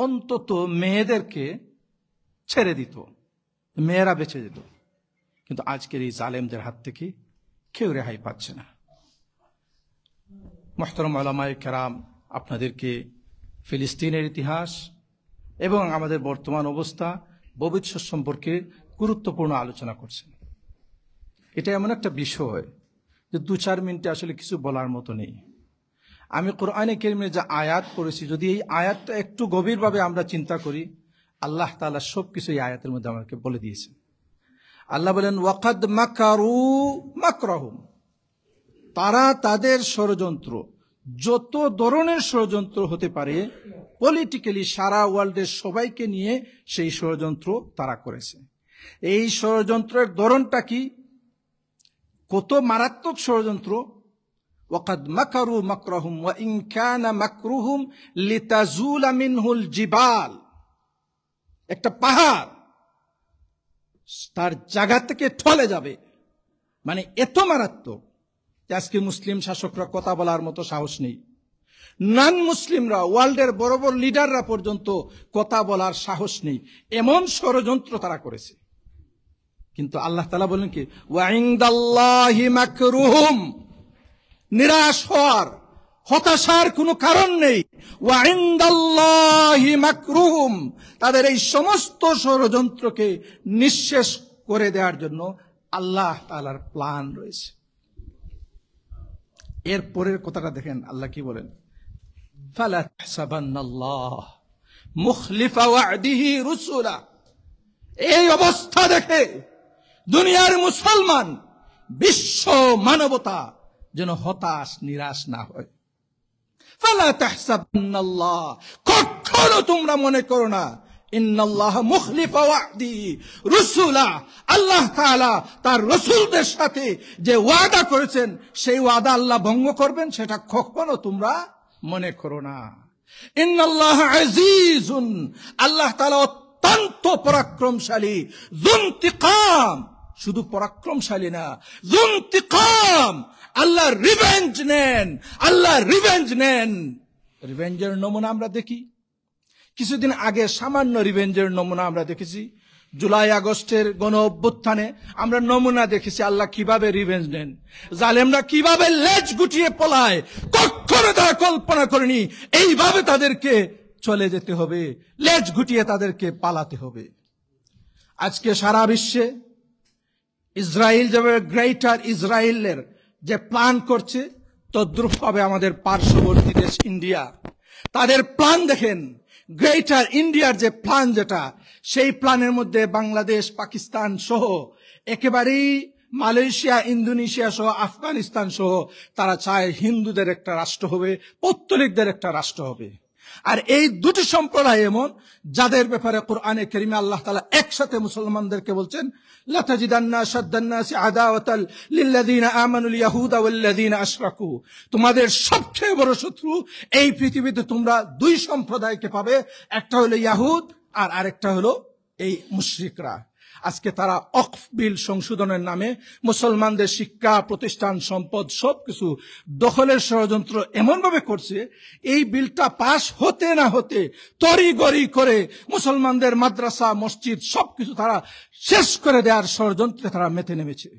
অন্তত মেয়েদেরকে ছেড়ে দিত, মেয়েরা বেঁচে যেত। কিন্তু আজকের এই জালেমদের হাত থেকে কেউ রেহাই পাচ্ছে না। মুহতারাম উলামায়ে কেরাম, আপনাদেরকে ফিলিস্তিনের ইতিহাস এবং আমাদের বর্তমান অবস্থা, ভবিষ্যৎ সম্পর্কে গুরুত্বপূর্ণ আলোচনা করছেন। এটা এমন একটা বিষয় যে 2-4 মিনিটে আসলে কিছু বলার মতো নেই। আমি কোরআনে কারীমে যে আয়াত পড়েছি, যদি এই আয়াতটা একটু গভীরভাবে আমরা চিন্তা করি, আল্লাহ তাআলা সবকিছু এই আয়াতের মধ্যে আমাকে বলে দিয়েছেন। আল্লাহ বলেন ওয়াকাদ মাকারু মাকরাহুম, তারা তাদের ষড়যন্ত্র, যত ধরনের ষড়যন্ত্র হতে পারে পলিটিক্যালি সারা ওয়ার্ল্ডের সবাইকে নিয়ে সেই ষড়যন্ত্র তারা করেছে। এই ষড়যন্ত্রের ধরনটা কি, কত মারাত্মক ষড়যন্ত্র। ওয়াকাদ মাকারু মাকরাহুম ওয়া ইন কানা মাকরুহুম লিতাজুলা মিনহুল জিবাল, একটা পাহাড় তার জায়গা থেকে ঠলে যাবে, মানে এত মারাত্মক। যে আজকে মুসলিম শাসকরা কথা বলার মতো সাহস নেই, নন মুসলিমরা, ওয়ার্ল্ডের বড় বড় লিডাররা পর্যন্ত কথা বলার সাহস নেই, এমন ষড়যন্ত্র তারা করেছে। কিন্তু আল্লাহ তাআলা বলেন কি, ওয়া ইনদাল্লাহি মাকরুহুম, নিরাশ হওয়ার হতাশার কোনো কারণ নেই। ওয়া ইনদাল্লাহি মাকরুহুম, তাদের এই সমস্ত ষড়যন্ত্রকে নিঃশেষ করে দেওয়ার জন্য আল্লাহ তাআলার প্ল্যান রয়েছে। এর পরের কথাটা দেখেন, আল্লাহ কি বলেন, ফালা তাহসাবান্নাল্লাহ মুখলিফা ওয়া'দিহি রুসুলা। এই অবস্থা দেখে দুনিয়ার মুসলমান, বিশ্ব মানবতা যেন হতাশ নিরাশ না হয়। ফালা তাহসাবান্নাল্লাহ, কখনো তোমরা মনে করো না, ইন্নাল্লাহ মুখলিফা ওয়া'দিহি রুসুলা, আল্লাহ তাআলা তার রাসূলদের সাথে যে ওয়াদা করেছেন সেই ওয়াদা আল্লাহ ভঙ্গ করবেন, সেটা কখনো তোমরা মনে করো না। ইন্নাল্লাহ আজিজুন, আল্লাহ তাআলা অত্যন্ত পরাক্রমশালী, যুনতিকাম, শুধু পরাক্রমশালী না, যুনতিকাম, আল্লাহ রিভেঞ্জ নেন, আল্লাহ রিভেঞ্জ নেন। রিভেঞ্জের নমুনা আমরা দেখি, কিছুদিন আগে সামান্য রিভেঞ্জের নমুনা আমরা দেখেছি। জুলাই আগস্টের গণ অভ্যুত্থানে আমরা নমুনা দেখেছি আল্লাহ কিভাবে রিভেঞ্জ নেন, জালেমরা কিভাবে লেজ গুটিয়ে পলায়। কখনো তারা কল্পনা করেনি এইভাবে তাদেরকে চলে যেতে হবে, লেজ গুটিয়ে তাদেরকে পালাতে হবে। আজকে সারা বিশ্বে ইসরায়েল যেভাবে গ্রেটার ইসরায়েলের যে প্ল্যান করছে, তদ্রূপ ভাবে আমাদের পার্শ্ববর্তী দেশ ইন্ডিয়া, তাদের প্ল্যান দেখেন। গ্রেটার ইন্ডিয়ার যে প্ল্যান, যেটা সেই প্ল্যানের মধ্যে বাংলাদেশ, পাকিস্তান সহ একেবারেই মালয়েশিয়া, ইন্দোনেশিয়া সহ আফগানিস্তান সহ তারা চায় হিন্দুদের একটা রাষ্ট্র হবে, পৌত্তলিকদের একটা রাষ্ট্র হবে। আর এই দুটি সম্প্রদায় এমন যাদের ব্যাপারে কোরআনে কারিমে আল্লাহ তাআলা একসাথে মুসলমানদেরকে বলছেন, লাতাজিদান্না আশাদ্দান্নাসি আদাওয়াতাল লিল্লাযিনা আমানুল ইয়াহুদা ওয়াল্লাযিনা আশরাকু, তোমাদের সবচেয়ে বড় শত্রু এই পৃথিবীতে তোমরা দুই সম্প্রদায়কে পাবে, একটা হলো ইয়াহুদ আর আরেকটা হলো এই মুশরিকরা। আজকে তারা ওয়াকফ বিল সংশোধনের নামে মুসলমানদের শিক্ষা প্রতিষ্ঠান, সম্পদ সবকিছু দখলের ষড়যন্ত্র এমন ভাবে করছে, এই বিলটা পাশ হতে না হতে তড়িঘড়ি করে মুসলমানদের মাদ্রাসা, মসজিদ সবকিছু তারা শেষ করে দেওয়ার ষড়যন্ত্রে তারা মেতে নেমেছে।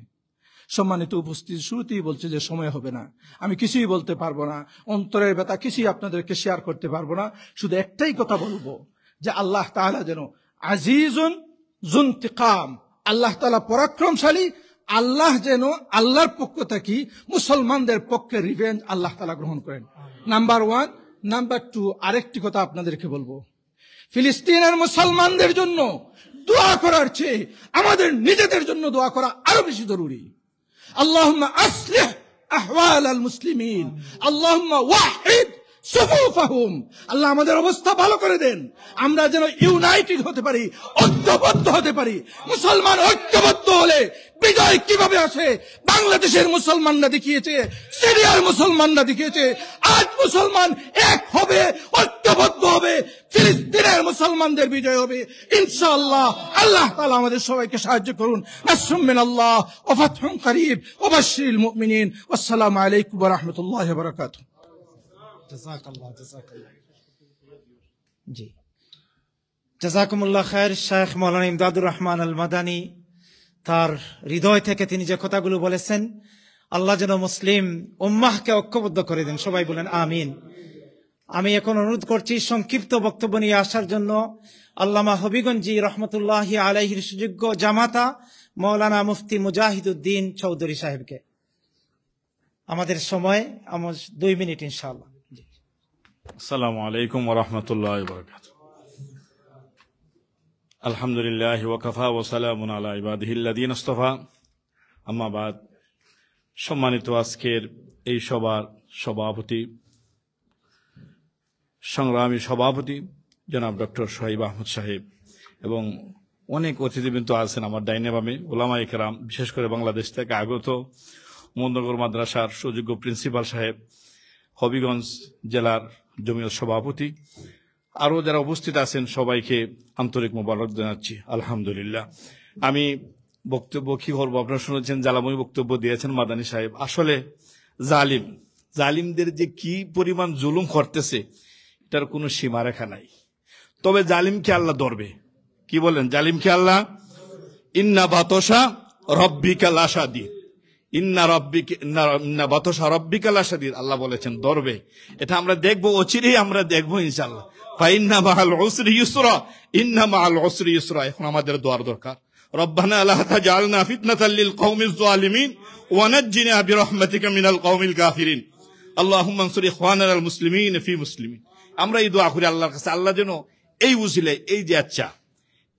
সম্মানিত উপস্থিতি, শুরুতেই বলছে যে সময় হবে না, আমি কিছুই বলতে পারবো না, অন্তরের ব্যথা কিছুই আপনাদেরকে শেয়ার করতে পারবো না। শুধু একটাই কথা বলবো যে আল্লাহ তাআলা যেন আজিজুন যুনতিকাম, আল্লাহ তাআলা পরাক্রমশালী, আল্লাহ যেন আল্লাহর পক্ষ থেকে মুসলমানদের পক্ষে রিভেঞ্জ আল্লাহ তাআলা গ্রহণ করেন। নাম্বার 1। নাম্বার 2, আরেকটি কথা আপনাদেরকে বলবো, ফিলিস্তিনের মুসলমানদের জন্য দোয়া করার চেয়ে আমাদের নিজেদের জন্য দোয়া করা আরো বেশি জরুরি। আল্লাহুম্মা আসলিহ আহওয়াল আল মুসলিমিন, আল্লাহুম্মা ওয়াহিদ সুফুফাহুম, আল্লাহ আমাদের অবস্থা ভালো করে দেন, আমরা যেন ইউনাইটেড হতে পারি, ঐক্যবদ্ধ হতে পারি। মুসলমান ঐক্যবদ্ধ হলে বিজয় কিভাবে আসে বাংলাদেশের মুসলমানরা দেখিয়েছে, সিরিয়ার মুসলমানরা দেখিয়েছে। আজ মুসলমান এক হবে, ঐক্যবদ্ধ হবে, ফিলিস্তিনের মুসলমানদের বিজয় হবে ইনশাআল্লাহ। আল্লাহ তাআলা আমাদের সবাইকে সাহায্য করুন। নাসরুম মিনাল্লাহ ওয়া ফাতহুন করিব ওয়া বাশশিরিল মুমিনিন। আসসালামু আলাইকুম ওয়া রাহমাতুল্লাহি ওয়া বারাকাতুহু। জি, জাযাকুমুল্লাহ খায়ের। শায়েখ মাওলানা ইমদাদুর রহমান আল মাদানী তার হৃদয় থেকে তিনি যে কথাগুলো বলেছেন, আল্লাহ যেন মুসলিম উম্মাহকে ঐক্যবদ্ধ করে দেন, সবাই বলেন আমিন। আমি এখন অনুরোধ করছি সংক্ষিপ্ত বক্তব্য নিয়ে আসার জন্য আল্লামা হবিগঞ্জি রহমতুল্লাহি আলাইহির সুযোগ্য জামাতা মাওলানা মুফতি মুজাহিদুদ্দিন চৌধুরী সাহেবকে। আমাদের সময় 2 মিনিট ইনশাআল্লাহ। আসসালামু আলাইকুম ওয়া রাহমাতুল্লাহি ওয়া বারাকাতুহু। আলহামদুলিল্লাহি ওয়া কাফা ওয়া সালামুন আলা ইবাদিহিল্লাযিনা ইসতাফা, আম্মা বাদ। সম্মানিত আজকের এই সভার সভাপতি, সংগ্রামী সভাপতি জনাব ডক্টর সোহাইব আহমদ সাহেব এবং অনেক অতিথিবৃন্দ আছেন আমার ডাইনে বামে, উলামায়ে কেরাম, বিশেষ করে বাংলাদেশ থেকে আগত মোহাম্মদনগর মাদ্রাসার সুযোগ্য প্রিন্সিপাল সাহেব, হবিগঞ্জ জেলার জমিয়ত সভাপতি, আরও যারা উপস্থিত আছেন সবাইকে আন্তরিক মোবারক জানাচ্ছি। আলহামদুলিল্লাহ। আমি বক্তব্য কি বলবো, আপনারা শুনেছেন জ্বালাময়ী বক্তব্য দিয়েছেন মাদানী সাহেব। আসলে জালিম, জালিমদের যে কি পরিমাণ জুলুম করতেছে এটার কোনো সীমারেখা নাই। তবে জালিমকে আল্লাহ ধরবে। কি বলেন? জালিমকে আল্লাহ ইন্না বাতশা রব্বিকা লাশাদীদ, ইন্না বাতশা রব্বিকা লাশাদীদ আল্লাহ বলেছেন ধরবে। এটা আমরা দেখবো, অচিরেই আমরা দেখবো ইনশাআল্লাহ। ফাইন্না মাআল উসরি ইউসরা, ইন্না মাআল উসরি ইউসরা। এখন আমাদের দোয়ার দরকার, রব্বানা লা তাজআলনা ফিতনাতাল লিল কওমিজ জালিমিন ওয়া নাজ্জিনা বিরহমাতিকা মিনাল কওমিল কাফিরিন, আল্লাহুম্মা আনসুর ইখওয়ানাল মুসলিমিন ফি মুসলিমিন। আমরা এই দোয়া করি আল্লাহর কাছে, আল্লাহ যেন এই উসিলায় এই যে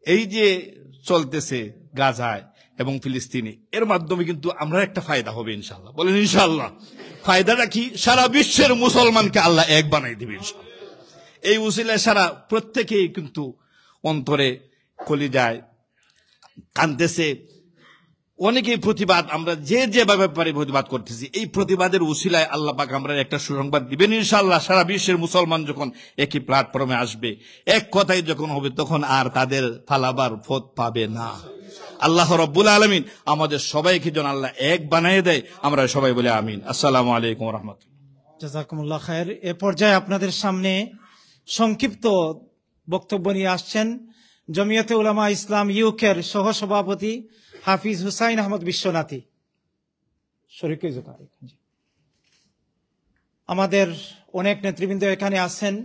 এই যে চলতেছে গাজায় এবং ফিলিস্তিনে, এর মাধ্যমে কিন্তু আমরা একটা ফায়দা হবে ইনশাআল্লাহ। বলেন ইনশাআল্লাহ। ফায়দাটা কি? সারা বিশ্বের মুসলমানকে আল্লাহ এক বানাই দিবে ইনশাআল্লাহ। এই উসিলায় সারা প্রত্যেকেই কিন্তু অন্তরে কলিজায় কাঁদতেছে। অনেকেই প্রতিবাদ, আমরা যেভাবে পারি প্রতিবাদ করতেছি। এই প্রতিবাদের উসিলায় আল্লাহ পাক আমরা একটা সুসংবাদ দিবেন ইনশাআল্লাহ। সারা বিশ্বের মুসলমান যখন একই প্ল্যাটফর্মে আসবে, এক কথাই যখন হবে, তখন আর তাদের ফালাবার পথ পাবে না। আল্লাহ রাব্বুল আলামিন আমাদের সবাইকে যেন আল্লাহ এক বানিয়ে দেয়। আমরা সবাই বলে আমিন। আসসালামু আলাইকুম ওয়া রাহমাতুল্লাহ। জাযাকুমুল্লাহ খায়ের। এ পর্যায়ে আপনাদের সামনে সংক্ষিপ্ত বক্তব্য নিয়ে আসছেন জমিয়তে উলামা ইসলাম ইউকের সহসভাপতি হাফিজ হুসাইন আহমদ বিশ্বনাথী। আমাদের অনেক নেতৃবৃন্দ এখানে আছেন,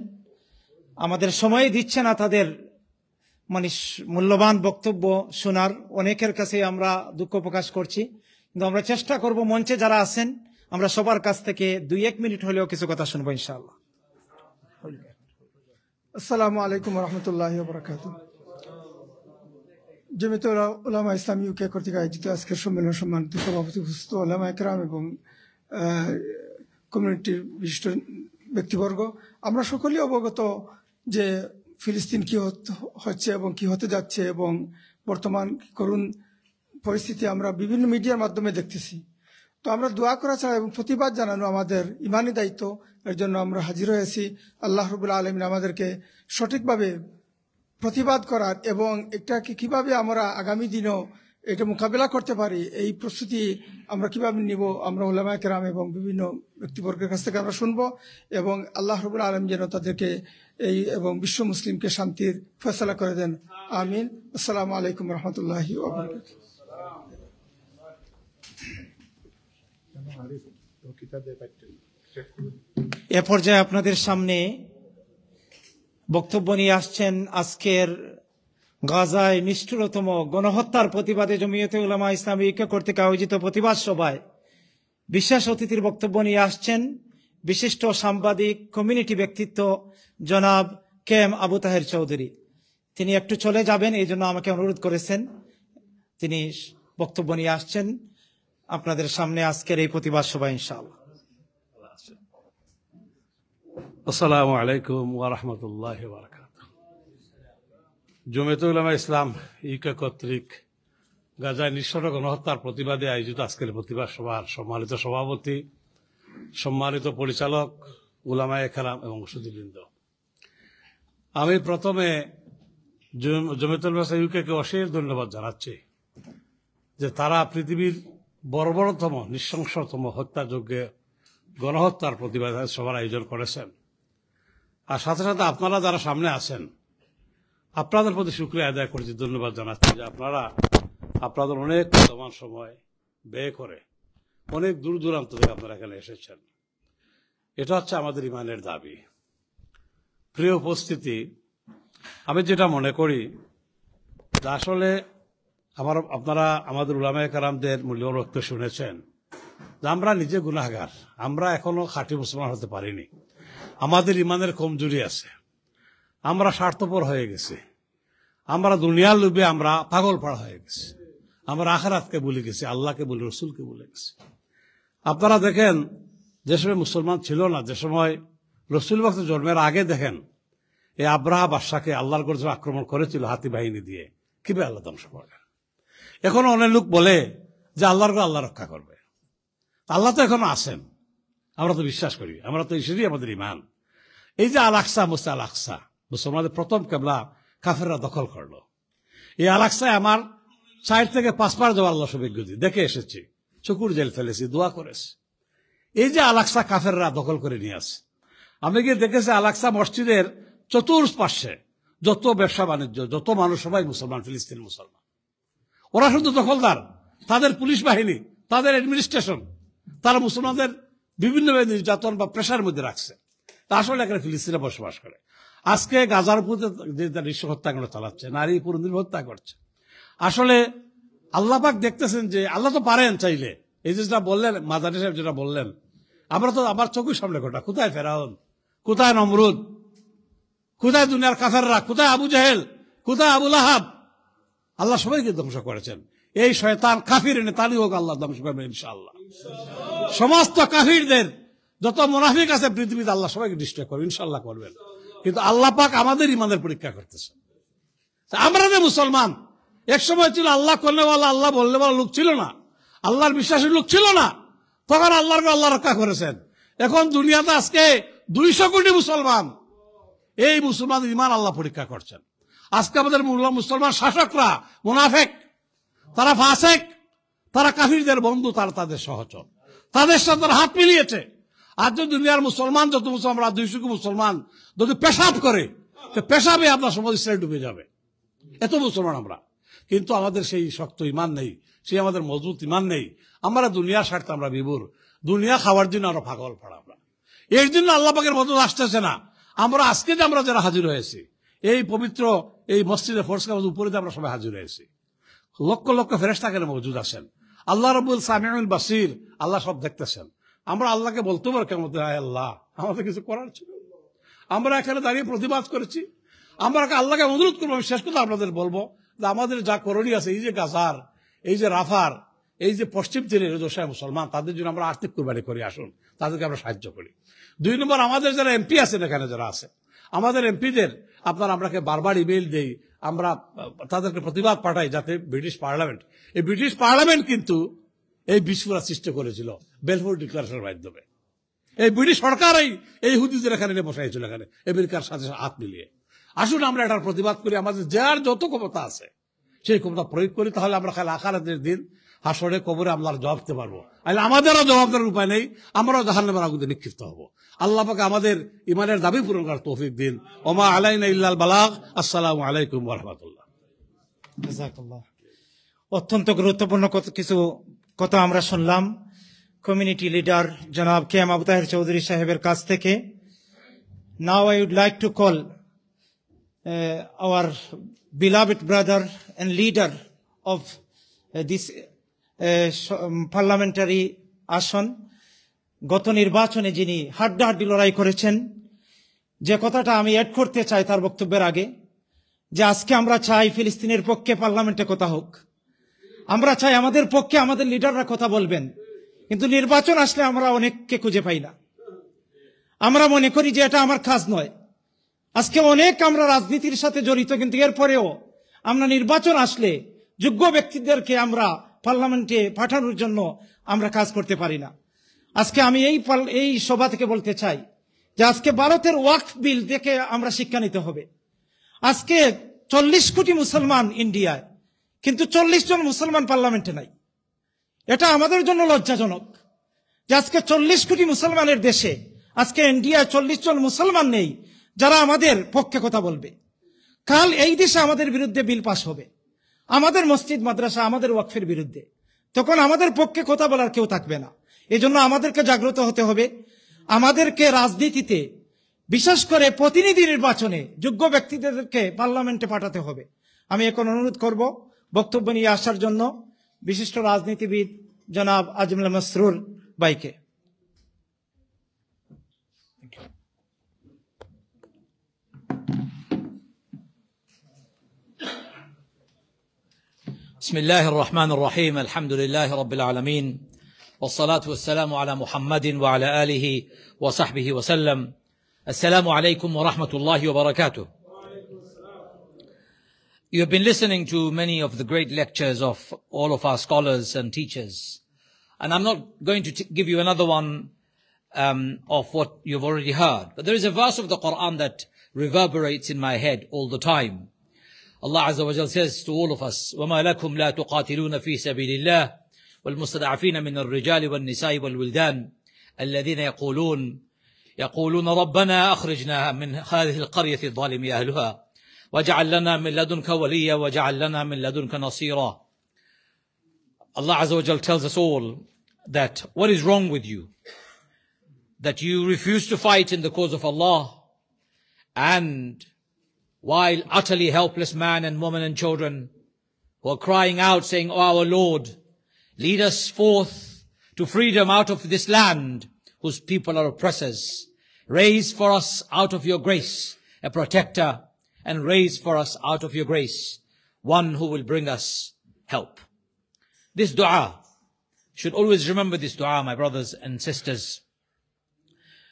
আমাদের সময় দিচ্ছে না তাদের মূল্যবান বক্তব্য শোনার। অনেকের কাছে আমরা দুঃখ প্রকাশ করছি, কিন্তু আমরা চেষ্টা করব মঞ্চে যারা আছেন আমরা সবার কাছ থেকে 2-1 মিনিট হলেও কিছু কথা শুনবো ইনশাআল্লাহ। আসসালামু আলাইকুম রহমতুল্লাহি ওয়া বারাকাতুহু। জমিয়তে উলামা ইসলাম ইউকে কর্তৃক আয়োজিত আজকের সম্মেলন সম্মানিত সভাপতি উপস্থিত ওলামা একরাম এবং কমিউনিটির বিশিষ্ট ব্যক্তিবর্গ, আমরা সকলেই অবগত যে ফিলিস্তিন কি হচ্ছে এবং কি হতে যাচ্ছে, এবং বর্তমান করুণ পরিস্থিতি আমরা বিভিন্ন মিডিয়ার মাধ্যমে দেখতেছি। তো আমরা দোয়া করা ছাড়া এবং প্রতিবাদ জানানো আমাদের ইমানি দায়িত্ব। এর জন্য আমরা হাজির হয়েছি। আল্লাহ রাব্বুল আলামিন আমাদেরকে সঠিকভাবে প্রতিবাদ করার এবং এটাকে কিভাবে আমরা আগামী দিনও এটা মোকাবেলা করতে পারি, এই প্রস্তুতি আমরা কিভাবে নিব, আমরা উলামায়ে কেরাম এবং বিভিন্ন ব্যক্তিবর্গের কাছ থেকে আমরা শুনবো, এবং আল্লাহ রাব্বুল আলামিন যেন তাদেরকে এই এবং বিশ্ব মুসলিমকে শান্তির ফয়সালা করে দেন। আমিন। আসসালামু আলাইকুম রহমতুল্লাহি ওয়া বারাকাতুহু। এ পর্যায়ে আপনাদের সামনে বক্তব্য নিয়ে আসছেন আজকের গাজায় নিষ্ঠুরতম গণহত্যার প্রতিবাদে জমিয়তে উলামা ইসলাম ইউকে কর্তৃক আয়োজিত প্রতিবাদ সভায় বিশেষ অতিথির বক্তব্য নিয়ে আসছেন বিশিষ্ট সাংবাদিক কমিউনিটি ব্যক্তিত্ব জনাব কেএম আবু তাহের চৌধুরী। তিনি একটু চলে যাবেন, এই জন্য আমাকে অনুরোধ করেছেন। তিনি বক্তব্য নিয়ে আসছেন আপনাদের সামনে আজকের এই প্রতিবাদ সভা ইনশাআল্লাহ। আসসালামু আলাইকুম ওয়া রাহমাতুল্লাহি ওয়া বারাকাতুহু। জমিয়তে উলামা ইসলাম ইউকে কর্তৃক গাজায় নিঃসর গণহত্যার প্রতিবাদে আয়োজিত আজকের প্রতিবাদ সভার সম্মানিত সভাপতি, সম্মানিত পরিচালক, উলামায়ে কেরাম এবং সুধীবৃন্দ, আমি প্রথমে জমিয়তে উলামা ইসলাম ইউকে অশেষ ধন্যবাদ জানাচ্ছি যে তারা পৃথিবীর বর্বরতম নৃশংসতম হত্যাযজ্ঞে গণহত্যার প্রতিবাদ সভার আয়োজন করেছেন। আর সাথে সাথে আপনারা যারা সামনে আছেন আপনাদের প্রতি শুকরিয়া আদায় করছি, ধন্যবাদ জানাচ্ছি যে আপনারা আপনাদের অনেক মূল্যবান সময় ব্যয় করে অনেক দূর দূরান্ত থেকে আপনারা এখানে এসেছেন। এটা হচ্ছে আমাদের ইমানের দাবি। প্রিয় উপস্থিতি, আমি যেটা মনে করি যে আসলে আপনারা আমাদের উলামায়ে কেরামদের মূল্যবান বক্তব্য শুনেছেন যে আমরা নিজে গুনাহগার, আমরা এখনো খাঁটি মুসলমান হতে পারিনি, আমাদের ইমানের কমজোরি আছে, আমরা স্বার্থপর হয়ে গেছি, আমরা দুনিয়ার লোভে আমরা পাগল পাড়া হয়ে গেছি, আমরা আখিরাতকে ভুলে গেছি, আল্লাহকে ভুলে রসুলকে ভুলে গেছি। আপনারা দেখেন যে সময় মুসলমান ছিল না, যে সময় রসুল বক্ত জন্মের আগে দেখেন এই আব্রাহা বাদশাকে আল্লাহর গর্জে আক্রমণ করেছিল হাতি বাহিনী দিয়ে, কিভাবে আল্লাহ ধ্বংস করলেন। এখন অনেক লোক বলে যে আল্লাহর আল্লাহ রক্ষা করবে। আল্লাহ তো এখনো আছেন, আমরা তো বিশ্বাস করি, আমরা তো ঈশ্বরই আমাদের ইমান। এই যে আল আকসা, মুসা আল আকসা, মুসলমানদের প্রথম কেবলা কাফেররা দখল করলো। এই আল আকসায় আমার 4 থেকে 5 বার যাওয়ার আল্লাহ সৌভাগ্য দিয়ে দেখে এসেছি, চকুর জেল ফেলেছি, দোয়া করেছি। এই যে আলাকসা কাফেররা দখল করে নিয়ে আসে, আমি গিয়ে দেখেছি আলাকসা মসজিদের চতুর্পার্শ্বে যত ব্যবসা বাণিজ্য, যত মানুষ সবাই মুসলমান, ফিলিস্তিন মুসলমান। ওরা শুধু দখলদার, তাদের পুলিশ বাহিনী, তাদের অ্যাডমিনিস্ট্রেশন, তারা মুসলমানদের বিভিন্ন নির্যাতন বা প্রেশার মধ্যে রাখছে। তা আসলে এখানে ফিলিস্তিনে বসবাস করে। আজকে গাজার উপর যে নৃশংস হত্যাকাণ্ড চালাচ্ছে, নারী পুরুষ হত্যা করছে, আসলে আল্লাহ পাক দেখতেছেন যে আল্লাহ তো পারেন চাইলে। এই যেটা বললেন মাদানী সাহেব, যেটা বললেন, আমরা তো আমার চোখের সামনে ঘটা, কোথায় ফেরাউন, কোথায় নমরুদ, কোথায় দুনিয়ার কাফেররা, কোথায় আবু জাহেল, কোথায় আবু লাহাব, আল্লাহ সবাইকে ধ্বংস করেছেন। এই শয়তান কাফির নেতানি হোক আল্লাহ ধ্বংস করবেন ইনশাআল্লাহ। সমস্ত কাফিরদের যত মুনাফিক আছে পৃথিবীতে আল্লাহ সবাইকে ডিস্ট্রয় করবেন ইনশাআল্লাহ, করবেন। কিন্তু আল্লাহ পাক আমাদের ইমানের পরীক্ষা করতেছে। আমরা যে মুসলমান, এক সময় ছিল আল্লাহ করলেওয়ালা, আল্লাহ বললেওয়ালা লোক ছিল না, আল্লাহর বিশ্বাসী লোক ছিল না, তখন আল্লাহ রক্ষা করেছেন। এখন দুনিয়াতে আজকে 200 কোটি মুসলমান, এই মুসলমান ইমান আল্লাহ পরীক্ষা করছেন। আজকে আমাদের মুসলমান শাসকরা মুনাফেক, তারা ফাসেক, তারা কাফিরদের বন্ধু, তারা তাদের সহচর, তাদের সাথে তারা হাত মিলিয়েছে। আজ যদি দুনিয়ার মুসলমান যত মুসলমান 200 কোটি মুসলমান যদি পেশাব করে, তো পেশাবে আপনার সমাজ ইসরায়েল ডুবে যাবে, এত মুসলমান আমরা। কিন্তু আমাদের সেই শক্ত ইমান নেই, সেই আমাদের মজবুত ইমান নেই। আমরা দুনিয়ার স্বার্থে আমরা বিভোর, দুনিয়া খাওয়ার জন্য আরো পাগল পড়া আমরা। এর জন্য আল্লাহ পাকের মদত আসতেছে না। আমরা আজকে যে আমরা যারা হাজির হয়েছি এই পবিত্র এই মসজিদে ফোর্স কাজ উপরে যে আমরা সবাই হাজির হয়েছি, লক্ষ লক্ষ ফেরেশতা এখানে মজুদ আছেন। আল্লাহ রাব্বুল সামিউল বাসির, আল্লাহ সব দেখতেছেন। আমরা আল্লাহকে বলতে পারি কেমন, আল্লাহ আমাদের কিছু করার ছিল, আমরা এখানে দাঁড়িয়ে প্রতিবাদ করেছি। আমরা আল্লাহকে অনুরোধ করবো, আমি শেষ কথা আপনাদের বলবো যে আমাদের যা করণীয় আছে, এই যে গাজার, এই যে রাফার, এই যে পশ্চিম তীরের দোষায় মুসলমান, তাদের জন্য আমরা আর্থিক কুরবানি করি, আসুন তাদেরকে আমরা সাহায্য করি। 2 নম্বর, আমাদের যারা এমপি আছেন এখানে যারা আছে, আমাদের এমপিদের আপনাকে বারবার ইমেইল দেই, আমরা তাদেরকে প্রতিবাদ পাঠাই, যাতে ব্রিটিশ পার্লামেন্ট, এই ব্রিটিশ পার্লামেন্ট কিন্তু এই বিস্ফোরণ সৃষ্টি করেছিল বেলফোর ডিক্লারেশনের মাধ্যমে। এই ব্রিটিশ সরকার এই হুদিদের এখানে বসাইছিল, এখানে আমেরিকার সাথে হাত মিলিয়ে। আসুন আমরা এটার প্রতিবাদ করি, আমাদের যার যত ক্ষমতা আছে সেই ক্ষমতা প্রয়োগ করি, তাহলে আমরা খালি আখিরাতের দিন হাসরে কবরে আল্লাহর জবাব দিতে পারবো। আর আমাদেরও জবাব দেওয়ার উপায় নেই, আমরাও জাহান্নামের আগুনে নিক্ষিপ্ত হব। আল্লাহ পাক আমাদের ইমানের দাবি পূরণ করার তৌফিক দিন। ওমা আলাইনা ইল্লাল বালাগ। আসসালামু আলাইকুম ওয়া রাহমাতুল্লাহ। জাযাকাল্লাহ। অত্যন্ত গুরুত্বপূর্ণ কিছু কথা আমরা শুনলাম কমিউনিটি লিডার জনাব কেএম আবু তাহের চৌধুরী সাহেবের কাছ থেকে। Now I would like to call our beloved brother and leader of this parliamentary আসন, গত নির্বাচনে যিনি হাড্ডাহাড্ডি লড়াই করেছেন। যে কথাটা আমি অ্যাড করতে চাই তার বক্তব্যের আগে, যে আজকে আমরা চাই ফিলিস্তিনের পক্ষে পার্লামেন্টে কথা হোক, আমরা চাই আমাদের পক্ষে আমাদের লিডাররা কথা বলবেন, কিন্তু নির্বাচন আসলে আমরা অনেককে খুঁজে পাই না। আমরা মনে করি যে এটা আমার কাজ নয়। আজকে অনেক আমরা রাজনীতির সাথে জড়িত, কিন্তু এরপরেও আমরা নির্বাচন আসলে যোগ্য ব্যক্তিদেরকে আমরা পার্লামেন্টে পাঠানোর জন্য আমরা কাজ করতে পারি না। আজকে আমি এই সভা থেকে বলতে চাই যে আজকে ভারতের ওয়াকফ বিল দেখে আমরা শিক্ষা নিতে হবে। আজকে 40 কোটি মুসলমান ইন্ডিয়ায়, কিন্তু 40 জন মুসলমান পার্লামেন্টে নাই। এটা আমাদের জন্য লজ্জাজনক যে আজকে 40 কোটি মুসলমানের দেশে আজকে ইন্ডিয়ায় 40 জন মুসলমান নেই যারা আমাদের পক্ষে কথা বলবে। কাল এই দেশে আমাদের বিরুদ্ধে বিল পাস হবে, আমাদের মসজিদ মাদ্রাসা আমাদের ওয়াকফের বিরুদ্ধে, তখন আমাদের পক্ষে কথা বলার কেউ থাকবে না। এই জন্য আমাদেরকে জাগ্রত হতে হবে। আমাদেরকে রাজনীতিতে, বিশেষ করে প্রতিনিধি নির্বাচনে যোগ্য ব্যক্তিদেরকে পার্লামেন্টে পাঠাতে হবে। আমি এখন অনুরোধ করব বক্তব্য নিয়ে আসার জন্য বিশিষ্ট রাজনীতিবিদ জনাব আজমল মাসরুর ভাইকে। بسم الله الرحمن الرحيم. الحمد لله رب العالمين، والصلاة والسلام على محمد وعلى آله وصحبه وسلم. السلام عليكم ورحمة الله وبركاته. You have been listening to many of the great lectures of all of our scholars and teachers, and I'm not going to give you another one of what you've already heard, but there is a verse of the Quran that reverberates in my head all the time. Allah Azza wa Jal says to all of us, وَمَا لَكُمْ لَا تُقَاتِلُونَ فِي سَبِيلِ اللَّهِ وَالْمُسْتَضْعَفِينَ مِنَ الرِّجَالِ وَالنِّسَاءِ وَالْوِلْدَانِ الذين يقولون ربنا أخرجنا من هذه القرية الظالم أهلها واجعل لنا من لدنك وليا واجعل لنا من لدنك نصيرا. Allah Azza wa Jal tells us all that what is wrong with you? That you refuse to fight in the cause of Allah, and while utterly helpless man and woman and children who are crying out saying, "Oh our Lord, lead us forth to freedom out of this land whose people are oppressors. Raise for us out of your grace a protector, and raise for us out of your grace one who will bring us help." This dua, should always remember this dua, my brothers and sisters,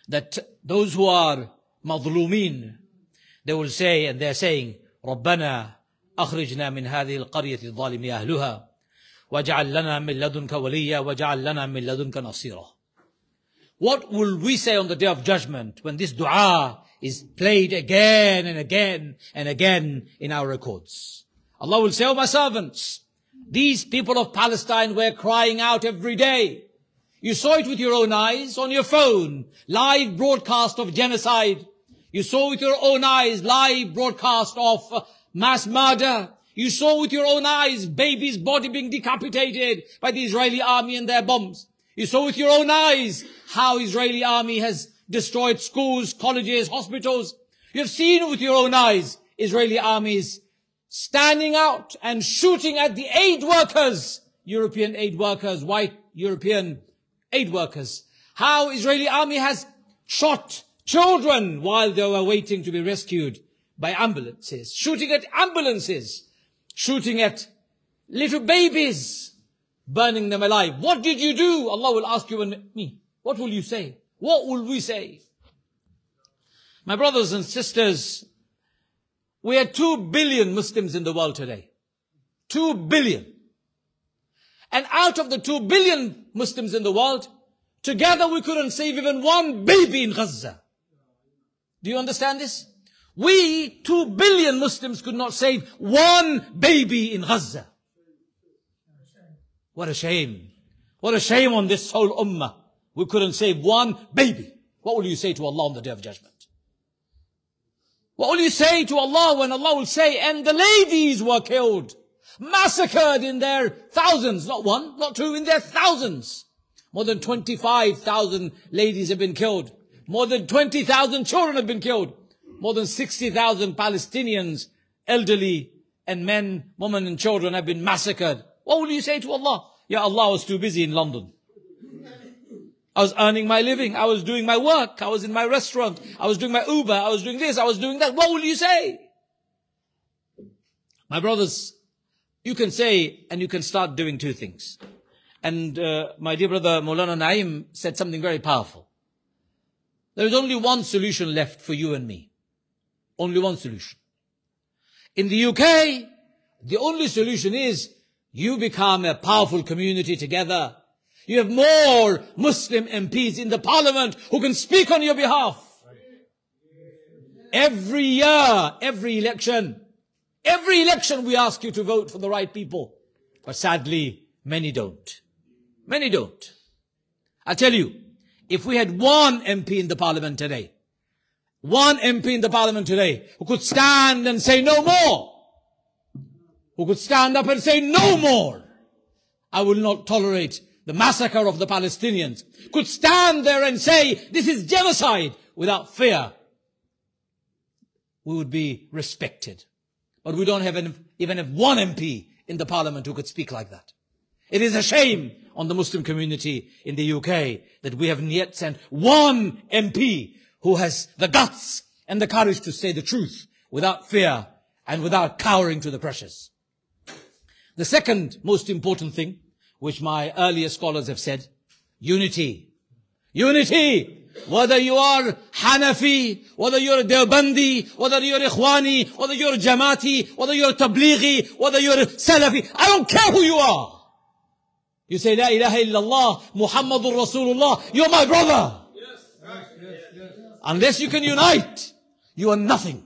that those who are madhlumeen, they will say, and they're saying, رَبَّنَا أَخْرِجْنَا مِنْ هَذِهِ الْقَرْيَةِ الظَّالِمِ أَهْلُهَا وَاجْعَلْ لَنَا مِنْ لَدُنْكَ وَلِيًّا وَاجْعَلْ لَنَا مِنْ لَدُنْكَ نَصِيرًا. What will we say on the day of judgment when this dua is played again and again and again in our records? Allah will say, "Oh my servants, these people of Palestine were crying out every day. You saw it with your own eyes on your phone, live broadcast of genocide. You saw with your own eyes live broadcast of mass murder. You saw with your own eyes babies' body being decapitated by the Israeli army and their bombs. You saw with your own eyes how Israeli army has destroyed schools, colleges, hospitals. You have seen with your own eyes Israeli armies standing out and shooting at the aid workers, European aid workers, white European aid workers. How Israeli army has shot children while they were waiting to be rescued by ambulances, shooting at ambulances, shooting at little babies, burning them alive. What did you do? Allah will ask you and me. What will you say? What will we say? My brothers and sisters, we are 2 billion Muslims in the world today. 2 billion. And out of the 2 billion Muslims in the world, together we couldn't save even one baby in Gaza. Do you understand this? We, 2 billion Muslims, could not save one baby in Gaza. What a shame. What a shame on this whole ummah. We couldn't save one baby. What will you say to Allah on the Day of Judgment? What will you say to Allah when Allah will say, "And the ladies were killed, massacred in their thousands," not one, not two, in their thousands. More than 25,000 ladies have been killed. More than 20,000 children have been killed. More than 60,000 Palestinians, elderly and men, women and children have been massacred. What will you say to Allah? "Ya Allah, I was too busy in London. I was earning my living. I was doing my work. I was in my restaurant. I was doing my Uber. I was doing this. I was doing that." What will you say? My brothers, you can say and you can start doing two things. And my dear brother Maulana Naim said something very powerful. There is only one solution left for you and me. Only one solution. In the UK, the only solution is you become a powerful community together. You have more Muslim MPs in the parliament who can speak on your behalf. Every year, every election we ask you to vote for the right people. But sadly, many don't. Many don't. I tell you, if we had one MP in the parliament today, one MP in the parliament today who could stand and say no more, who could stand up and say no more, I will not tolerate the massacre of the Palestinians, could stand there and say this is genocide without fear, we would be respected. But we don't have even have one MP in the parliament who could speak like that. It is a shame on the Muslim community in the UK that we haven't yet sent one MP who has the guts and the courage to say the truth without fear and without cowering to the pressures. The second most important thing, which my earlier scholars have said, unity. Unity! Whether you are Hanafi, whether you're Deobandi, whether you're Ikhwani, whether you're Jamaati, whether you're Tablighi, whether you're Salafi, I don't care who you are. You say, La ilaha illallah, Muhammadur Rasulullah, you're my brother. Unless you can unite, you are nothing.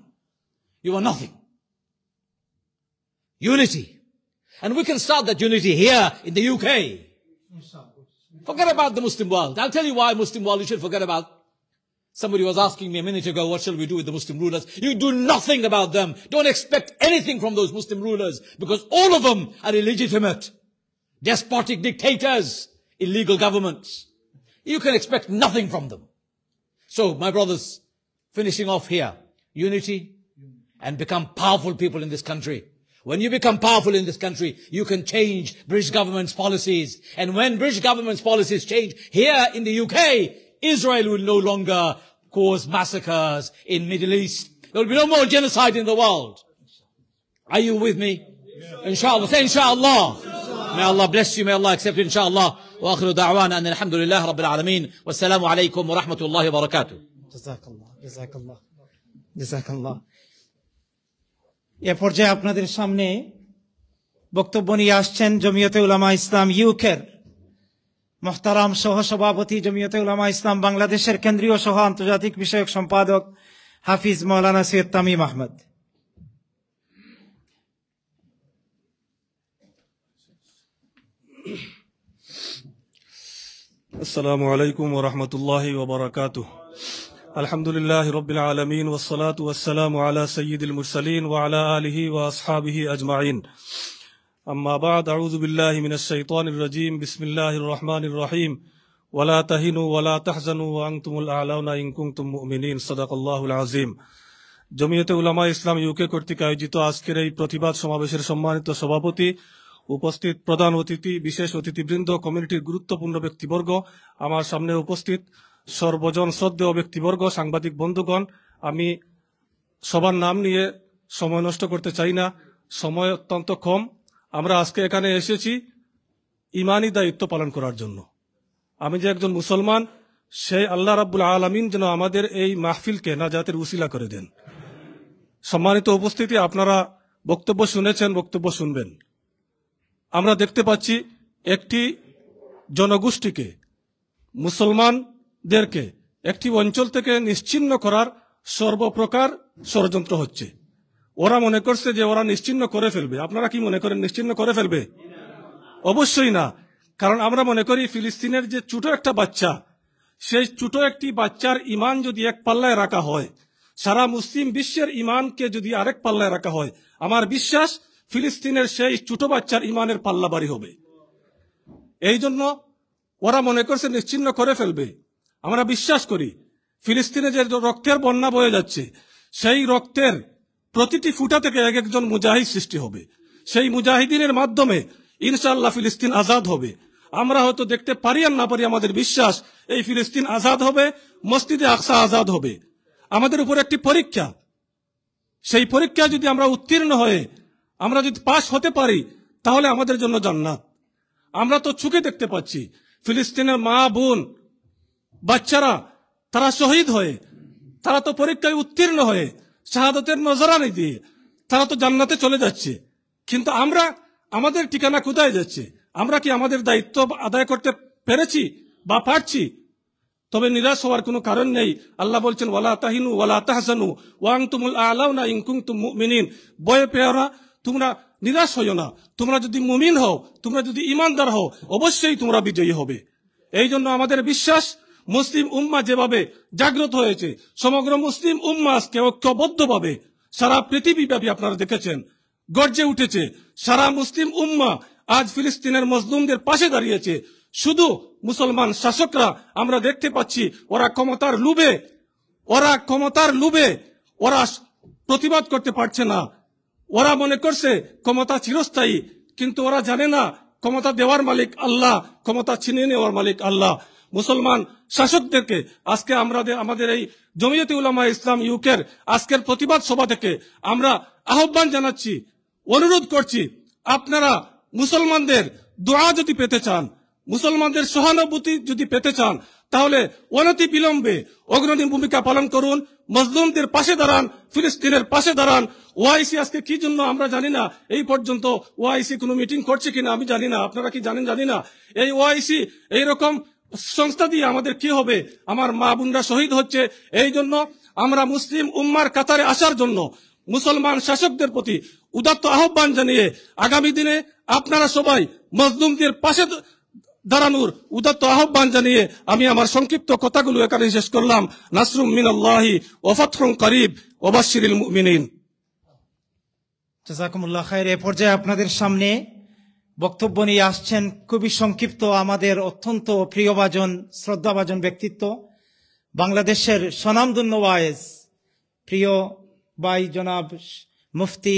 You are nothing. Unity. And we can start that unity here in the UK. Forget about the Muslim world. I'll tell you why Muslim world you should forget about. Somebody was asking me a minute ago, what shall we do with the Muslim rulers? You do nothing about them. Don't expect anything from those Muslim rulers, because all of them are illegitimate, despotic dictators, illegal governments. You can expect nothing from them. So, my brothers, finishing off here, unity and become powerful people in this country. When you become powerful in this country, you can change British government's policies. And when British government's policies change here in the UK, Israel will no longer cause massacres in Middle East. There will be no more genocide in the world. Are you with me? Inshallah. Say inshallah. May Allah bless you. May Allah accept it. Inshallah. Wa akhiru da'wana an alhamdulillah rabbil alameen. Wassalamu alaykum wa rahmatullahi wa barakatuh. Jazakallah. Jazakallah. Jazakallah. এ পর্যায়ে আপনাদের সামনে বক্তব্য নিয়ে আসছেন জমিয়তে উলামা ইসলাম ইউকের মুহতারাম সহসভাপতি, জমিয়তে উলামা ইসলাম বাংলাদেশের কেন্দ্রীয় সহ আন্তর্জাতিক বিষয়ক সম্পাদক হাফিজ মাওলানা সৈয়দ তামিম আহমদ। السلام عليكم ورحمة الله وبركاته. الحمد لله رب العالمين والصلاة والسلام على سيد المرسلين وعلى آله وأصحابه أجمعين. أما بعد، أعوذ بالله من الشيطان الرجيم. بسم الله الرحمن الرحيم. ولا تهنوا ولا تحزنوا وأنتم الأعلون إن كنتم مؤمنين. صدق الله العظيم. জমিয়তে উলামা ইসলাম ইউকে কর্তৃক আয়োজিত আজকের এই প্রতিবাদ সমাবেশের সম্মানিত সভাপতি, উপস্থিত প্রধান অতিথি, বিশেষ অতিথিবৃন্দ, কমিউনিটির গুরুত্বপূর্ণ ব্যক্তিবর্গ, আমার সামনে উপস্থিত সর্বজন শ্রদ্ধেয় ব্যক্তিবর্গ, সাংবাদিক বন্ধুগণ, আমি সবার নাম নিয়ে সময় নষ্ট করতে চাই না, সময় অত্যন্ত কম। আমরা আজকে এখানে এসেছি ইমানি দায়িত্ব পালন করার জন্য। আমি যে একজন মুসলমান, সেই আল্লাহ রাব্বুল আলামিন যেন আমাদের এই মাহফিলকে নাজাতের উসিলা করে দেন। সম্মানিত উপস্থিতি, আপনারা বক্তব্য শুনেছেন, বক্তব্য শুনবেন। আমরা দেখতে পাচ্ছি একটি জনগোষ্ঠীকে, মুসলমানদেরকে একটি অঞ্চল থেকে নিশ্চিহ্ন করার সর্বপ্রকার ষড়যন্ত্র হচ্ছে। ওরা মনে করছে যে ওরা নিশ্চিহ্ন করে ফেলবে। আপনারা কি মনে করেন নিশ্চিহ্ন করে ফেলবে? অবশ্যই না। কারণ আমরা মনে করি ফিলিস্তিনের যে ছোট একটা বাচ্চা, সেই ছোট একটি বাচ্চার ইমান যদি এক পাল্লায় রাখা হয়, সারা মুসলিম বিশ্বের ইমানকে যদি আরেক পাল্লায় রাখা হয়, আমার বিশ্বাস ফিলিস্তিনের সেই ছোট বাচ্চার ইমানের পাল্লা বাড়ি হবে। এই জন্য ওরা মনে করছে নিশ্চিহ্ন করে ফেলবে। আমরা বিশ্বাস করি ফিলিস্তিনে যে রক্তের বন্যা বয়ে যাচ্ছে, সেই রক্তের প্রতিটি ফুটা থেকে এক একজন মুজাহিদ সৃষ্টি হবে। সেই মুজাহিদিনের মাধ্যমে ইনশাআল্লাহ ফিলিস্তিন আজাদ হবে। আমরা হয়তো দেখতে পারি আর না পারি, আমাদের বিশ্বাস এই ফিলিস্তিন আজাদ হবে, মসজিদে আকসা আজাদ হবে। আমাদের উপর একটি পরীক্ষা, সেই পরীক্ষা যদি আমরা উত্তীর্ণ হয়ে আমরা যদি পাশ হতে পারি, তাহলে আমাদের জন্য জান্নাত। আমরা তো চোখে দেখতে পাচ্ছি ফিলিস্তিনের মা বোন বাচ্চারা তারা শহীদ হয়ে, তারা তো পরীক্ষায় উত্তীর্ণ হয়ে শাহাদাতের নজরানি দিয়ে তারা তো জান্নাতে চলে যাচ্ছে। কিন্তু আমরা, আমাদের ঠিকানা কোথায় যাচ্ছে? আমরা কি আমাদের দায়িত্ব আদায় করতে পেরেছি বা পারছি? তবে নিরাশ হওয়ার কোনো কারণ নেই। আল্লাহ বলছেন, ওয়ালা তাহিনু ওয়ালা তাহজানু ওয়া আনতুমুল আ'লাউনা ইন কুনতুম মুমিনিন। ভয় পেও না, তোমরা নিরাশ হইও না। তোমরা যদি মুমিন হও, তোমরা যদি ইমানদার হও, অবশ্যই তোমরা বিজয়ী হবে। এই জন্য আমাদের বিশ্বাস, মুসলিম উম্মাহ যেভাবে জাগ্রত হয়েছে, সমগ্র মুসলিম উম্মাহ আজকে ঐক্যবদ্ধভাবে সারা পৃথিবীব্যাপী আপনারা দেখেছেন গর্জে উঠেছে। সারা মুসলিম উম্মাহ আজ ফিলিস্তিনের মজলুমদের পাশে দাঁড়িয়েছে। শুধু মুসলমান শাসকরা আমরা দেখতে পাচ্ছি ওরা ক্ষমতার লোভে ওরা প্রতিবাদ করতে পারছে না। ওরা মনে করছে ক্ষমতা চিরস্থায়ী, কিন্তু ওরা জানে না ক্ষমতা দেওয়ার মালিক আল্লাহ, ক্ষমতা ছিনিয়ে নেওয়ার মালিক আল্লাহ। মুসলমান শাসকদেরকে আজকে আমাদের এই জমিয়তে উলামা ইসলাম ইউকের আজকের প্রতিবাদ সভা থেকে আমরা আহ্বান জানাচ্ছি, অনুরোধ করছি, আপনারা মুসলমানদের দোয়া যদি পেতে চান, মুসলমানদের সহানুভূতি যদি পেতে চান, তাহলে অনতি বিলম্বে অগ্রণী ভূমিকা পালন করুন, মজলুমদের পাশে দাঁড়ান, ফিলিস্তিনের পাশে দাঁড়ান। ওআইসি আজকে কি জন্য আমরা জানি না, এই পর্যন্ত ওআইসি কোনো মিটিং করছে কিনা আমি জানি না, আপনারা কি জানেন জানি না। এই ওআইসি এইরকম সংস্থা দিয়ে আমাদের কি হবে? আমার মা বোনরা শহীদ হচ্ছে। এই জন্য আমরা মুসলিম উম্মার কাতারে আসার জন্য মুসলমান শাসকদের প্রতি উদাত্ত আহ্বান জানিয়ে আগামী দিনে আপনারা সবাই মজলুমদের পাশে দাঁড়ানোর উদাত্ত আহ্বান জানিয়ে আমি আমার সংক্ষিপ্ত কথাগুলো এখানে শেষ করলাম। নাসরুম মিনাল্লাহি ওয়া ফাতহুন করিব ওয়া বাশশিরিল মুমিনিন। জাযাকুমুল্লাহ খায়ের। এ পর্যায়ে আপনাদের সামনে বক্তব্য নিয়ে আসছেন খুবই সংক্ষিপ্ত আমাদের অত্যন্ত প্রিয়ভাজন শ্রদ্ধাভাজন ব্যক্তিত্ব, বাংলাদেশের স্বনামধন্য ওয়াইজ প্রিয় ভাই জনাব মুফতি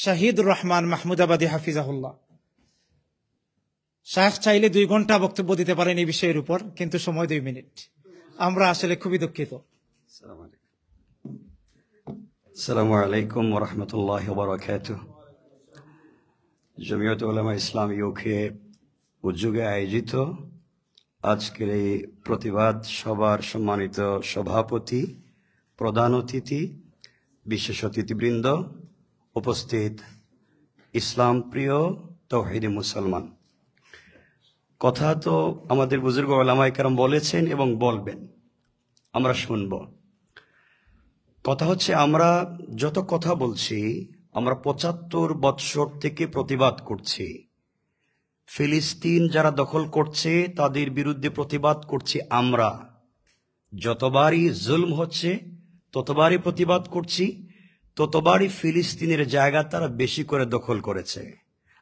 শাহিদুর রহমান মাহমুদাবাদী হাফিজাহুল্লাহ। শায়েখ চাইলে 2 ঘন্টা বক্তব্য দিতে পারেন এই বিষয়ের উপর, কিন্তু সময় 2 মিনিট। আমরা আসলে খুবই দুঃখিত। আসসালামু আলাইকুম ওয়া রাহমাতুল্লাহি ওয়া বারাকাতুহু। জমিয়ত উলামা ইসলাম ইউকে উদ্যোগে আয়োজিত আজকের এই প্রতিবাদ সভার সম্মানিত সভাপতি, প্রধান অতিথি, বিশেষ অতিথিবৃন্দ, উপস্থিত ইসলাম প্রিয় তাওহীদি মুসলমান, কথা তো আমাদের বুজুর্গ উলামায়ে কেরাম বলেছেন এবং বলবেন, আমরা শুনব। কথা হচ্ছে, আমরা যত কথা বলছি, আমরা 75 বৎসর থেকে প্রতিবাদ করছি। ফিলিস্তিন যারা দখল করছে তাদের বিরুদ্ধে প্রতিবাদ করছি আমরা। যতবারই জুলম হচ্ছে ততবারই প্রতিবাদ করছি, ততবারই ফিলিস্তিনের জায়গা তারা বেশি করে দখল করেছে,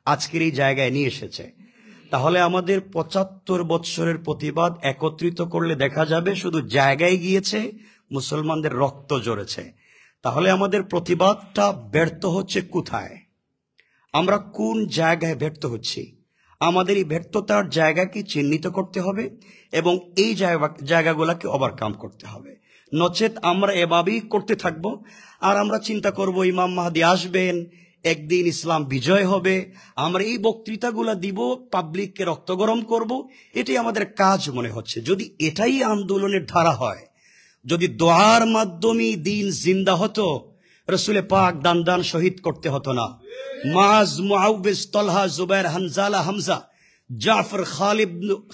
আজকের এই জায়গায় নিয়ে এসেছে। তাহলে আমাদের 75 বৎসরের প্রতিবাদ একত্রিত করলে দেখা যাবে শুধু জায়গায় গিয়েছে, মুসলমানদের রক্ত ঝরেছে। তাহলে আমাদের প্রতিবাদটা ব্যর্থ হচ্ছে কোথায়? আমরা কোন জায়গায় ব্যর্থ হচ্ছি? আমাদের এই ব্যর্থতার জায়গাকে চিহ্নিত করতে হবে এবং এই জায়গাগুলোকে ওভারকাম করতে হবে। নচেত আমরা এভাবেই করতে থাকবো আর আমরা চিন্তা করব ইমাম মাহদী আসবেন, একদিন ইসলাম বিজয় হবে, আমরা এই বক্তৃতাগুলা দিব, পাবলিককে রক্ত গরম করব, এটাই আমাদের কাজ মনে হচ্ছে। যদি এটাই আন্দোলনের ধারা হয়, যদি দোয়ার মাধ্যমে দিন জিন্দা হতো, রসুলে পাক দান শহীদ করতে হতো না। মাজ, মুআউবিস, তলহা, জুবাইর, হানজালা, হামজা, জাফর,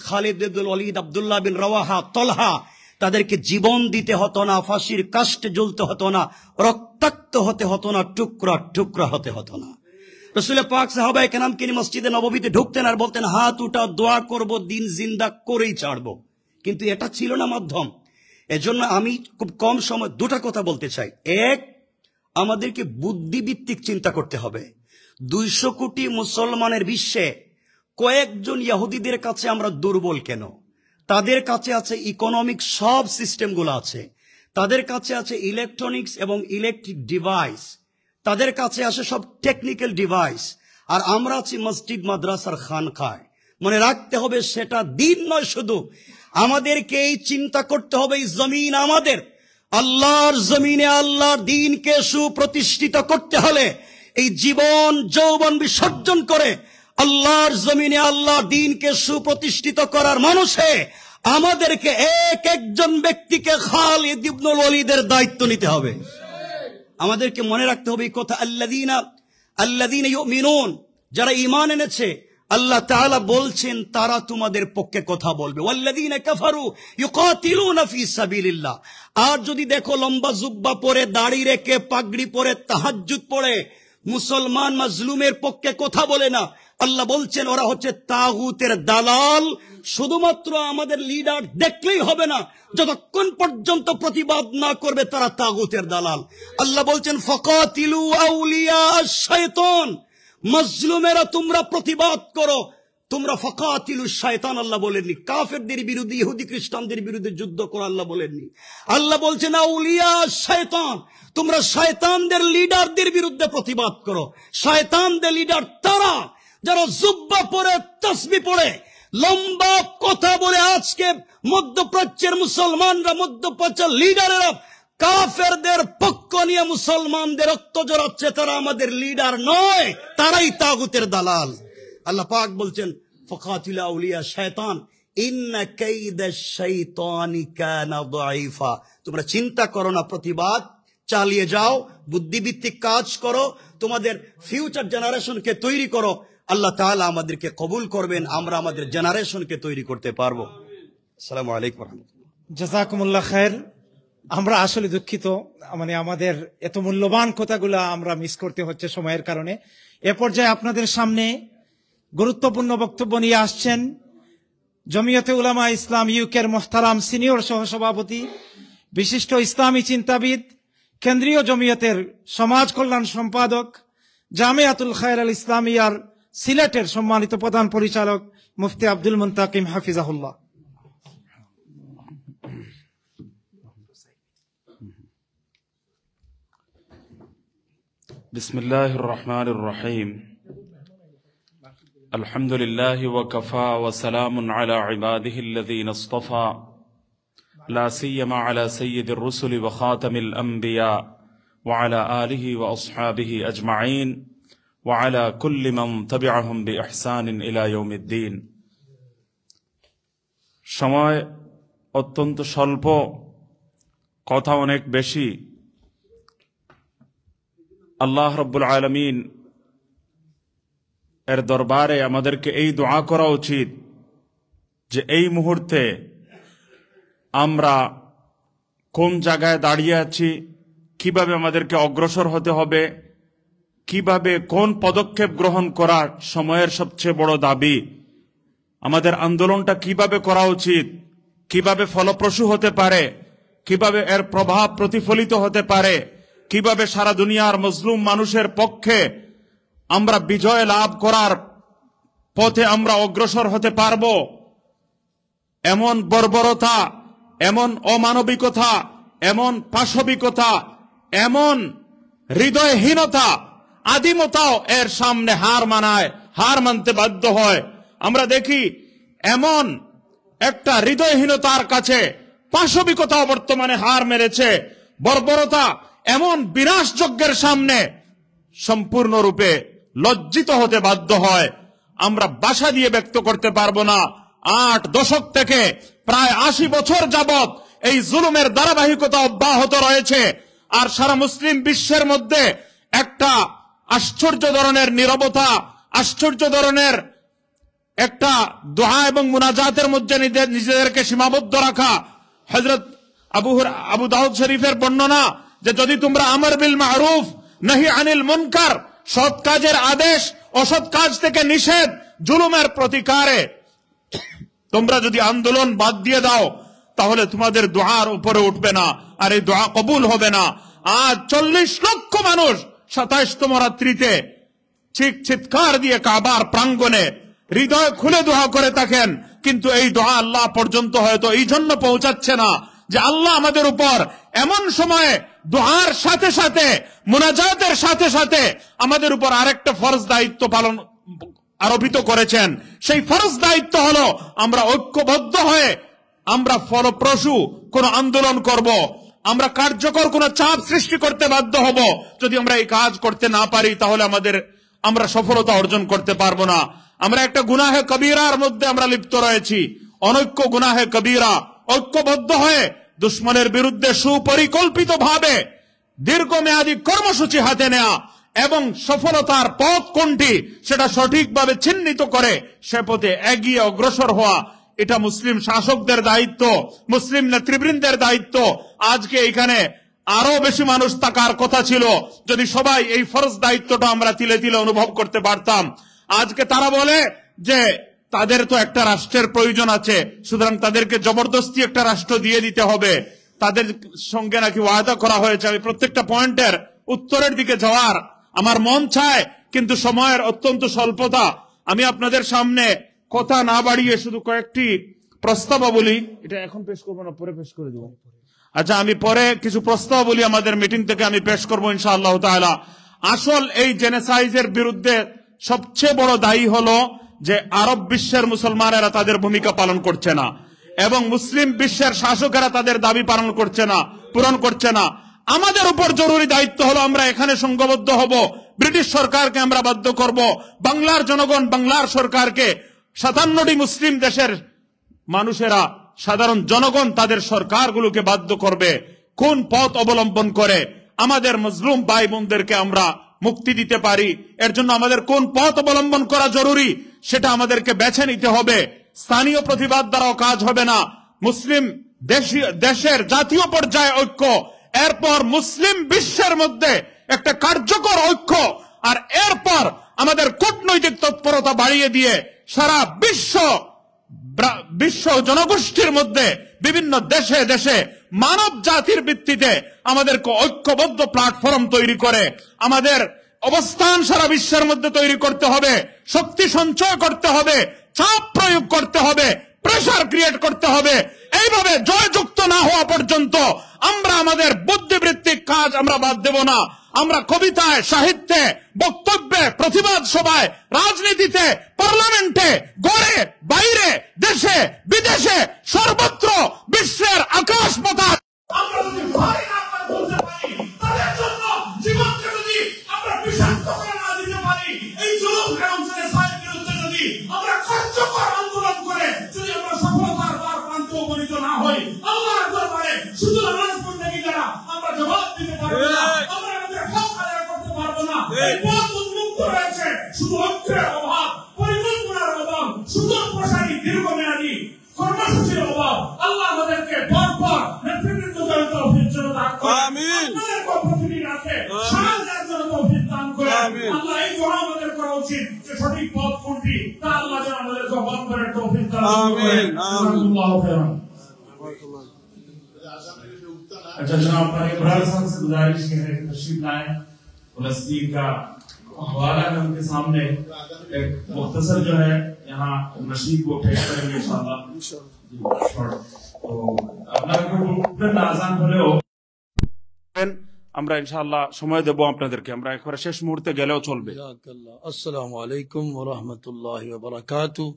খালিদ ইবনুল ওয়ালিদ, আব্দুল্লাহ বিন রাওয়াহা, তলহা, তাদেরকে জীবন দিতে হতো না, ফাঁসির কাষ্টে জ্বলতে হতো না, রক্তাক্ত হতে হতো না, টুকরা টুকরা হতে হতো না। রসুল পাক সাহাবায়ে কেরামকে নিয়ে মসজিদে নববীতে ঢুকতেন আর বলতেন, হাত উঠা, দোয়া করব, দিন জিন্দা করেই ছাড়বো। কিন্তু এটা ছিল না মাধ্যম। এজন্য আমি খুব কম সময় 2টা কথা বলতে চাই। এক, আমাদেরকে বুদ্ধিভিত্তিক চিন্তা করতে হবে। 200 কোটি মুসলমানের বিশ্বে কয়েকজন ইহুদিদের কাছে আমরা দুর্বল কেন? তাদের কাছে আছে ইকোনমিক সব সিস্টেমগুলো আছে, তাদের কাছে আছে ইলেকট্রনিক্স এবং ইলেকট্রিক ডিভাইস, তাদের কাছে আছে সব টেকনিক্যাল ডিভাইস, আর আমরা আছি মসজিদ, মাদ্রাসার, খানকায়। মনে রাখতে হবে সেটা দিন নয়, শুধু আমাদেরকে এই চিন্তা করতে হবে, এই জমিন আমাদের। আল্লাহর জমিনে আল্লাহর দ্বীনকে সুপ্রতিষ্ঠিত করতে হলে এই জীবন যৌবন বিসর্জন করে আল্লাহর জমিনে আল্লাহর দ্বীনকে সুপ্রতিষ্ঠিত করার মানুষে আমাদেরকে একজন ব্যক্তিকে খালিদ ইবনুল ওয়ালিদের দায়িত্ব নিতে হবে। আমাদেরকে মনে রাখতে হবে এই কথা, আল্লাযীনা ইউমিনুন, যারা ঈমান এনেছে, আল্লাহ তাআলা বলছেন তারা তোমাদের পক্ষে কথা বলবে। ওয়াল্লাযীনা কাফারু ইউকাতিলুনা ফি সাবিলিল্লাহ। আর যদি দেখো লম্বা জুব্বা পরে, দাড়ি রেখে, পাগড়ি পরে, তাহাজ্জুদ পড়ে মুসলমান মাজলুমের পক্ষে কথা বলে না, আল্লাহ বলছেন ওরা হচ্ছে তাগুতের দালাল। শুধুমাত্র আমাদের লিডার দেখলেই হবে না, যতক্ষণ পর্যন্ত প্রতিবাদ না করবে তারা তাগুতের দালাল। আল্লাহ বলছেন ফাকাতিলু আউলিয়া আশ-শায়তান, মাজলুমেরা তোমরা প্রতিবাদ করো, তোমরা ফাকাতিলু শায়তান আল্লাহ বলেননি। কাফেরদের বিরুদ্ধে, ইহুদি খ্রিস্টানদের বিরুদ্ধে যুদ্ধ করো আল্লাহ বলেননি। আল্লাহ বলছেন আউলিয়া আশ-শায়তান, তোমরা শয়তানদের লিডারদের বিরুদ্ধে প্রতিবাদ করো। শয়তানদের লিডার তারা যারা জুব্বা পরে, তাসবিহ পড়ে, লম্বা কথা বলে আজকে মধ্যপ্রাচ্যের মুসলমানরা, মধ্যপ্রাচ্যের লিডারেরা কাফেরদের পক্ষ নিয়ে মুসলমানদের রক্ত জড়াচ্ছে, তারা আমাদের লিডার নয়, তারাই তাগুতের দালাল। আল্লাহ পাক বলছেন ফাকাতিলু আউলিয়া শায়তান ইন্না কাইদাশ শাইতানি কানা দাঈফা। তোমরা চিন্তা করো না, প্রতিবাদ চালিয়ে যাও, বুদ্ধিভিত্তিক কাজ করো, তোমাদের ফিউচার জেনারেশনকে তৈরি করো। আল্লাহ তাআলা আমাদেরকে কবুল করবেন, আমরা আমাদের জেনারেশনকে তৈরি করতে পারবো। আসসালামু আলাইকুম ওয়া রাহমাতুল্লাহ। জাযাকুমুল্লাহ খায়ের। আমরা আসলে দুঃখিত, মানে আমাদের এত মূল্যবান কথাগুলো আমরা মিস করতে হচ্ছে সময়ের কারণে। এ পর্যায়ে আপনাদের সামনে গুরুত্বপূর্ণ বক্তব্য নিয়ে আসছেন জমিয়তে উলামা ইসলাম ইউকের মোহতারাম সিনিয়র সহসভাপতি, বিশিষ্ট ইসলামী চিন্তাবিদ, কেন্দ্রীয় জমিয়তের সমাজ কল্যাণ সম্পাদক, জামিয়াতুল খায়র আল ইসলামিয়ার সিলেটের সম্মানিত প্রধান পরিচালক মুফতি আব্দুল মুনতাকিম হাফিজাহুল্লাহ। বিসমিল্লাহির রহমানির রহিম। আলহামদুলিল্লাহি ওয়া কাফা ওয়া সালামুন আলা ইবাদিহিল্লাযীনা ইসতাফা লা সিয়ামা আলা সাইয়্যিদির রুসুলি ওয়া খাতামিল আম্বিয়া ওয়া আলা আলিহি ওয়া আসহাবিহি আজমাইন ওয়া আলা কুল্লি মান তাবিআহুম বিইহসানিন ইলা ইয়াউমিদ্দিন। সময় অত্যন্ত স্বল্প, কথা অনেক বেশি। আল্লাহ রাব্বুল আলামিন এর দরবারে আমাদেরকে এই দোয়া করা উচিত যে এই মুহূর্তে আমরা কোন জায়গায় দাঁড়িয়ে আছি, কিভাবে আমাদেরকে অগ্রসর হতে হবে, কিভাবে কোন পদক্ষেপ গ্রহণ করা সময়ের সবচেয়ে বড় দাবি, আমাদের আন্দোলনটা কিভাবে করা উচিত, কিভাবে ফলপ্রসূ হতে পারে, কিভাবে এর প্রভাব প্রতিফলিত হতে পারে, কিভাবে সারা দুনিয়ার মজলুম মানুষের পক্ষে আমরা বিজয় লাভ করার পথে আমরা অগ্রসর হতে পারব। এমন বর্বরতা, এমন অমানবিকতা, এমন পাশবিকতা, এমন হৃদয়হীনতা, আদিমতাও এর সামনে হার মানায়, হার মানতে বাধ্য হয়। আমরা দেখি এমন একটা হৃদয়হীনতার কাছে পাশবিকতাও বর্তমানে হার মেরেছে। বর্বরতা এমন বিনাশযজ্ঞের সামনে সম্পূর্ণরূপে লজ্জিত হতে বাধ্য হয়। আমরা ভাষা দিয়ে ব্যক্ত করতে পারবো না। 8 দশক থেকে প্রায় 80 বছর যাবত এই জুলুমের ধারাবাহিকতা অব্যাহত রয়েছে। আর সারা মুসলিম বিশ্বের মধ্যে একটা আশ্চর্য ধরনের নীরবতা, আশ্চর্য ধরনের একটা দোয়া এবং মুনাজাতের মধ্যে নিজেদেরকে সীমাবদ্ধ রাখা। হযরত আবু দাউদ শরীফের বর্ণনা যে যদি তোমরা আমর বিল মারুফ নাহি আনিল মুনকার, সৎ কাজের আদেশ, অসৎ কাজ থেকে নিষেধ, জুলুমের প্রতিকারে তোমরা যদি আন্দোলন বাদ দিয়ে দাও, তাহলে তোমাদের দোয়ার উপরে উঠবে না, আর এই দোয়া কবুল হবে না। আজ 40 লক্ষ মানুষ 27তম রাত্রিতে চিৎকার দিয়ে কাবার প্রাঙ্গণে হৃদয় খুলে দোয়া করে থাকেন, কিন্তু এই দোয়া আল্লাহ পর্যন্ত হয়তো এই জন্য পৌঁছাচ্ছে না যে আল্লাহ আমাদের উপর এমন সময়ে দোয়ার সাথে সাথে, মুনাজাতের সাথে সাথে আমাদের উপর আরেকটা ফরজ দায়িত্ব পালন আরোপিত করেছেন। সেই ফরজ দায়িত্ব হলো আমরা ঐক্যবদ্ধ হয়ে আমরা ফলপ্রসূ কোন আন্দোলন করব, আমরা কার্যকর কোন চাপ সৃষ্টি করতে বাধ্য হব। যদি আমরা এই কাজ করতে না পারি, তাহলে আমরা সফলতা অর্জন করতে পারবো না। আমরা একটা গুনাহে কবিরার মধ্যে আমরা লিপ্ত রয়েছি, অনৈক্য গুনাহে কবিরা। ঐক্যবদ্ধ হয়ে দুশ্মনের বিরুদ্ধে সুপরিকল্পিত ভাবে দীর্ঘমেয়াদী কর্মসূচি হাতে নেওয়া এবং সফলতার পথ কোনটি সেটা সঠিকভাবে চিহ্নিত করে সে পথে এগিয়ে অগ্রসর হওয়া, এটা মুসলিম শাসকদের দায়িত্ব, মুসলিম নেতৃবৃন্দের দায়িত্ব। আজকে এখানে আরো বেশি মানুষ থাকার কথা ছিল যদি সবাই এই ফরজ দায়িত্বটা আমরা তিলে তিলে অনুভব করতে পারতাম। আজকে তারা বলে যে তাদের তো একটা রাষ্ট্রের প্রয়োজন আছে, সুতরাং তাদেরকে জবরদস্তি একটা রাষ্ট্র দিয়ে দিতে হবে। তাদের সঙ্গে নাকি ওয়াদা করা হয়েছে। আমি প্রত্যেকটা পয়েন্টের উত্তরের দিকে যাওয়ার আমার মন চায়, কিন্তু সময়ের অত্যন্ত স্বল্পতা। আমি আপনাদের সামনে কথা না বাড়িয়ে শুধু কয়েকটি প্রস্তাবাবলী, এটা এখন পেশ করবো না, পরে পেশ করে দেবো। আচ্ছা, আমি পরে কিছু প্রস্তাবাবলী আমাদের মিটিং থেকে আমি পেশ করবো ইনশাআল্লাহ তাআলা। আসল এই জেনোসাইডের বিরুদ্ধে সবচেয়ে বড় দায়ী হলো যে আরব বিশ্বের মুসলমানেরা তাদের ভূমিকা পালন করছে না এবং মুসলিম বিশ্বের শাসকেরা তাদের দাবি পালন করছে না, পূরণ করছে না। আমাদের উপর জরুরি দায়িত্ব হলো আমরা এখানে সংঘবদ্ধ হব, ব্রিটিশ সরকারকে আমরা বাধ্য করব, বাংলার জনগণ বাংলার সরকারকে, 57টি মুসলিম দেশের মানুষেরা, সাধারণ জনগণ তাদের সরকারগুলোকে বাধ্য করবে কোন পথ অবলম্বন করে আমাদের মজলুম ভাই বোনদেরকে আমরা মুক্তি দিতে পারি। এর জন্য আমাদের কোন পথ অবলম্বন করা জরুরি সেটা আমাদেরকে বেছে নিতে হবে। স্থানীয় প্রতিবাদ দ্বারাও কাজ হবে না। মুসলিম দেশের জাতীয় পর্যায়ে ঐক্য, এরপর মুসলিম বিশ্বের মধ্যে একটা কার্যকর ঐক্য, আর এরপর আমাদের কূটনৈতিক তৎপরতা বাড়িয়ে দিয়ে সারা বিশ্ব বিশ্ব জনগোষ্ঠীর মধ্যে বিভিন্ন দেশে দেশে মানব জাতির ভিত্তিতে আমাদেরকে ঐক্যবদ্ধ প্ল্যাটফর্ম তৈরি করে আমাদের অবস্থান সারা বিশ্বের মধ্যে তৈরি করতে হবে, শক্তি সঞ্চয় করতে হবে, চাপ প্রয়োগ করতে হবে, প্রেসার ক্রিয়েট করতে হবে। এইভাবে জয়যুক্ত না হওয়া পর্যন্ত আমরা আমাদের বুদ্ধিবৃত্তিক কাজ আমরা বাদ দেব না। আমরা কবিতায়, সাহিত্যে, বক্তব্যে, প্রতিবাদ সভায়, রাজনীতিতে, পার্লামেন্টে, গড়ে বাইরে, দেশে বিদেশে, সর্বত্র বিশ্বের আকাশ পাতাল আমরা যদি ভারী নাম্বার বলতে পারি, তাদের জন্য জীবনকে যদি আমরা বিষাক্ত করে না দিতে পারি, এই জুলুম এবং জেনোসাইড বিরুদ্ধে যদি আমরা কার্যকর আন্দোলন করে যদি আমরা সফলতার দ্বার প্রান্তে উপনীত না হই, আল্লাহর দরবারে শুধু নামাজ পড়তে গিয়ে আমরা জবাব দিতে পারবো না, আমরা আমাদের হক আদায় করতে পারবো না। এই পথ উন্মুক্ত রয়েছে শুধু অর্থের অভাব, পরিকল্পনার অভাব, সুদূর প্রসারী দীর্ঘমেয়াদী কর্মসূচির অভাব। আল্লাহ আমাদেরকে পরপর নেতৃবৃন্দ জড়িত তৌফিক দান করে, আমিন। আমাদেরকে প্রতিদিন রাখে সাহায্যের জন্য তৌফিক দান করে, আমিন। আল্লাহ এই দোয়া আমাদের করা উচিত যে সঠিক পথ কোনটি তা আল্লাহ যেন আমাদেরকে বহন করে তৌফিক দান করে, আমিন। আল্লাহু খায়রান। अच्छा जनाब इब्राहिम साहब से गुजारिश है कि तशरीफ लाएं, फलस्तीन का हवाला है उनके सामने, एक मुख्तसर जो है यहाँ नशीद को पेश करेंगे इंशाअल्लाह। तो আপনারা খুব আজান হলেও আমরা ইনশাআল্লাহ সময় দেব আপনাদেরকে, আমরা একবারে শেষ মুহূর্তে গেলেও চলবে। अस्सलामु अलैकुम व रहमतुल्लाहि व बरकातुहू।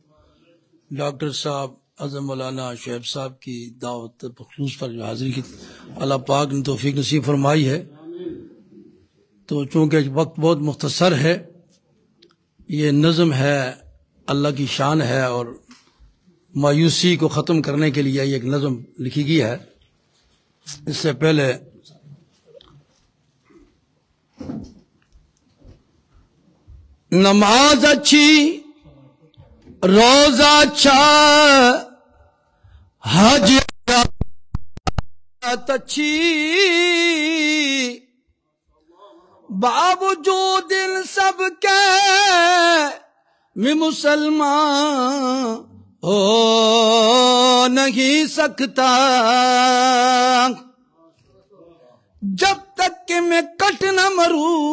डॉक्टर साहब आज़म मौलाना शुएब साहब की दावत बखसूस पर जो हाजिरी की अल्लाह पाक ने तौफीक नसीब फरमाई है, तो चूंकि वक्त बहुत मुख्तसर है, ये नज़म है, अल्लाह की शान है और मायूसी को ख़त्म करने के लिए एक नज़म लिखी गई है। इससे पहले नमाज अच्छी, रोजा अच्छा, हज अच्छी, बावजूद इन सब के मैं मुसलमान हो नहीं सकता। जब तक कि मैं कट न मरूं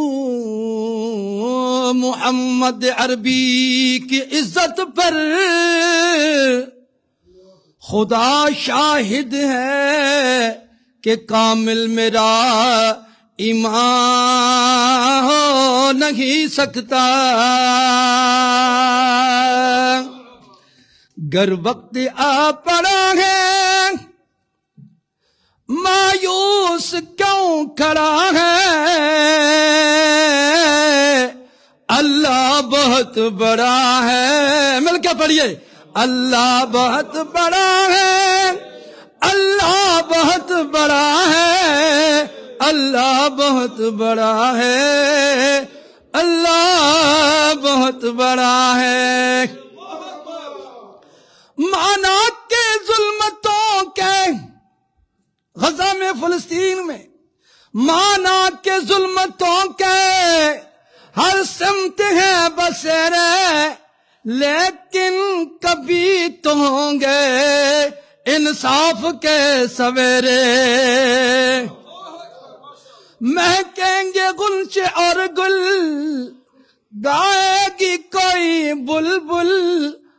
मोहम्मद अरबी की इज्जत पर, खुदा शाहिद है कि कामिल मेरा ईमान हो नहीं सकता। गर वक्त आ पड़ा है मायूस क्यों खड़ा है, अल्लाह बहुत बड़ा है। मिल के पढ़िए, अल्लाह बहुत बड़ा है, अल्लाह बहुत बड़ा है, अल्लाह बहुत बड़ा है, अल्लाह बहुत बड़ा है। माना के जुल्मतों के गजा में फलस्तीन में, माना के जुल्मतों के हर सिमत है बसेरे, लेकिन कभी तो होंगे इंसाफ के सवेरे। महकेंगे गुलचे और गुल, गाएगी कोई बुलबुल,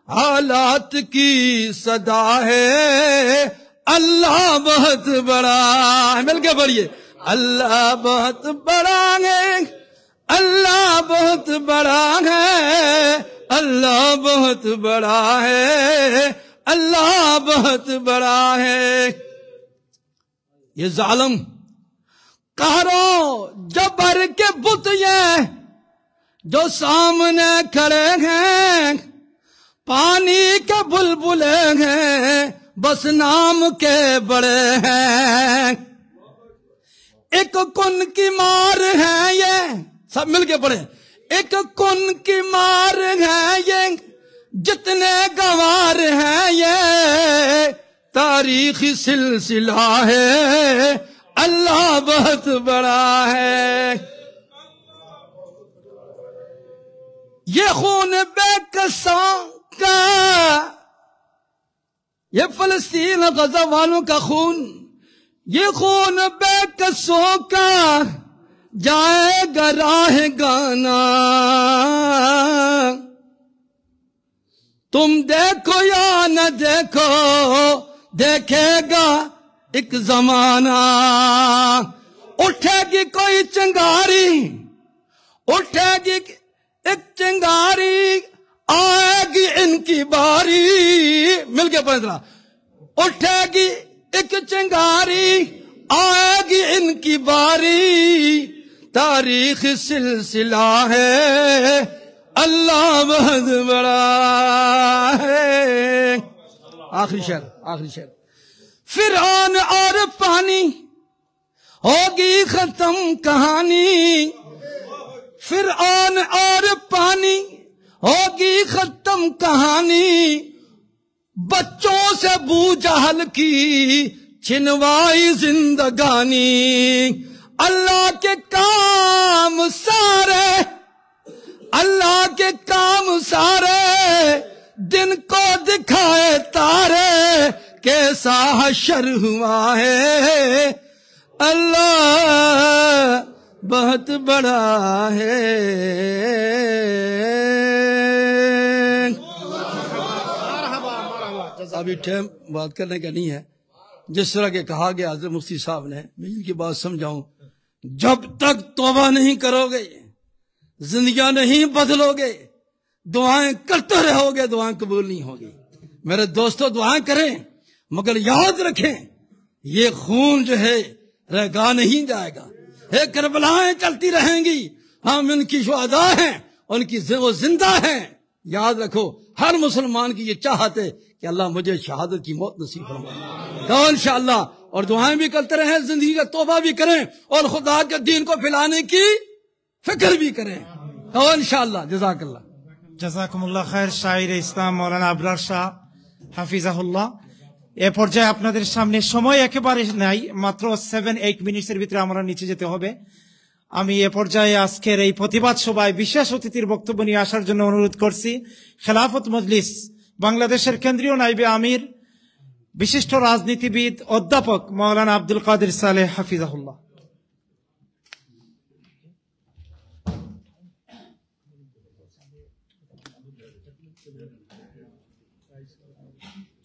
हालात की सदा है, अल्लाह बहुत बड़ा है। मिलके पढ़िए, अल्लाह बहुत बड़ा है, अल्लाह बहुत बड़ा है, अल्लाह बहुत बड़ा है, अल्लाह बहुत बड़ा है। ये जालिम कहरो जबर के बुत ये जो सामने खड़े हैं, पानी के बुलबुले हैं, बस नाम के बड़े हैं। एक कुन की मार है ये, सब मिलके पढ़े, एक कुन की मार है ये, जितने गवार हैं ये, तारीखी सिलसिला है, अल्लाह बहुत बड़ा है। ये खून बेकसां का ये फलस्तीन गजा वालों का खून, ये खून बेकसों का जाएगा राह गाना। तुम देखो या न देखो, देखेगा एक जमाना। उठेगी कोई चिंगारी, उठेगी एक चिंगारी, आएगी इनकी बारी। मिलके पढ़ना, उठेगी एक चिंगारी, आएगी इनकी बारी। तारीख सिलसिला है, अल्लाह बहुत बड़ा है। आखिरी शेर, आखिरी शेर। फिरौन और पानी होगी खत्म कहानी। फिरौन और पानी होगी खत्म कहानी। बच्चों से बू जहल की छिनवाई जिंदगानी। अल्लाह के काम सारे, अल्लाह के काम सारे, दिन को दिखाए तारे। कैसा हशर हुआ है, अल्लाह बहुत बड़ा है। अभी टाइम बात करने का नहीं है। जिस तरह के कहा गया हज़रत मुफ्ती साहब ने, मैं इनकी बात समझाऊं। जब तक तौबा नहीं करोगे, जिंदगियां नहीं बदलोगे, दुआएं करते रहोगे, दुआएं कबूल नहीं होगी। मेरे दोस्तों, दुआएं करें, मगर याद रखें ये खून जो है रगा नहीं जाएगा। ये करबलाएं चलती रहेंगी। हम इनकी शुहदा हैं, उनकी वो जिंदा हैं। याद रखो, हर मुसलमान की ये चाहत है कि अल्लाह मुझे शहादत की मौत नसीब फरमाए। तो इंशाअल्लाह, और दुआएं भी करते रहें, जिंदगी का तौबा भी करें, और खुदा के दीन को फैलाने की फिक्र भी करें। तो इंशाअल्लाह। जज़ाकल्लाह। জাযাকুমুল্লাহ খায়ের। শায়ের ইসলাম মাওলানা আবরার শাহ হাফিজাহুল্লাহ। এ পর্যায়ে আপনাদের সামনে সময় একেবারে নাই, মাত্র 7-8 মিনিটের ভিতরে আমরা নিচে যেতে হবে। আমি এ পর্যায়ে আজকের এই প্রতিবাদ সভায় বিশেষ অতিথির বক্তব্য নিয়ে আসার জন্য অনুরোধ করছি খেলাফত মজলিস বাংলাদেশের কেন্দ্রীয় নাইবে আমির, বিশিষ্ট রাজনীতিবিদ অধ্যাপক মাওলানা আব্দুল কাদের সালেহ হাফিজাহুল্লাহ।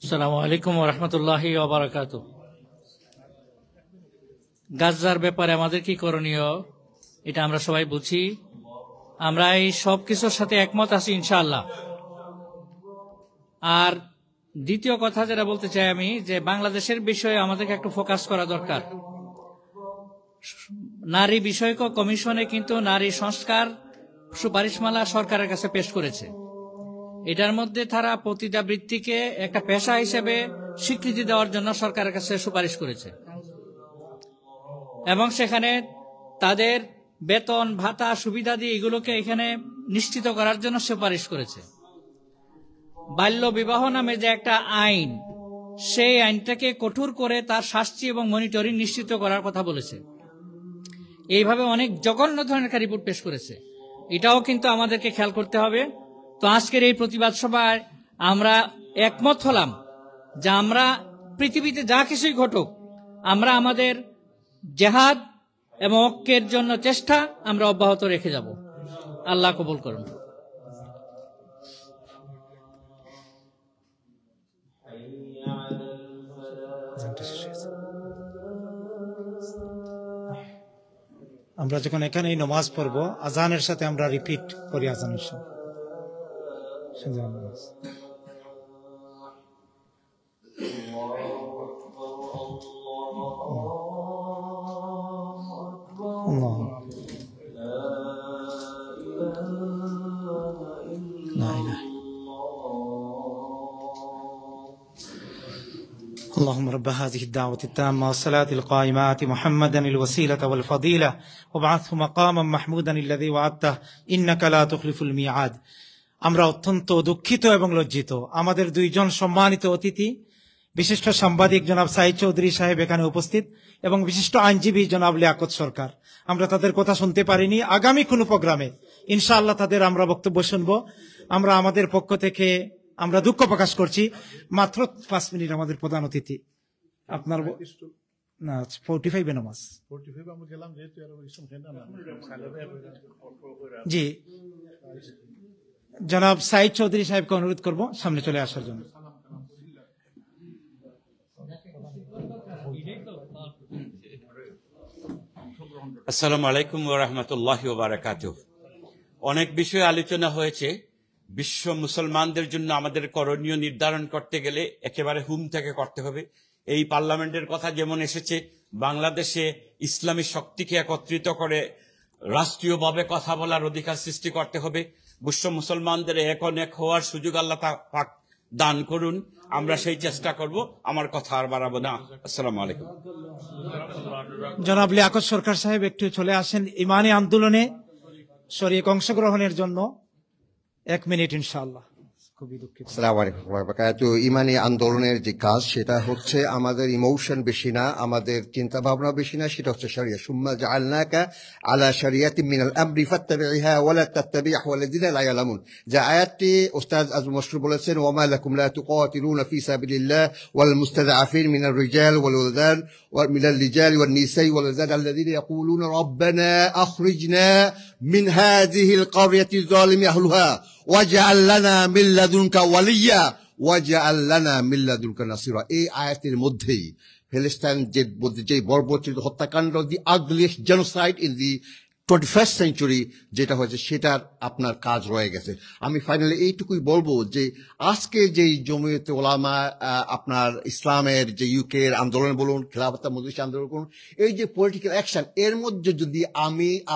আসসালামু আলাইকুম ওয়া রাহমাতুল্লাহি ওয়া বারাকাতুহু। গাজার ব্যাপারে আমাদের কি করণীয় এটা আমরা সবাই বুঝি। আমরা এই সব কিছুর সাথে একমত আছি ইনশাআল্লাহ। আর দ্বিতীয় কথা যেটা বলতে চাই আমি, যে বাংলাদেশের বিষয়ে আমাদেরকে একটু ফোকাস করা দরকার। নারী বিষয়ক কমিশনে কিন্তু নারী সংস্কার সুপারিশমালা সরকারের কাছে পেশ করেছে। এটার মধ্যে তারা পতিতাবৃত্তিকে একটা পেশা হিসেবে স্বীকৃতি দেওয়ার জন্য সরকারের কাছে সুপারিশ করেছে, এবং সেখানে তাদের বেতন ভাতা সুবিধাদি এগুলোকে এখানে নিশ্চিত করার জন্য সুপারিশ করেছে। বাল্য বিবাহ নামে যে একটা আইন, সেই আইনটাকে কঠোর করে তার শাস্তি এবং মনিটরিং নিশ্চিত করার কথা বলেছে। এইভাবে অনেক জঘন্য ধরনের একটা রিপোর্ট পেশ করেছে। এটাও কিন্তু আমাদেরকে খেয়াল করতে হবে। তো আজকের এই প্রতিবাদ সভায় আমরা একমত হলাম যে আমরা পৃথিবীতে যা কিছুই ঘটুক, আমরা আমাদের জেহাদ এবং ঐক্যের জন্য চেষ্টা আমরা অব্যাহত রেখে যাব। আল্লাহ কবুল করুন। আমরা যখন এখানে নামাজ পড়ব, আজানের সাথে আমরা রিপিট করি আজানের সাথে। اللهم رب هذه الدعوة التامة والصلاة القائمة محمدا الوسيلة والفضيلة وابعثه مقاما محمودا الذي وعدته إنك لا تخلف الميعاد। আমরা অত্যন্ত দুঃখিত এবং লজ্জিত। আমাদের দুইজন সম্মানিত অতিথি, বিশিষ্ট সাংবাদিক জনাব সাইদ চৌধুরী সাহেব এখানে উপস্থিত, এবং বিশিষ্ট আইনজীবী জনাব লিয়াকত সরকার, আমরা তাদের কথা শুনতে পারিনি। আগামী কোনো প্রোগ্রামে ইনশাআল্লাহ তাদের আমরা বক্তব্য শুনব। আমরা আমাদের পক্ষ থেকে আমরা দুঃখ প্রকাশ করছি। মাত্র 5 মিনিট আমাদের প্রধান অতিথি আপনার না 45 নামাজ জি জনাব সাইদ চৌধুরী সাহেবকে অনুরোধ করব সামনে চলে আসার জন্য। আসসালামু আলাইকুম ওয়া রাহমাতুল্লাহি ওয়া বারাকাতুহু। অনেক বিষয়ে আলোচনা হয়েছে। বিশ্ব মুসলমানদের জন্য আমাদের করণীয় নির্ধারণ করতে গেলে একেবারে হুম থেকে করতে হবে। এই পার্লামেন্টের কথা যেমন এসেছে, বাংলাদেশে ইসলামী শক্তিকে একত্রিত করে রাষ্ট্রীয়ভাবে কথা বলার অধিকার সৃষ্টি করতে হবে। বিশ্ব মুসলমানদের এক অনেক হওয়ার সুযোগ আল্লাহ পাক দান করুন, আমরা সেই চেষ্টা করব। আমার কথা আর বাড়াবো না। আসসালামু আলাইকুম। জনাব লিয়াকত সরকার সাহেব একটু চলে আসেন ইমানি আন্দোলনে শরীক অংশগ্রহণের জন্য 1 মিনিট ইনশাআল্লাহ। খুবই দুঃখিত। আসসালামু আলাইকুম ওয়া বারাকাতুহু। ইমানি আন্দোলনের যে কাজ সেটা হচ্ছে আমাদের ইমোশন বেশি না, আমাদের চিন্তা ভাবনা বেশি না, সেটা হচ্ছে শরিয়া। সুম্মা জাআলনাকা আলা শরিয়াতিন মিনাল আমরি ফাত্তাবিহা ওয়া লা তাত্তাবিহু ওয়াল্লাযিনা লা ইয়ালামুন। যে আয়াতটি ওস্তাদ আজম মশরুফ বলেছেন, ওয়া মা লাকুম লা তুকাতিলুনা ফি সাবিলিল্লাহ ওয়াল মুস্তাদআফিন মিনার রিজাল ওয়াল ওলদান ওয়া মিনাল রিজাল ওয়ান নিসাই ওয়াল ওলদান আল্লাযিনা ইয়াকুলুনা রাব্বানা আখরিজনা মিন হাযিহিল কারয়াতি যালিমি আহলুহা ওয়াজআল লানা মিন লাদুনকা ওয়ালিয়্যা ওয়াজআল লানা মিন লাদুনকা নাসিরা। এই আয়াতের মধ্যেই ফিলিস্তিন যে বর্বরচিত হত্যাকাণ্ড, the ugliest genocide in the 21st century যেটা হয়েছে, সেটার আপনার কাজ রয়ে গেছে। আমি ফাইনালি এইটুকুই বলবো যে আজকে যেই জমিয়তে ওলামা আপনার ইসলামের যে ইউকের আন্দোলন বলুন, খেলাফত মজলিস আন্দোলন বলুন, এই যে পলিটিক্যাল অ্যাকশন, এর মধ্যে যদি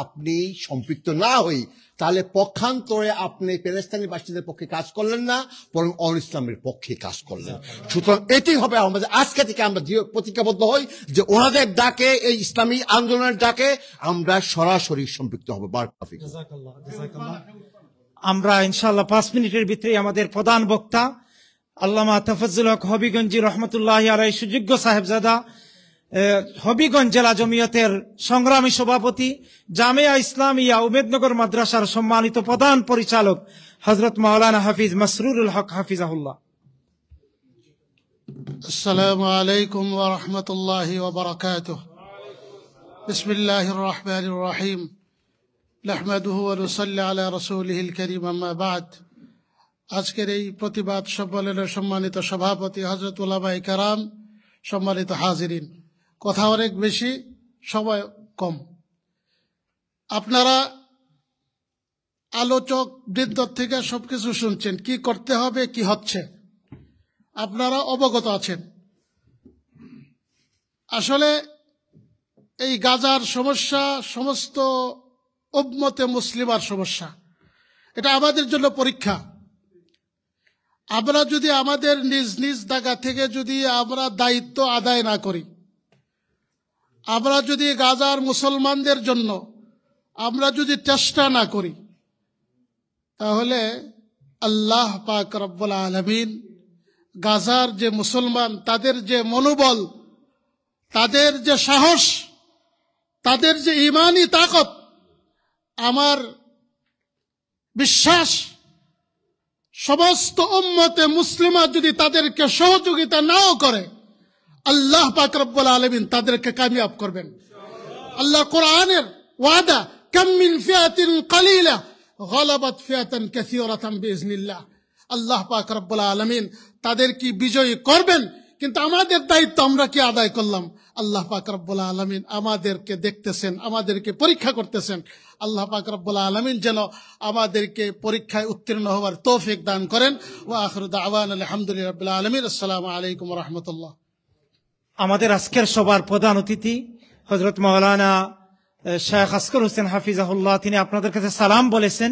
আপনি সম্পৃক্ত না হই, তাহলে পক্ষান্তরে আপনি প্যালেস্তাইনবাসীদের পক্ষে কাজ করলেন না, বরং অন ইসলামের পক্ষে কাজ করলেন। সুতরাং এটি হবে আমাদের আজকে থেকে আমরা প্রতিজ্ঞাবদ্ধ হই যে ওনাদের ডাকে, এই ইসলামী আন্দোলনের ডাকে আমরা সরাসরি সম্পৃক্ত হব। আমরা ইনশাআল্লাহ 5 মিনিটের ভিতরে আমাদের প্রধান বক্তা আল্লামা তাফাজ্জুল হক হবিগঞ্জি রহমতুল্লাহি আলাইহি সুযোগ্য সাহেবজাদা, হবিগঞ্জ জেলা জমিয়তের সংগ্রামী সভাপতি, জামিয়া ইসলামিয়া উমেদনগর মাদ্রাসার সম্মানিত প্রধান পরিচালক হযরত মাওলানা হাফিজ মাসরুরুল হক হাফিজাহুল্লাহ। السلام عليكم ورحمة الله وبركاته. بسم الله الرحمن الرحيم. نحمده ونصلي على رسوله الكريم. أما بعد. আজকের এই প্রতিবাদ সম্মেলনের সম্মানিত সভাপতি হযরত উলামায়ে কেরাম, সম্মানিত হাজিরিন, কথা অনেক বেশি, সময় কম। আপনারা আলোচক বৃন্দ থেকে সবকিছু শুনছেন, কি করতে হবে, কি হচ্ছে, আপনারা অবগত আছেন। আসলে এই গাজার সমস্যা সমস্ত উম্মতে মুসলিমার সমস্যা। এটা আমাদের জন্য পরীক্ষা। আমরা যদি আমাদের নিজ নিজ জায়গা থেকে যদি আমরা দায়িত্ব আদায় না করি, আমরা যদি গাজার মুসলমানদের জন্য আমরা যদি চেষ্টা না করি, তাহলে আল্লাহ পাক রব্বুল আলামিন গাজার যে মুসলমান, তাদের যে মনোবল, তাদের যে সাহস, তাদের যে ইমানি তাকত, আমার বিশ্বাস সমস্ত উম্মতে মুসলিমা যদি তাদেরকে সহযোগিতা নাও করে, আল্লাহ পাক রব্বুল আলামিন তাদেরকে কামিয়াব করবেন। আল্লাহ কোরআনের ওয়াদা, কাম মিন ফিয়াতিন কালিলা গালাবাত ফিয়াতান কাসীরাতান বিইজনিল্লাহ। আল্লাহ পাক রব্বুল আলামিন তাদেরকে বিজয়ী করবেন। কিন্তু আমাদের দায়িত্ব আমরা কি আদায় করলাম? আল্লাহ পাক রব্বুল আলামিন আমাদেরকে দেখতেছেন, আমাদেরকে পরীক্ষা করতেছেন। আল্লাহ পাক রব্বুল আলামিন যেন আমাদেরকে পরীক্ষায় উত্তীর্ণ হওয়ার তৌফিক দান করেন। ওয়া আখিরু দাওয়ানা আলহামদুলিল্লাহি রাব্বিল আলামিন। আসসালামু আলাইকুম ওয়া রাহমাতুল্লাহ। আমাদের আজকের সবার প্রধান অতিথি হযরত মাওলানা শেখ আসগর হোসেন হাফিজাহুল্লাহ, তিনি আপনাদের কাছে সালাম বলেছেন।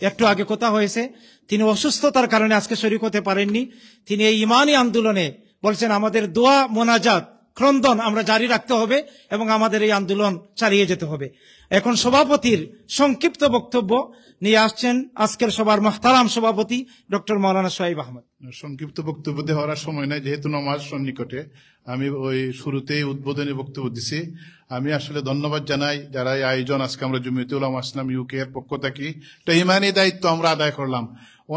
একটু আগে কথা হয়েছে, তিনি অসুস্থতার কারণে আজকে শরীক হতে পারেননি। তিনি এই ইমানি আন্দোলনে বলছেন আমাদের দোয়া মোনাজাত ক্রন্দন আমরা জারি রাখতে হবে এবং আমাদের এই আন্দোলন চালিয়ে যেতে হবে। এখন সভাপতির সংক্ষিপ্ত বক্তব্য নিয়ে আসছেন আজকের সবার মুহতারাম সভাপতি ডক্টর মাওলানা সোহাইব আহমদ। সংক্ষিপ্ত বক্তব্য দেওয়ার সময় নাই, যেহেতু নামাজ সন্নিকটে আমি ওই শুরুতেই উদ্বোধনী বক্তব্য দিছি। আমি আসলে ধন্যবাদ জানাই যারা এই আয়োজন আজকে আমরা জমিয়তে উলামা ইসলাম ইউকে এর পক্ষ থেকে একটা ইমানি দায়িত্ব আমরা আদায় করলাম।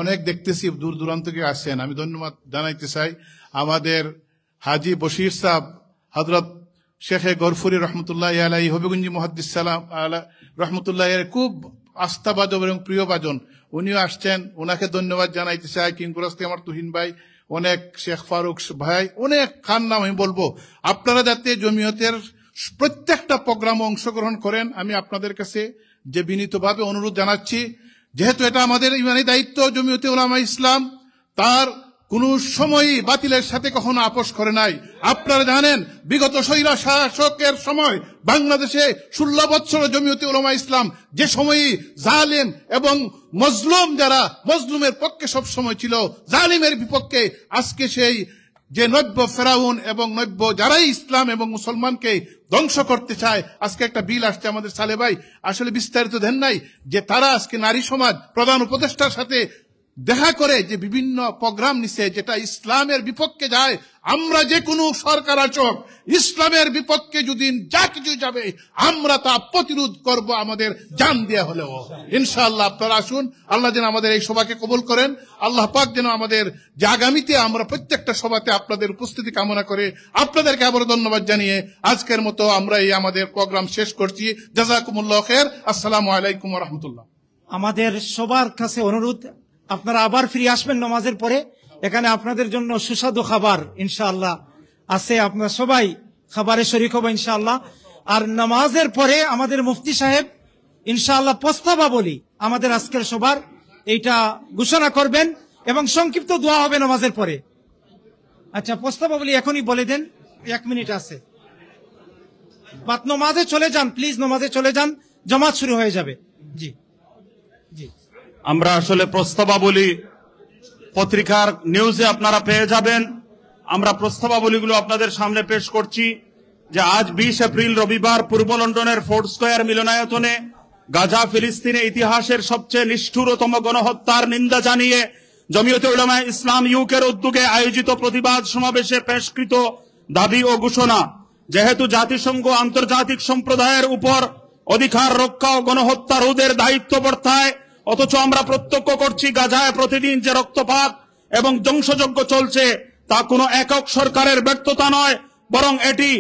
অনেক দেখতেছি দূর দূরান্ত থেকে আসছেন, আমি ধন্যবাদ জানাইতে চাই আমাদের হাজি বশির সাহেব, হযরত শেখে গরফুরি রহমতুল্লাহ আলাইহি, হবিগঞ্জি মুহাদ্দিস সালাম রহমতুল্লাহ এর খুব আস্থাভাজন এবং প্রিয়ভাজন, উনিও আসছেন, ওনাকে ধন্যবাদ জানাইতে চাই। কিংকুরাস্তি আমার তুহিন ভাই, অনেক শেখ ফারুক ভাই, অনেক খান নাম আমি বলবো। আপনারা যাতে জমিয়তের প্রত্যেকটা প্রোগ্রামে অংশগ্রহণ করেন, আমি আপনাদের কাছে যে বিনীতভাবে অনুরোধ জানাচ্ছি, যেহেতু এটা আমাদের ইমানি দায়িত্ব। জমিয়তে উলামা ইসলাম তার কোন সময়ই বাতিলের সাথে কখনো আপোষ করে নাই। আপনারা জানেন বিগত স্বৈরা শাসকের সময় বাংলাদেশে 16 বছর জমিয়তে উলামা ইসলাম যে সময়ই জালিম এবং মজলুম, যারা মজলুমের পক্ষে সব সময় ছিল, জালিমের বিপক্ষে, আজকে সেই যে নব্য ফেরাউন এবং নব্য যারাই ইসলাম এবং মুসলমানকে ধ্বংস করতে চায়, আজকে একটা বিল আসছে, আমাদের সালে ভাই আসলে বিস্তারিত দেন নাই, যে তারা আজকে নারী সমাজ প্রধান উপদেষ্টার সাথে দেখা করে যে বিভিন্ন প্রোগ্রাম নিছে যেটা ইসলামের বিপক্ষে যায়। আমরা যে কোনো সরকার আসুক, ইসলামের বিপক্ষে যদি যা কিছু যাবে আমরা তা প্রতিরোধ করব, আমাদের জান দেয়া হলেও ইনশাআল্লাহ। আপনারা আসুন, আল্লাহ যেন আমাদের এই সভাকে কবুল করেন। আল্লাহ পাক যেন আমাদের যে আগামীতে আমরা প্রত্যেকটা সভাতে আপনাদের উপস্থিতি কামনা করে আপনাদেরকে আবার ধন্যবাদ জানিয়ে আজকের মতো আমরা এই আমাদের প্রোগ্রাম শেষ করছি। জাযাকুমুল্লাহ খায়ের। আসসালামু আলাইকুম ওয়া রাহমাতুল্লাহ। আমাদের সবার কাছে অনুরোধ, আপনারা আবার ফিরে আসবেন নামাজের পরে। এখানে আপনাদের জন্য সুস্বাদু খাবার ইনশাআল্লাহ আছে, আপনারা সবাই খাবারে শরীক হবো ইনশাআল্লাহ। আর নামাজের পরে আমাদের মুফতি সাহেব ইনশাআল্লাহ প্রস্তাবাবলী আমাদের আজকের সবার এইটা ঘোষণা করবেন এবং সংক্ষিপ্ত দোয়া হবে নামাজের পরে। আচ্ছা, প্রস্তাবাবলী এখনই বলে দেন, 1 মিনিট আছে। বাত নামাজে চলে যান প্লিজ, নামাজে চলে যান, জামাত শুরু হয়ে যাবে। জি জি। আমরা আসলে প্রস্তাবাবলী পত্রিকার নিউজে আপনারা পেয়ে যাবেন। আমরা প্রস্তাবাবলীগুলো আপনাদের সামনে পেশ করছি যে আজ 20 এপ্রিল রবিবার পূর্ব লন্ডনের ফোর্ট স্কয়ার মিলনায়তনে গাজা ফিলিস্তিনে ইতিহাসের সবচেয়ে নিষ্ঠুরতম গণহত্যার নিন্দা জানিয়ে জমিয়তে উলামা ইসলাম ইউকের উদ্যোগে আয়োজিত প্রতিবাদ সমাবেশে পেশকৃত দাবি ও ঘোষণা। যেহেতু জাতিসংঘ আন্তর্জাতিক সম্প্রদায়ের উপর অধিকার রক্ষা ও গণহত্যা রোধের দায়িত্ব বর্তায়, অথচ আমরা প্রত্যক্ষ করছি গাজায় প্রতিদিন যে রক্তপাত এবং ধ্বংসযজ্ঞ চলছে তা কোনো একক সরকারের ব্যর্থতা নয়, বরং এটি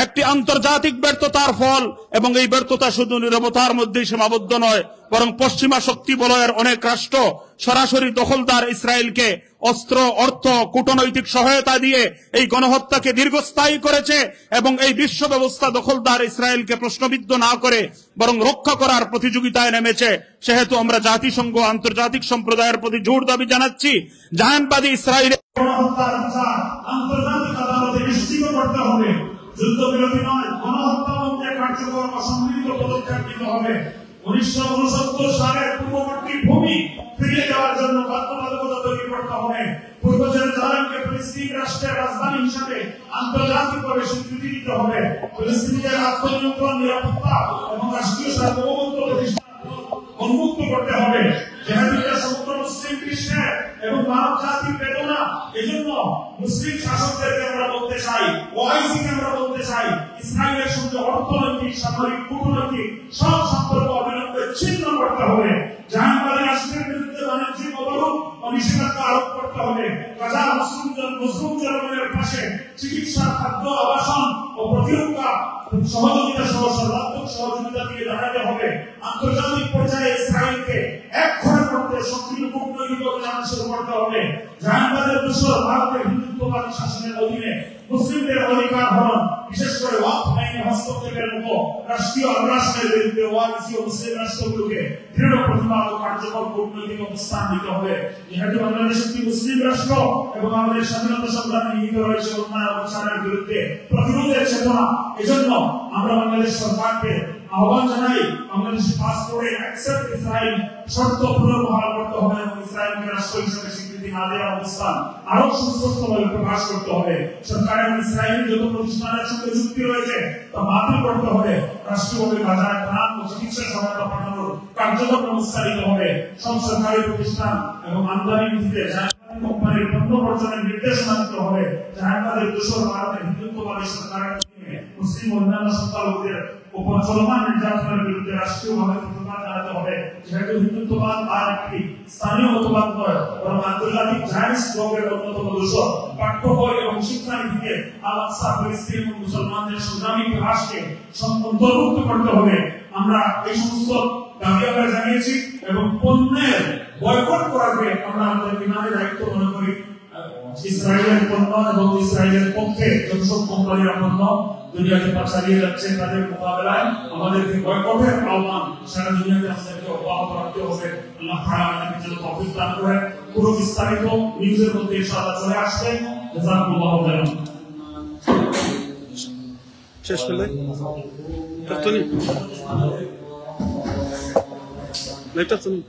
একটি আন্তর্জাতিক ব্যর্থতার ফল। এবং এই ব্যর্থতা শুধু নীরবতার মধ্যেই সীমাবদ্ধ নয়, বরং পশ্চিমা শক্তি বলয়ের অনেক রাষ্ট্র সরাসরি দখলদার ইসরায়েলকে অস্ত্র, অর্থ, কূটনৈতিক সহায়তা দিয়ে এই গণহত্যাকে দীর্ঘস্থায়ী করেছে এবং এই বিশ্ব ব্যবস্থা দখলদার ইসরায়েলকে প্রশ্নবিদ্ধ না করে বরং রক্ষা করার প্রতিযোগিতায় নেমেছে। সেহেতু আমরা জাতিসংঘ আন্তর্জাতিক সম্প্রদায়ের প্রতি জোর দাবি জানাচ্ছি, জাহানবাদী ইসরায়েলের গণহত্যার বিচার আন্তর্জাতিক আদালতে নিশ্চিত করতে হবে। যুদ্ধবিরতি নয়, গণহত্যা বন্ধে কার্যকর অসম্মিলিত পদক্ষেপ নিতে হবে। 1969 সালের পূর্ববর্তী ভূমি ফিরিয়ে দেওয়ার জন্য বাধ্যবাধকতা তৈরি করতে হবে। পূর্ব জেরুজালেমকে ফিলিস্তিন রাষ্ট্রের রাজধানী হিসাবে আন্তর্জাতিকভাবে স্বীকৃতি দিতে হবে। ফিলিস্তিনিদের আত্মনিয়ন্ত্রণ, নিরাপত্তা এবং রাষ্ট্রীয় সার্বভৌমত্ব প্রতিষ্ঠা উন্মুক্ত করতে হবে। যেহেতু এটা সমগ্র মুসলিম বিশ্বের এবং মানব জাতির বেদনা, এজন্য মুসলিম শাসকদেরকে আমরা বলতে চাই, ওআইসিকে আমরা বলতে চাই, ইসরায়েলের সঙ্গে অর্থনৈতিক, সামরিক, কূটনৈতিক সব সম্পর্ক অবিলম্বে ছিন্ন করতে হবে। জাহানবাদী রাষ্ট্রের বিরুদ্ধে বাণিজ্যিক অবরোধ ও নিষেধাজ্ঞা আরোপ করতে হবে। গাজা মুসলিম জনগণের পাশে চিকিৎসা, খাদ্য, আবাসন ও প্রতিরক্ষা সহযোগিতা সহ সর্বাত্মক সহযোগিতা দিয়ে দাঁড়াতে হবে। আন্তর্জাতিক পর্যায়ে ইসরায়েলকে এক ঘরে করতে সক্রিয় কূটনৈতিক অভিযান শুরু করতে হবে। জাহানবাদের দোষর ভারতের হিন্দুত্ববাদী শাসনের অধীনে মুসলিমদের অধিকার হরণ, বিশেষ করে ওয়াকফ আইনে হস্তক্ষেপের মতো রাষ্ট্রীয় আগ্রাসনের বিরুদ্ধে ওআইসি ও মুসলিম রাষ্ট্রগুলোকে দৃঢ় প্রতিবাদ ও কার্যকর কূটনৈতিক অবস্থান নিতে হবে। যেহেতু বাংলাদেশ একটি মুসলিম রাষ্ট্র এবং আমাদের স্বাধীনতা সংগ্রামে নিহিত রয়েছে অন্যায় অবস্থানের বিরুদ্ধে প্রতিরোধের চেতনা, এজন্য আমরা বাংলাদেশ সরকারকে আহ্বান জানাই বাংলাদেশের পাসপোর্টে অ্যাকসেপ্ট ইসরায়েল শর্ত পুনর্বহাল করতে হবে এবং ইসরায়েলকে রাষ্ট্র হিসেবে স্বীকৃতি না দেওয়ার অবস্থান আরো সুস্পষ্টভাবে প্রকাশ করতে হবে। সরকারের ইসরায়েলি যত প্রতিষ্ঠানের সঙ্গে চুক্তি রয়েছে তা বাতিল করতে হবে। রাষ্ট্রীয়ভাবে বাজারে ত্রাণ ও চিকিৎসা সহায়তা পাঠানোর কার্যকর ব্যবস্থা নিতে হবে। সব সরকারি প্রতিষ্ঠান এবং আমদানি নীতিতে কোম্পানির পণ্য বর্জনের নির্দেশনা দিতে হবে। জাহাঙ্গীরের দোষর ভারতের হিন্দুত্ববাদী সরকারের মুসলিম অন্যান্য সংখ্যালঘুদের উপর চলমান নির্যাতনের বিরুদ্ধে রাষ্ট্রীয়ভাবে প্রতিবাদ জানাতে হবে। যেহেতু হিন্দুত্ববাদ আর একটি স্থানীয় মতবাদ নয়, বরং আন্তর্জাতিক জায়েন্টস ব্লকের অন্যতম দোষর পাঠ্য বই এবং শিক্ষানীতিতে আল-আকসা ফিলিস্তিন এবং মুসলমানদের সংগ্রামী ইতিহাসকে অন্তর্ভুক্ত করতে হবে। আমরা এই সমস্ত দাবি আমরা জানিয়েছি এবং পণ্যের বয়কট করাকে আমরা আমাদের বিমানের দায়িত্ব মনে করি। ইসরায়েলের পণ্য এবং ইসরায়েলের পক্ষে যেসব কোম্পানিরা পণ্য দুনিয়াতে চালিয়ে যাচ্ছে তাদের মোকাবেলায় আমাদেরকে বয়কটের আহ্বান সারা দুনিয়াতে আমাদেরকে অব্যাহত রাখতে হবে। আল্লাহ তাআলা আমাদেরকে যেন তৌফিক দান করেন। পুরো বিস্তারিত নিউজের মধ্যে ইনশাআল্লাহ চলে আসবে। জাযাকুমুল্লাহু খাইরান। শেষ করলে ততনি লাইটটা তুমি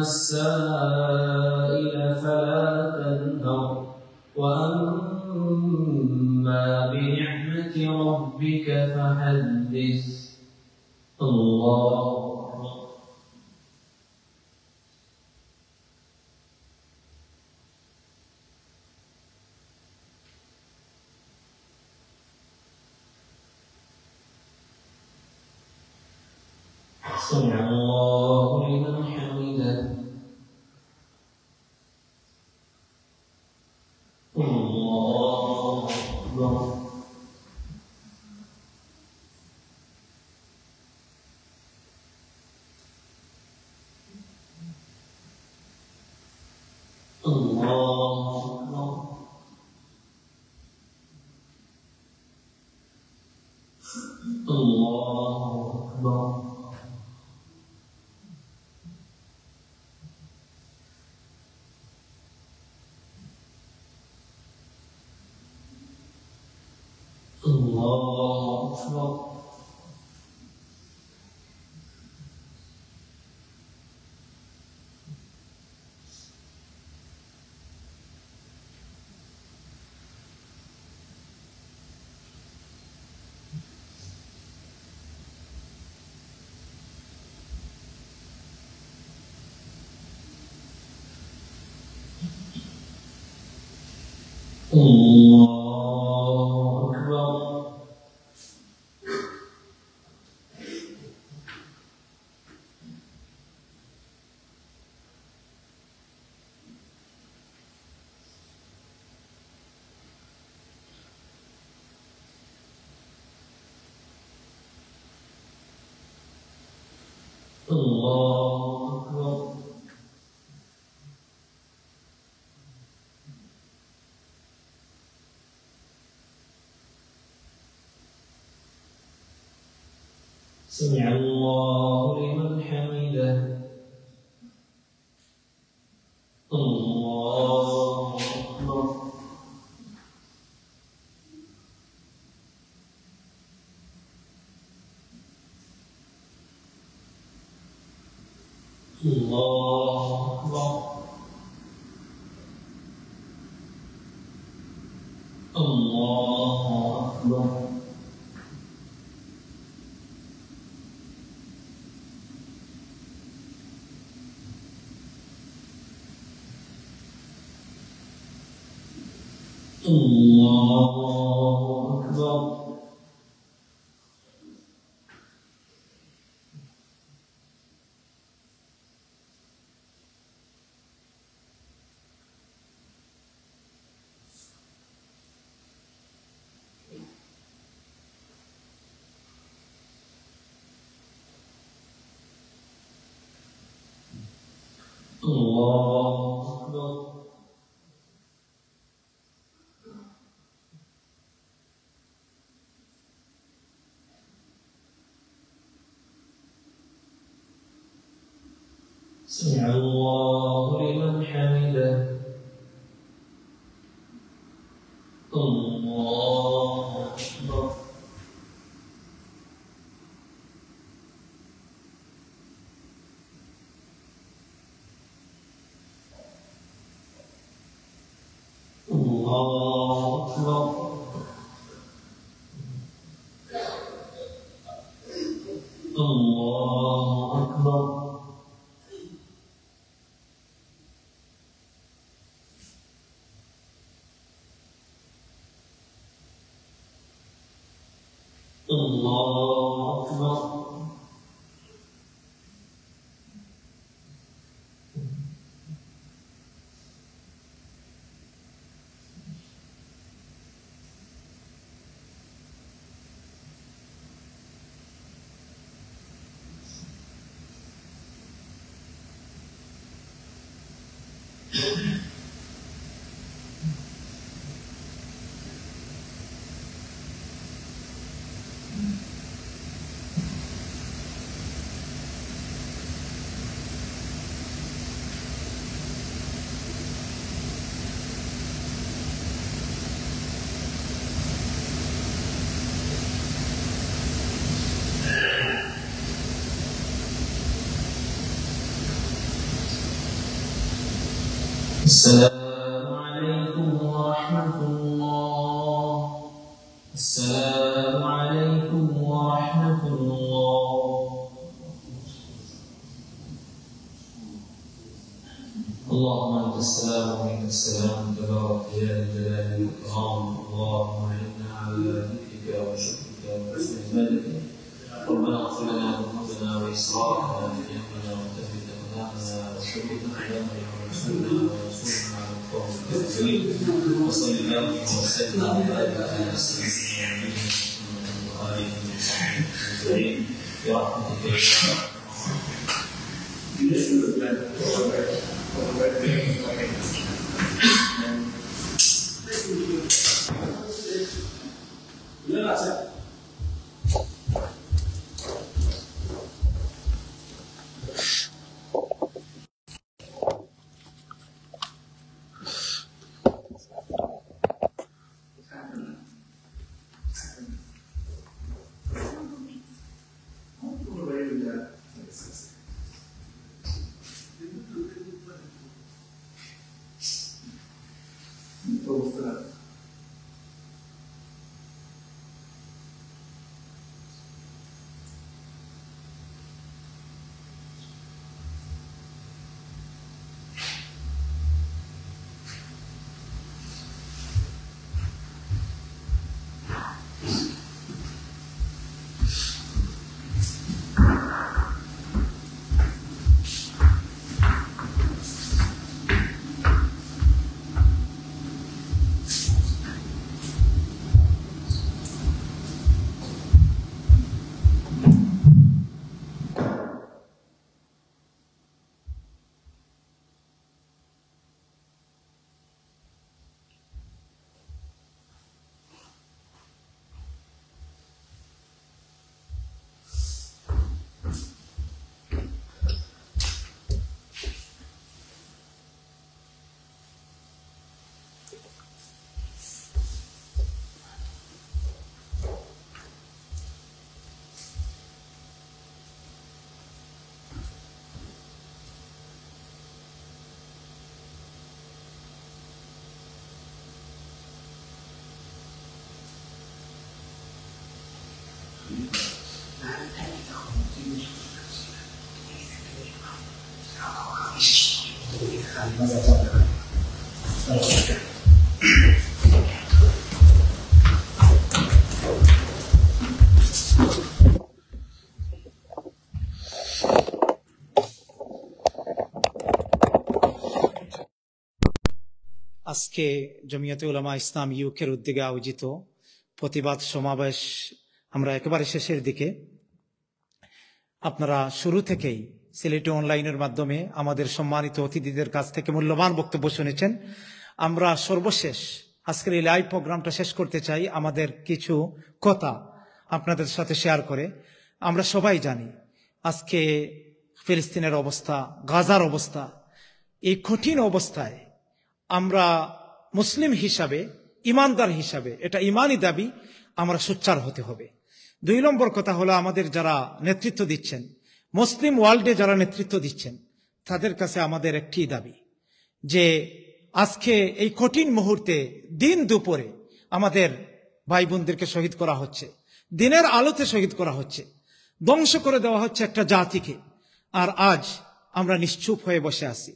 السائل وأما بنعمة ربك فحدث الله سمع الله لمن حمده الله أكبر سمع الله لمن حمده الله أكبر الله أكبر الله أكبر الله أكبر الله أكبر سمع الله لمن حمده الله أكبر الله أكبر الله أكبر الله أكبر السلام عليكم ورحمة السلام عليكم ورحمة الله. اللهم أنت السلام ومنك السلام تبارك يا ذا الجلال والإكرام. اللهم إنا على ذكرك وشكرك وحسن عبادتك. ربنا اغفر لنا ذنوبنا وإسرافنا في أمرنا وثبت أقدامنا وثبت أقدامنا ورسولنا وانصرنا على القوم الكافرين. وصل اللهم وسلم وبارك على سيدنا محمد وآله وصحبه أجمعين برحمتك يا আজকে জমিয়তে উলামা ইসলাম ইউকের উদ্যোগে আয়োজিত প্রতিবাদ সমাবেশ আমরা একেবারে শেষের দিকে। আপনারা শুরু থেকেই সিলেটি অনলাইনের মাধ্যমে আমাদের সম্মানিত অতিথিদের কাছ থেকে মূল্যবান বক্তব্য শুনেছেন। আমরা সর্বশেষ আজকের এই লাইভ প্রোগ্রামটা শেষ করতে চাই আমাদের কিছু কথা আপনাদের সাথে শেয়ার করে। আমরা সবাই জানি আজকে ফিলিস্তিনের অবস্থা, গাজার অবস্থা, এই কঠিন অবস্থায় আমরা মুসলিম হিসাবে, ইমানদার হিসাবে, এটা ইমানি দাবি, আমরা সোচ্চার হতে হবে। 2 নম্বর কথা হলো আমাদের যারা নেতৃত্ব দিচ্ছেন, মুসলিম ওয়ার্ল্ডে যারা নেতৃত্ব দিচ্ছেন, তাদের কাছে আমাদের একটি দাবি যে আজকে এই কঠিন মুহূর্তে দিন দুপুরে আমাদের ভাই বোনদেরকে শহীদ করা হচ্ছে, দিনের আলোতে শহীদ করা হচ্ছে, ধ্বংস করে দেওয়া হচ্ছে একটা জাতিকে। আর আজ আমরা নিশ্চুপ হয়ে বসে আছি।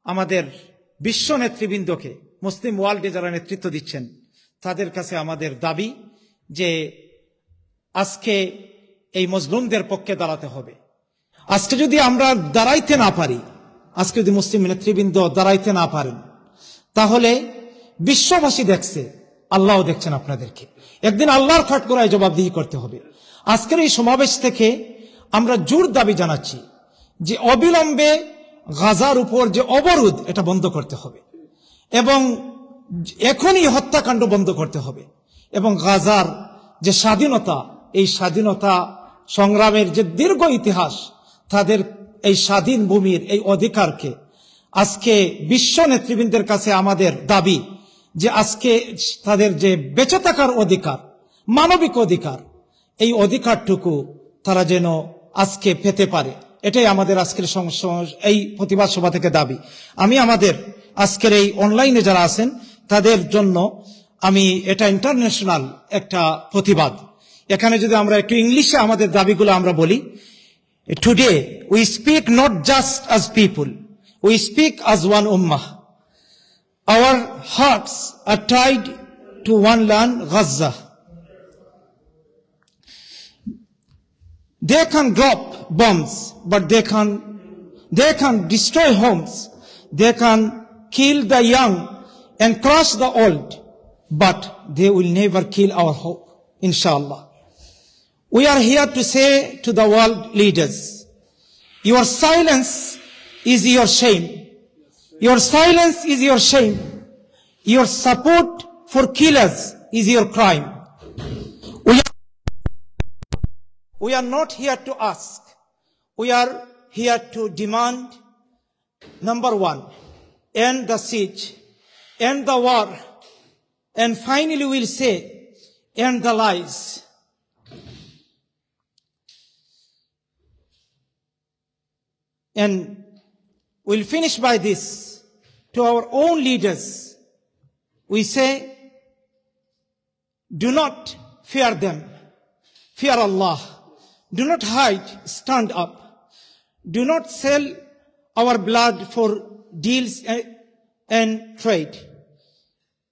আমাদের বিশ্ব নেতৃবৃন্দকে, মুসলিম ওয়ার্ল্ডে যারা নেতৃত্ব দিচ্ছেন, তাদের কাছে আমাদের দাবি যে আজকে এই মজলুমদের পক্ষে দাঁড়াতে হবে। আজকে যদি আমরা দাঁড়াইতে না পারি, আজকে যদি মুসলিম নেতৃবৃন্দ দাঁড়াইতে না পারেন, তাহলে বিশ্ববাসী দেখছে, আল্লাহও দেখছেন আপনাদেরকে। একদিন আল্লাহর কাঠগড়ায় জবাবদিহি করতে হবে। আজকের এই সমাবেশ থেকে আমরা জোর দাবি জানাচ্ছি যে অবিলম্বে গাজার উপর যে অবরোধ, এটা বন্ধ করতে হবে এবং এখনই হত্যাকাণ্ড বন্ধ করতে হবে এবং গাজার যে স্বাধীনতা, এই স্বাধীনতা সংগ্রামের যে দীর্ঘ ইতিহাস, তাদের এই স্বাধীন ভূমির এই অধিকারকে আজকে বিশ্ব নেতৃবৃন্দের কাছে আমাদের দাবি যে আজকে তাদের যে বেঁচে থাকার অধিকার, মানবিক অধিকার, এই অধিকারটুকু তারা যেন আজকে পেতে পারে। এটাই আমাদের আজকের এই প্রতিবাদ সভা থেকে দাবি। আমি আমাদের আজকের এই অনলাইনে যারা আছেন তাদের জন্য আমি এটা ইন্টারন্যাশনাল একটা প্রতিবাদ। এখানে যদি আমরা একটু ইংলিশে আমাদের দাবিগুলো আমরা বলি, today we speak not just as people, we speak as one উম্মাহ। Our hearts are tied to one land, Gaza. They can drop bombs, but they can destroy homes. They can kill the young and crush the old, but they will never kill our hope, inshallah. We are here to say to the world leaders, your silence is your shame. Your silence is your shame. Your support for killers is your crime. We are not here to ask. We are here to demand, number one, end the siege, end the war, and finally we'll say, end the lies. And we'll finish by this. To our own leaders, we say, do not fear them. Fear Allah. Do not hide. Stand up. Do not sell our blood for deals and trade.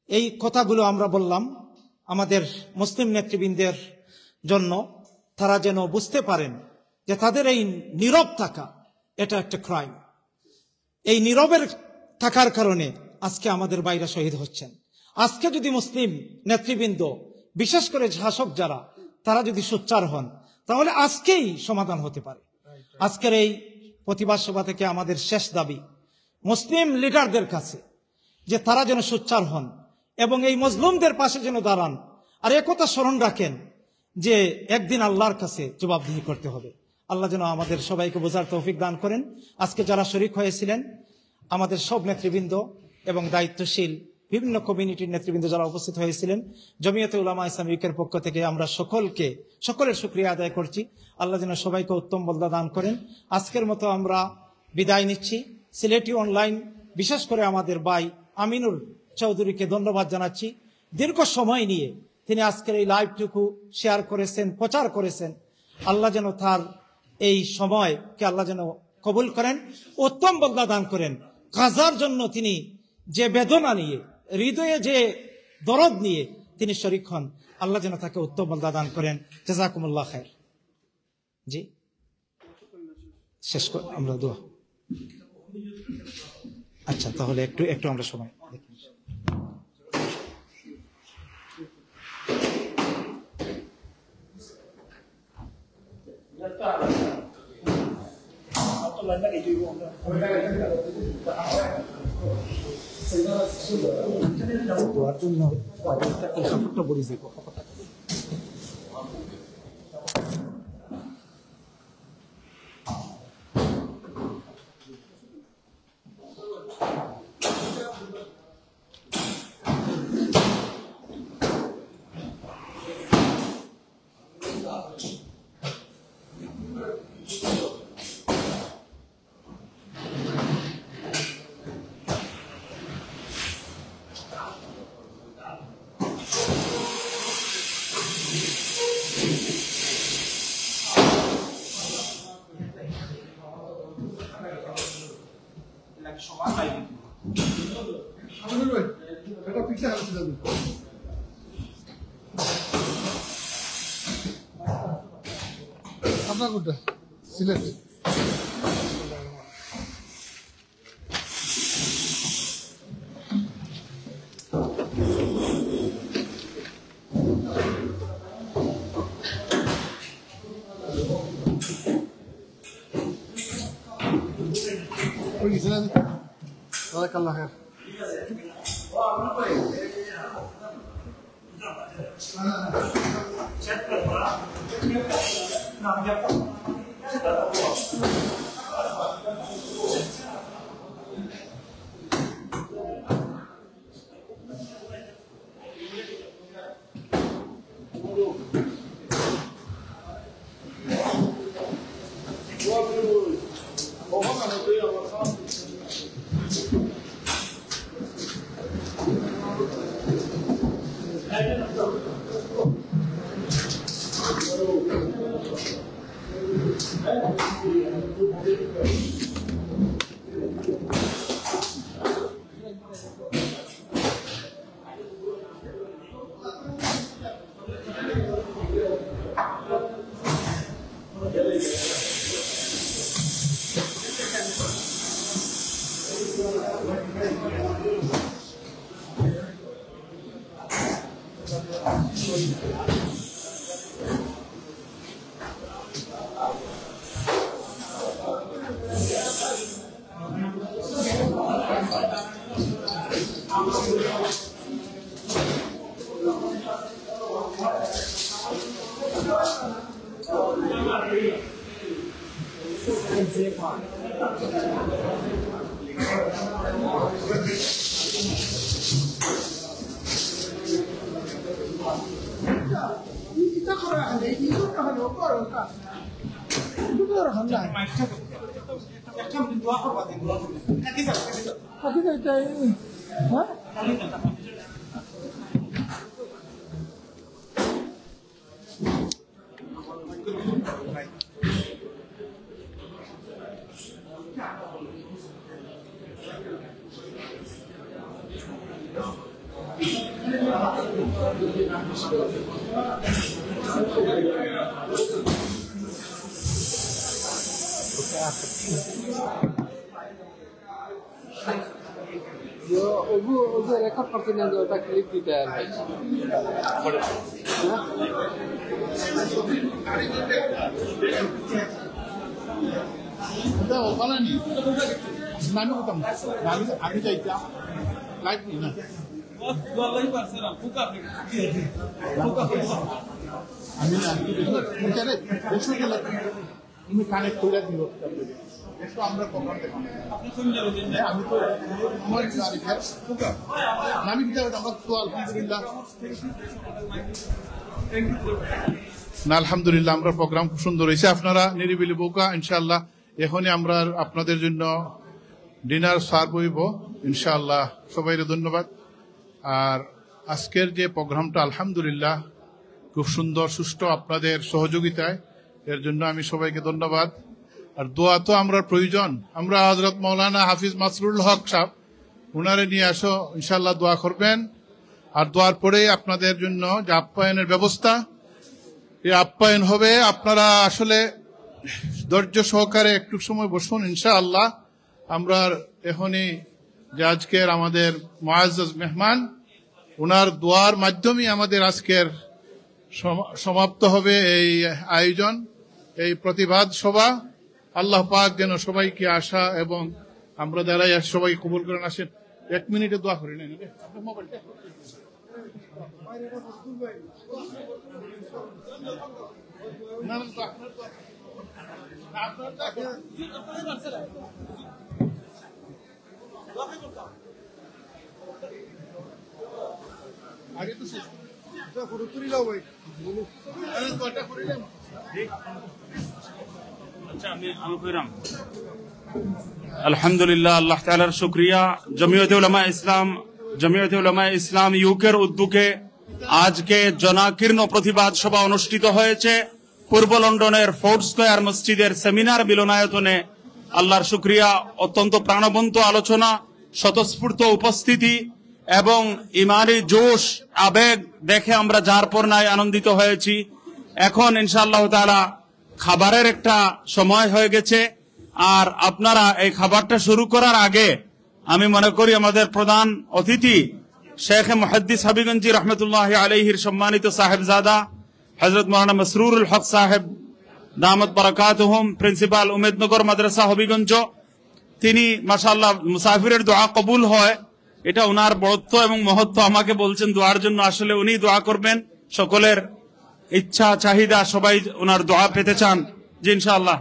এই কথাগুলো আমরা বললাম আমাদের মুসলিম নেতৃবৃন্দের জন্য, তারা যেন বুঝতে পারেন যে তাদের এই নীরব থাকা এটা একটা ক্রাইম। এই নীরবের থাকার কারণে আজকে আমাদের ভাইরা শহীদ হচ্ছেন। আজকে যদি মুসলিম নেতৃবৃন্দ, বিশেষ করে শাসক যারা, তারা যদি সোচ্চার হন, তাহলে আজকেই সমাধান হতে পারে। আজকের এই প্রতিবাদ সভা থেকে আমাদের শেষ দাবি মুসলিম লিডারদের কাছে যে তারা যেন সোচ্চার হন এবং এই মজলুমদের পাশে যেন দাঁড়ান। আর একথা স্মরণ রাখেন যে একদিন আল্লাহর কাছে জবাবদিহি করতে হবে। আল্লাহ যেন আমাদের সবাইকে বোঝার তৌফিক দান করেন। আজকে যারা শরীক হয়েছিলেন, আমাদের সব নেতৃবৃন্দ এবং দায়িত্বশীল বিভিন্ন কমিউনিটির নেতৃবৃন্দ যারা উপস্থিত হয়েছিলেন, জমিয়তে উলামা ইসলাম ইউকের পক্ষ থেকে আমরা সকলের শুকরিয়া আদায় করছি। আল্লাহ যেন সবাইকে উত্তম বদলা দান করেন। আজকের মতো আমরা বিদায় নিচ্ছি। সিলেটি অনলাইন বিশেষ করে আমাদের ভাই আমিনুর চৌধুরীকে ধন্যবাদ জানাচ্ছি। দীর্ঘ সময় নিয়ে তিনি আজকের এই লাইভটুকু শেয়ার করেছেন, প্রচার করেছেন। আল্লাহ যেন তার এই সময়কে আল্লাহ যেন কবুল করেন, উত্তম বদলা দান করেন। গাজার জন্য তিনি যে বেদনা নিয়ে, হৃদয়ে যে দরদ নিয়ে তিনি শরীক হন, আল্লাহ যেন তাকে উত্তম বদলা দান করেন। জাযাকুমুল্লাহ খায়র। জি, শেষ আমরা দোয়া। আচ্ছা, তাহলে একটু আমরা সময় দোয়ার জন্য বলি যে আপনার কোনটা সিলেট? جزاك الله خير. রেকর্ড করতে না ওটা ক্লিপ দিতে আমি চাইতাম লাইভ না আমি কানেক্ট করে দিব আমরা আলহামদুলিল্লাহ আমরা প্রোগ্রাম খুব সুন্দর হয়েছে। আপনারা নিরিবিলি বউকা ইনশাআল্লাহ এখনই আমরা আপনাদের জন্য ডিনার সার্ভ হইব ইনশাআল্লাহ। সবাইকে ধন্যবাদ। আর আজকের যে প্রোগ্রামটা আলহামদুলিল্লাহ খুব সুন্দর সুষ্ঠু আপনাদের সহযোগিতায়, এর জন্য আমি সবাইকে ধন্যবাদ। আর দোয়া তো আমরা প্রয়োজন। আমরা হযরত মাওলানা হাফিজ মাসরুল হক সাহেব উনারে নিয়ে আসো ইনশাআল্লাহ দোয়া করবেন। আর দোয়ার পরে আপনাদের জন্য যে আপ্যায়নের ব্যবস্থা, এই আপ্যায়ন হবে। আপনারা আসলে ধৈর্য সহকারে একটু সময় বসুন ইনশাআল্লাহ। আমরা এখনই যে আজকের আমাদের মুআজ্জাজ মেহমান ওনার দোয়ার মাধ্যমে আমাদের আজকের সমাপ্ত হবে এই আয়োজন, এই প্রতিবাদ সভা। আল্লাহ পাক যেন সবাইকে আশা এবং আমরা দাঁড়াই সবাই কবুল করেন। আসেন 1 মিনিটে দোয়া করি না আগে তো শেষ তুলি যাও ভাই আলহামদুলিল্লাহ, আল্লাহ তাআলার শুকরিয়া। জমিয়তে উলামা ইসলাম ইউকের উদ্যোগে আজকে জনাকীর্ণ প্রতিবাদ সভা অনুষ্ঠিত হয়েছে পূর্ব লন্ডনের ফোর্ট স্কয়ার মসজিদের সেমিনার মিলনায়তনে। আল্লাহর শুকরিয়া, অত্যন্ত প্রাণবন্ত আলোচনা, স্বতঃস্ফূর্ত উপস্থিতি এবং ইমানি জোশ আবেগ দেখে আমরা যার পর নাই আনন্দিত হয়েছি। এখন ইনশাআল্লাহ তাআলা খাবারের একটা সময় হয়ে গেছে। আর আপনারা এই খাবারটা শুরু করার আগে আমি মনে করি আমাদের প্রধান অতিথি শেখ মুহাদ্দিস হাবিগঞ্জি রহমতুল্লাহ আলাইহির সম্মানিত সাহেবজাদা হযরত মাওলানা মাসরুরুল হক সাহেব দামাত বারাকাতুহুম, প্রিন্সিপাল উমেদনগর মাদ্রাসা হবিগঞ্জ, তিনি মাশাআল্লাহ মুসাফিরের দোয়া কবুল হয় এটা ওনার বড়ত্ব এবং মহত্ব। আমাকে বলছেন দোয়ার জন্য, আসলে উনি দোয়া করবেন। সকলের ইচ্ছা চাহিদা সবাই ওনার দোয়া পেতে চান। জি ইনশাআল্লাহ।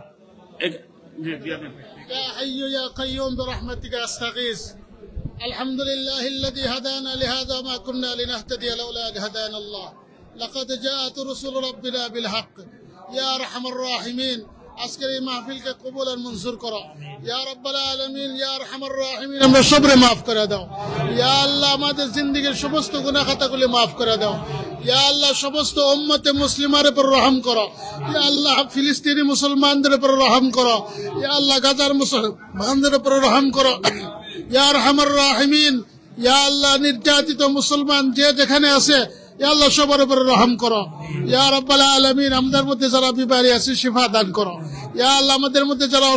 يا حي يا قيوم برحمتك أستغيث. الحمد لله الذي هدانا لهذا ما كنا لنهتدي لولا أن هدانا الله. لقد جاءت رسل ربنا بالحق. يا أرحم الراحمين আজকের এই মাহফিলকে কবুল আর মঞ্জুর করো ইয়া রাব্বাল আলামিন ইয়া আরহামার রাহিমিন আমরা সবরে মাফ করে দাও ইয়া আল্লাহ আমাদের জিন্দেগীর সমস্ত গুনাহ খাতাগুলি মাফ করে দাও ইয়া আল্লাহ সমস্ত উম্মতে মুসলিমার উপর রহম করো ইয়া আল্লাহ ফিলিস্তিনি মুসলমানদের উপর রহম করো ইয়া আল্লাহ গাজার মুসলমানদের উপর রহম করো ইয়া আরহামার রাহিমিন ইয়া আল্লাহ নির্যাতিত মুসলমান যে যেখানে আছে ইয়া আল্লাহ সবার উপর রহম করো ইয়া রাব্বাল আলামিন আমাদের মধ্যে যারা বিমারি আছে শিফা দান করো ইয়া আল্লাহ আমাদের মধ্যে যারা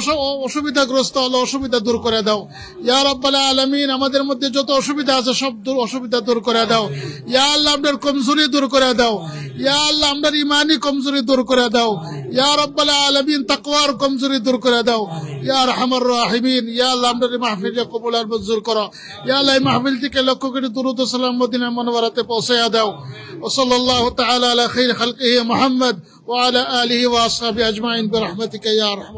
অসুবিধাগ্রস্ত হলো অসুবিধা দূর করে দাও ইয়া রাব্বাল আলামিন আমাদের মধ্যে যত অসুবিধা আছে সব অসুবিধা দূর করে দাও ইয়া আল্লাহ আমাদের কমজোরি দূর করে দাও ইয়া আল্লাহ আমাদের ইমানি কমজোরি দূর করে দাও ইয়া রাব্বাল আলামিন তাকওয়ার কমজোরি দূর করে দাও ইয়া আরহামার রাহিমিন ইয়া আল্লাহ আমাদের মাহফিলকে কবুল আর মঞ্জুর করো ইয়া আল্লাহ এই মাহফিল থেকে লক্ষ কোটি দুরূদ ও সালাম মদিনা মুনাওয়ারাতে পৌঁছায়া দাও وصلى الله تعالى على خير خلقه محمد وعلى آله وأصحابه أجمعين برحمتك يا أرحم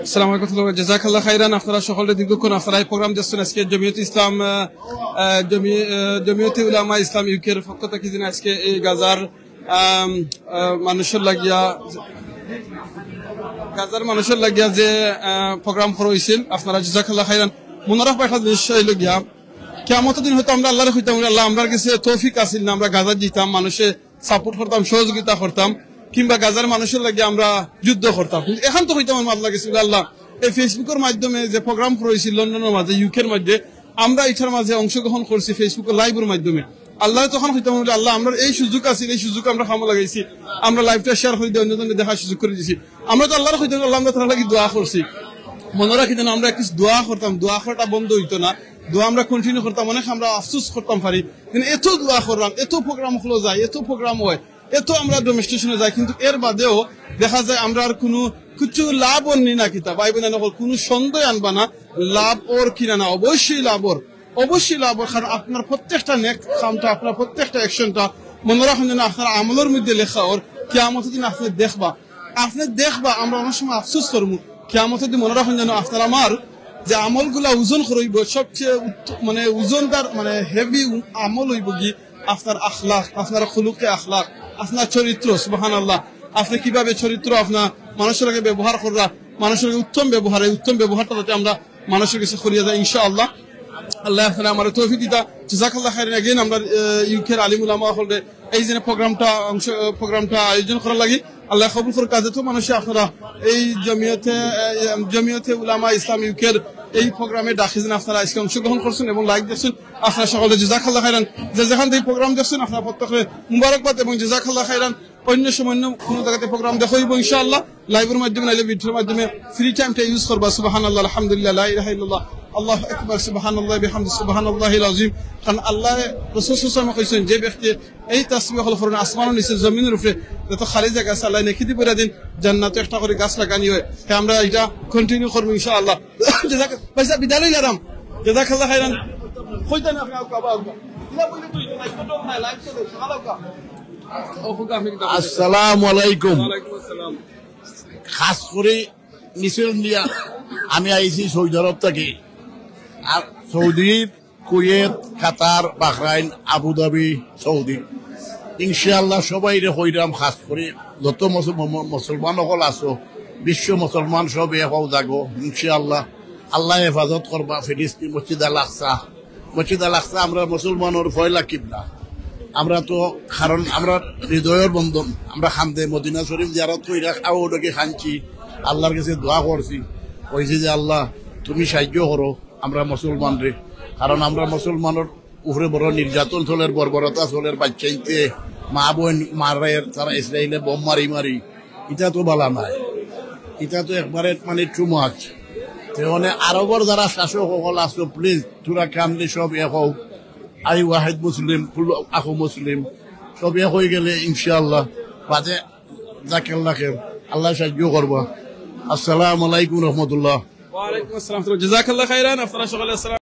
আসসালামু আলাইকুম জাযাকাল্লাহ খাইরান। আপনারা সকলে দীর্ঘক্ষণ আপনারা এই প্রোগ্রাম দেখছেন। আজকে জমিয়তে ইসলাম জমিয়তে উলামা ইসলাম ইউকের পক্ষ থেকে দিন আজকে এই গাজার মানুষের লাগিয়া যে প্রোগ্রাম করা হয়েছিল আপনারা জাযাকাল্লাহ খাইরান। মনে রাখবো একটা বিষয় হইল গিয়া কিয়ামতের দিন হয়তো আমরা আল্লাহর হইতাম, আল্লাহ আমরা কাছে তৌফিক আসিল না আমরা গাজা দিতাম, মানুষের সাপোর্ট করতাম, সহযোগিতা করতাম, কিংবা গাজার মানুষের লাগে আমরা যুদ্ধ করতাম। কিন্তু এখন তো হইতাম আমার আল্লাহ গেছিল আল্লাহ এই ফেসবুকের মাধ্যমে যে প্রোগ্রাম করেছি লন্ডনের মাঝে ইউকের মধ্যে আমরা এটার মাঝে অংশগ্রহণ করছি ফেসবুকের লাইভের মাধ্যমে। আল্লাহ তখন হইতাম আল্লাহ আমরা এই সুযোগ আছে, এই সুযোগ আমরা খামো লাগাইছি, আমরা লাইভটা শেয়ার করে দিয়ে অন্যজনের দেখার সুযোগ করে দিয়েছি। আমরা তো আল্লাহর হইতাম আল্লাহ আমরা তার লাগি দোয়া করছি। মনে রাখি যেন আমরা কিছু দোয়া করতাম, দোয়া করাটা বন্ধ হইতো না, দোয়া আমরা কন্টিনিউ করতাম। অনেক আমরা আফসোস করতাম পারি কিন্তু এত দোয়া করলাম, এত প্রোগ্রাম হলো যায়, এত প্রোগ্রাম হয়, এত আমরা ডোমেস্টেশনে যাই, কিন্তু এর বাদেও দেখা যায় আমরা আর কোনো কিছু লাভ ওর নি না কিতা ভাই বোন কোনো সন্দেহ আনবা না, লাভ ওর কিনা না, অবশ্যই লাভ ওর, অবশ্যই লাভ ওর। কারণ আপনার প্রত্যেকটা নেক কামটা, আপনার প্রত্যেকটা অ্যাকশনটা মনে রাখুন যেন আপনার আমলের মধ্যে লেখা ওর। কিয়ামতের দিন আপনি দেখবা আমরা অনেক সময় আফসোস করবো। কিয়ামতের দিন মনে রাখুন যেন আপনার আমার যে আমলগুলা ওজন করইব সবচেয়ে মানে ওজনদার মানে হেভি আমল হইব কি আপনার আখলাক, আপনার খুলুকে আখলাক, আপনার চরিত্র। সুবহানাল্লাহ, আপনি কিভাবে চরিত্র আপনার মানুষের লাগে ব্যবহার করা, মানুষের উত্তম ব্যবহার, এই উত্তম ব্যবহারটা যাতে আমরা মানুষের কাছে করিয়া যাই ইনশাআল্লাহ। আল্লাহ আপনারা আমার তৌফিক দিতা। জাযাকাল্লাহ খাইরান। এগেইন আমরা ইউকের আলিম উলামা হলে এই যে প্রোগ্রামটা আয়োজন করার লাগি আল্লাহ কবুল করে। কাজে তো মানুষে আপনারা এই জমিয়তে উলামা ইসলাম ইউকের এই প্রোগ্রামে ডাকিছেন, আপনারা আজকে অংশগ্রহণ করছেন এবং লাইক দিচ্ছেন। আপনারা সকলে জাযাকাল্লাহ খাইরান। যে যেখান থেকে প্রোগ্রাম দেখছেন আপনারা প্রত্যেকে মুবারকবাদ এবং জাযাকাল্লাহ খাইরান। অন্য সময় কোনো জায়গাতে প্রোগ্রাম দেখাইব ইনশাআল্লাহ, লাইভের মাধ্যমে নাইলে ভিডিওর মাধ্যমে ফ্রি টাইমটা ইউজ করবা। সুবহানাল্লাহ, আলহামদুলিল্লাহ, লা ইলাহা ইল্লাল্লাহ, আল্লাহু আকবার, সুবহানাল্লাহ বিহামদি, সুবহানাল্লাহিল আযীম। কারণ আল্লাহ রাসূল সাল্লাল্লাহু আলাইহি ওয়াসাল্লাম কইছেন যে ব্যক্তি এই তাসবিহ হল ফরন আসমানের নিচে জমিনের উপরে যত খালি জায়গা আছে আল্লাহ নেকি দিবে দিন জান্নাতে একটা করে গাছ লাগানি হয়। আমরা এটা কন্টিনিউ করব ইনশাআল্লাহ। ভাইসা বিদায় লইলাম। জাযাকাল্লাহ খাইরান। কইতা না আপনি কাবা ইলা বলে তুই না কত না লাইভ চলে সালামকা। আসসালামু আলাইকুম। খাস করে নিউজিল্যান্ড দিয়া আমি আইছি সৌদি আরব থেকে। আর সৌদি, কুয়েত, কাতার, বাহরাইন, আবুধাবি, সৌদি ইনশাআল্লাহ সবাই রে হইরাম। খাস করে যত মুসলমান সকল আছো, বিশ্ব মুসলমান সব এক জাগো ইনশাআল্লাহ। আল্লাহ হেফাজত করবা। ফিলিস্তিন মসজিদ আল আকসা আমরা মুসলমানের ফয়লা কিবলা। আমরা তো কারণ আমরা হৃদয়ের বন্ধন, আমরা খান্দে মদিনা শরীফ জিয়ারত কইরা ওটাকে খানছি, আল্লাহর কাছে দোয়া করছি, কইছি যে আল্লাহ তুমি সাহায্য করো আমরা মুসলমান রে। কারণ আমরা মুসলমানের উপরে বড় নির্যাতন চলের, বর্বরতা চলের, বাচ্চাইতে মা বোন মারের, তারা ইসরায়েলে বোম মারি এটা তো বালা নাই, এটা তো একবারে মানে টু মাচ। মানে আরবর যারা শাসক সকল আছো প্লিজ তোরা কামলে সব এক হোক। আই ওয়াহিদ মুসলিম, আখো মুসলিম সব এক হয়ে গেলে ইনশাআল্লাহ বাদে জাকাল্লাহ খের আল্লাহ সাহায্য করবা। আসসালামু আলাইকুম রহমতুল্লাহ। ওয়ালাইকুম আসসালাম, জাযাকাল্লাহ খাইরান, আপনারা সকলে আসসালাম।